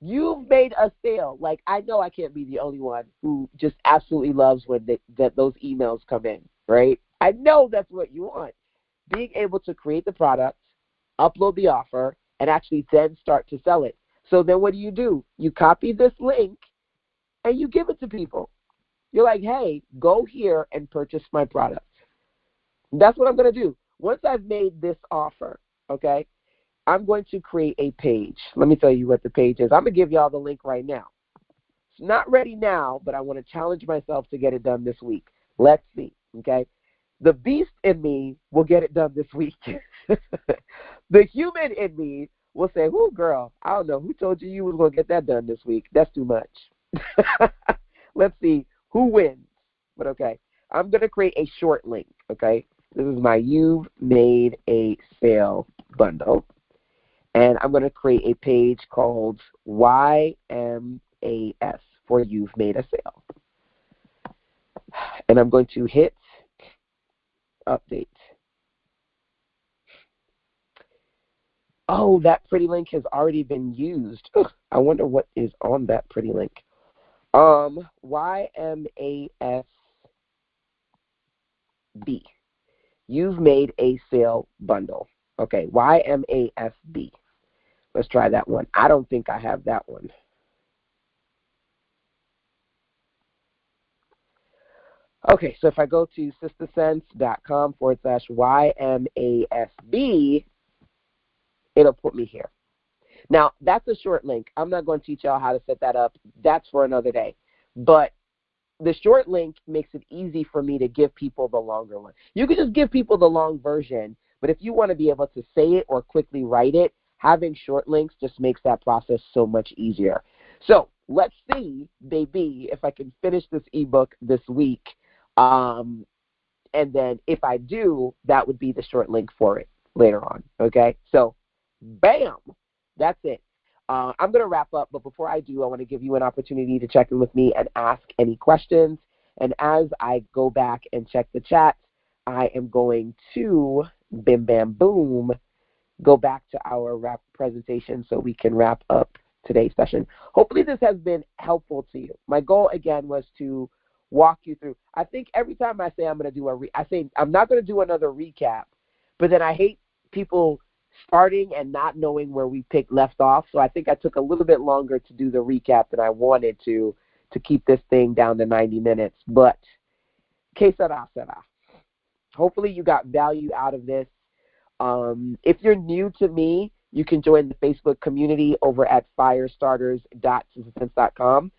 You've made a sale. Like, I know I can't be the only one who just absolutely loves when those emails come in, right? I know that's what you want. Being able to create the product, upload the offer, and actually then start to sell it. So then what do? You copy this link, and you give it to people. You're like, hey, go here and purchase my product. That's what I'm going to do. Once I've made this offer, okay, I'm going to create a page. Let me tell you what the page is. I'm going to give y'all the link right now. It's not ready now, but I want to challenge myself to get it done this week. Let's see, okay? The beast in me will get it done this week. The human in me will say, "Whoo, girl, I don't know. Who told you was going to get that done this week? That's too much." Let's see who wins. But, okay, I'm going to create a short link, okay? This is my You've Made a Sale bundle. And I'm going to create a page called YMAS for You've Made a Sale. And I'm going to hit update. Oh, that pretty link has already been used. Ugh, I wonder what is on that pretty link. YMASB. You've Made a Sale bundle. Okay, YMASB. Let's try that one. I don't think I have that one. Okay, so if I go to sistersense.com/YMASB, it'll put me here. Now, that's a short link. I'm not going to teach y'all how to set that up. That's for another day. But the short link makes it easy for me to give people the longer one. You can just give people the long version, but if you want to be able to say it or quickly write it, having short links just makes that process so much easier. So let's see, baby, if I can finish this ebook this week. And then if I do, that would be the short link for it later on. Okay, so bam, that's it. I'm going to wrap up, but before I do, I want to give you an opportunity to check in with me and ask any questions. And as I go back and check the chat, I am going to, bim, bam, boom, go back to our wrap presentation so we can wrap up today's session. Hopefully this has been helpful to you. My goal, again, was to walk you through. I think every time I say I'm going to do I say I'm not going to do another recap, but then I hate people starting and not knowing where we left off. So I think I took a little bit longer to do the recap than I wanted to keep this thing down to 90 minutes. But que sera, sera. Hopefully you got value out of this. If you're new to me, you can join the Facebook community over at firestarters.systems.com.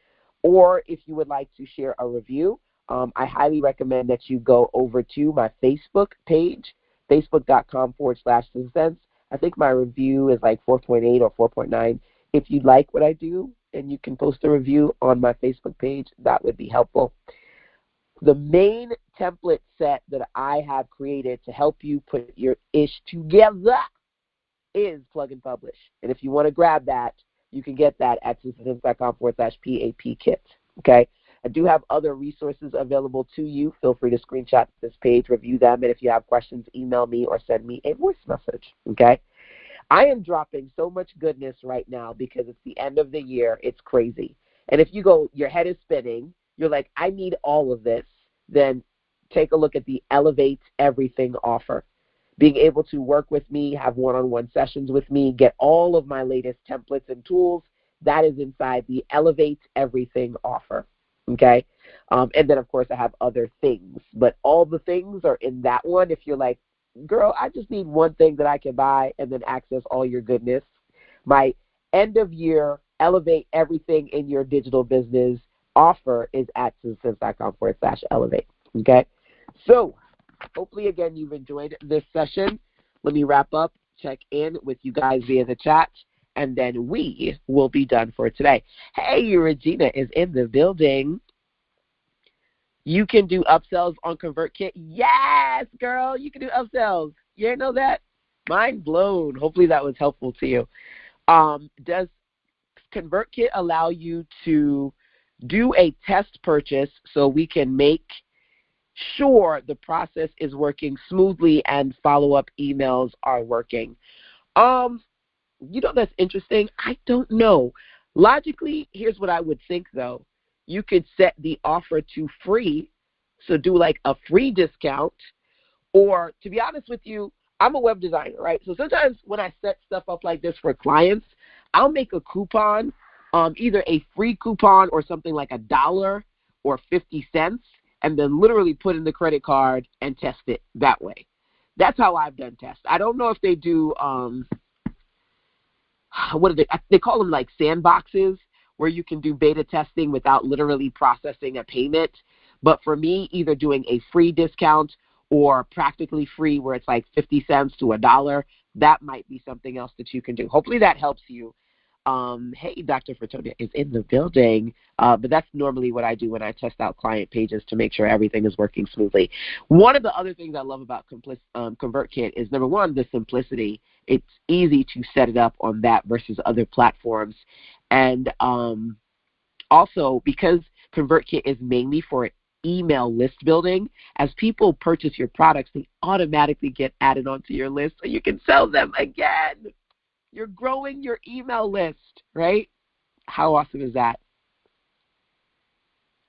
Or if you would like to share a review, I highly recommend that you go over to my Facebook page, facebook.com/systems. I think my review is like 4.8 or 4.9. If you like what I do and you can post a review on my Facebook page, that would be helpful. The main template set that I have created to help you put your ish together is Plug and Publish. And if you want to grab that, you can get that at systems.com/PAP kit. Okay? I do have other resources available to you. Feel free to screenshot this page, review them, and if you have questions, email me or send me a voice message. Okay? I am dropping so much goodness right now because it's the end of the year. It's crazy. And if you go, your head is spinning, you're like, I need all of this, then take a look at the Elevate Everything offer. Being able to work with me, have one-on-one sessions with me, get all of my latest templates and tools, that is inside the Elevate Everything offer. Okay? And then, of course, I have other things. But all the things are in that one. If you're like, girl, I just need one thing that I can buy and then access all your goodness. My end-of-year Elevate Everything in Your Digital Business offer is at systems.com/elevate. Okay? So, hopefully, again, you've enjoyed this session. Let me wrap up, check in with you guys via the chat, and then we will be done for today. Hey, Regina is in the building. You can do upsells on ConvertKit. Yes, girl, you can do upsells. You didn't know that? Mind blown. Hopefully that was helpful to you. Does ConvertKit allow you to do a test purchase so we can make sure the process is working smoothly and follow-up emails are working? That's interesting. I don't know. Logically, here's what I would think, though. You could set the offer to free, so do like a free discount. Or, to be honest with you, I'm a web designer, right? So sometimes when I set stuff up like this for clients, I'll make a coupon, either a free coupon or something like $1 or 50 cents, and then literally put in the credit card and test it that way. That's how I've done tests. I don't know if they do, what do they call them, like sandboxes, where you can do beta testing without literally processing a payment. But for me, either doing a free discount or practically free where it's like 50 cents to $1, that might be something else that you can do. Hopefully that helps you. Hey, Dr. Fertonia is in the building, but that's normally what I do when I test out client pages to make sure everything is working smoothly. One of the other things I love about ConvertKit is, number one, the simplicity. It's easy to set it up on that versus other platforms. And also, because ConvertKit is mainly for email list building, as people purchase your products, they automatically get added onto your list so you can sell them again. You're growing your email list, right? How awesome is that?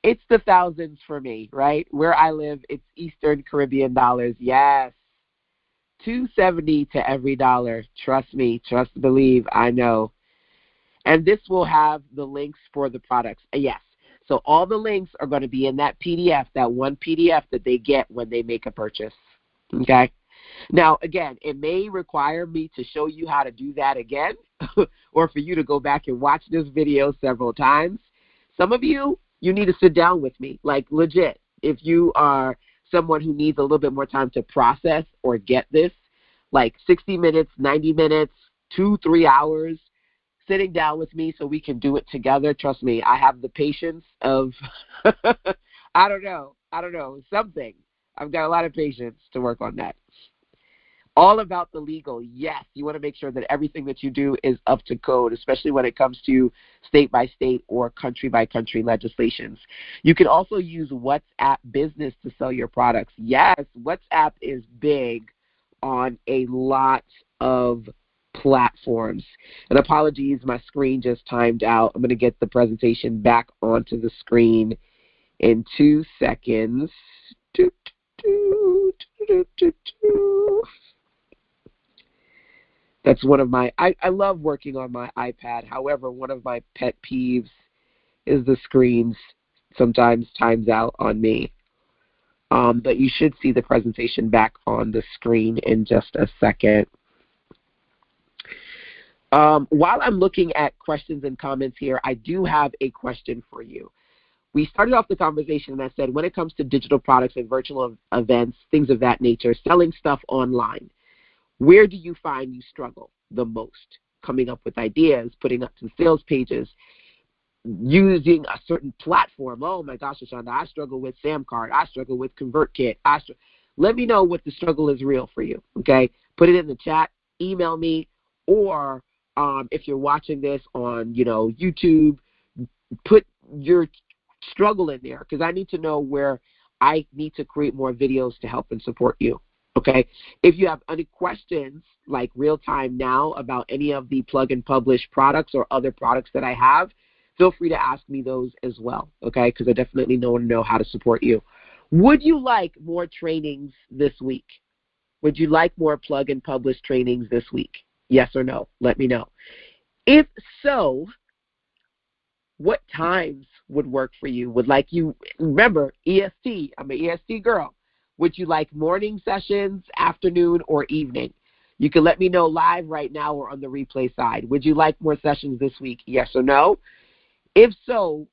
It's the thousands for me, right? Where I live, it's Eastern Caribbean dollars. Yes. $2.70 to every dollar. Trust me. Trust, believe. I know. And this will have the links for the products. Yes. So all the links are going to be in that PDF, that one PDF that they get when they make a purchase. Okay? Now, again, it may require me to show you how to do that again or for you to go back and watch this video several times. Some of you need to sit down with me, like legit. If you are someone who needs a little bit more time to process or get this, like 60 minutes, 90 minutes, 2-3 hours, sitting down with me so we can do it together. Trust me, I have the patience of, I don't know, something. I've got a lot of patience to work on that. All about the legal. Yes, you want to make sure that everything that you do is up to code, especially when it comes to state-by-state or country-by-country legislations. You can also use WhatsApp Business to sell your products. Yes, WhatsApp is big on a lot of platforms. And apologies, my screen just timed out. I'm going to get the presentation back onto the screen in 2 seconds. That's one of my, I love working on my iPad. However, one of my pet peeves is the screens sometimes times out on me. But you should see the presentation back on the screen in just a second. While I'm looking at questions and comments here, I do have a question for you. We started off the conversation and I said, when it comes to digital products and virtual events, things of that nature, selling stuff online, where do you find you struggle the most? Coming up with ideas, putting up some sales pages, using a certain platform. Oh my gosh, Ashonda, I struggle with SamCart. I struggle with ConvertKit. Let me know what the struggle is real for you, okay? Put it in the chat, email me, or if you're watching this on, YouTube, put your struggle in there because I need to know where I need to create more videos to help and support you. Okay. If you have any questions like real time now about any of the plug and publish products or other products that I have, feel free to ask me those as well. Okay. Because I definitely want to know how to support you. Would you like more trainings this week? Would you like more plug and publish trainings this week? Yes or no? Let me know. If so, what times would work for you? Remember, EST, I'm an EST girl. Would you like morning sessions, afternoon, or evening? You can let me know live right now or on the replay side. Would you like more sessions this week? Yes or no? If so,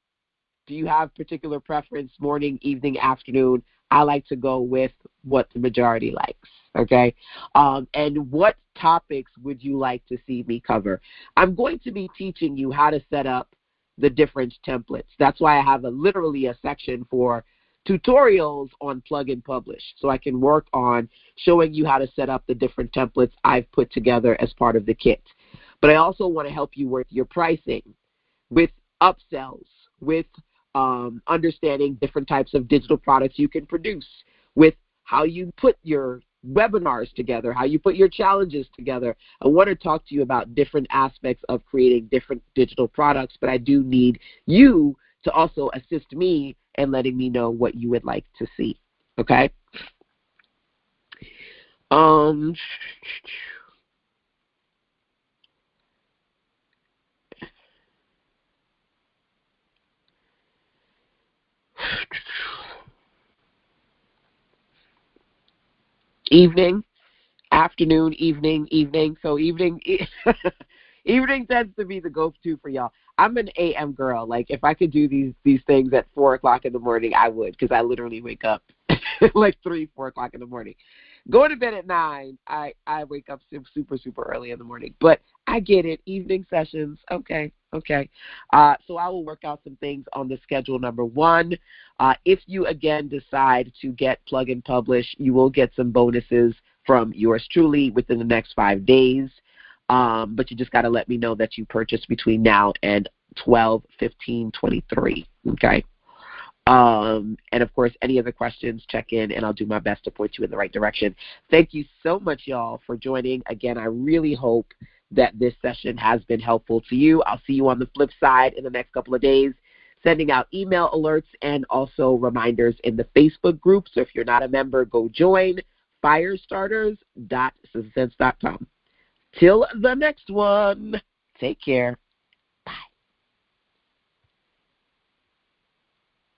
do you have particular preference, morning, evening, afternoon? I like to go with what the majority likes, okay? And what topics would you like to see me cover? I'm going to be teaching you how to set up the different templates. That's why I have literally a section for tutorials on plug and publish, so I can work on showing you how to set up the different templates I've put together as part of the kit. But I also want to help you with your pricing, with upsells, with understanding different types of digital products you can produce, with how you put your webinars together, how you put your challenges together. I want to talk to you about different aspects of creating different digital products, but I do need you to also assist me in letting me know what you would like to see, okay? Evening, afternoon, evening. So evening evening tends to be the go-to for y'all. I'm an AM girl. Like if I could do these things at 4 o'clock in the morning, I would, because I literally wake up like 3, 4 o'clock in the morning. Going to bed at 9, I wake up super early in the morning. But I get it. Evening sessions, okay. So I will work out some things on the schedule number 1. If you, again, decide to get plug and publish, you will get some bonuses from yours truly within the next 5 days. But you just got to let me know that you purchased between now and 12/15/23, okay? And, of course, any other questions, check in, and I'll do my best to point you in the right direction. Thank you so much, y'all, for joining. Again, I really hope that this session has been helpful to you. I'll see you on the flip side in the next couple of days, sending out email alerts and also reminders in the Facebook group. So if you're not a member, go join firestarters.com. Till the next one, take care.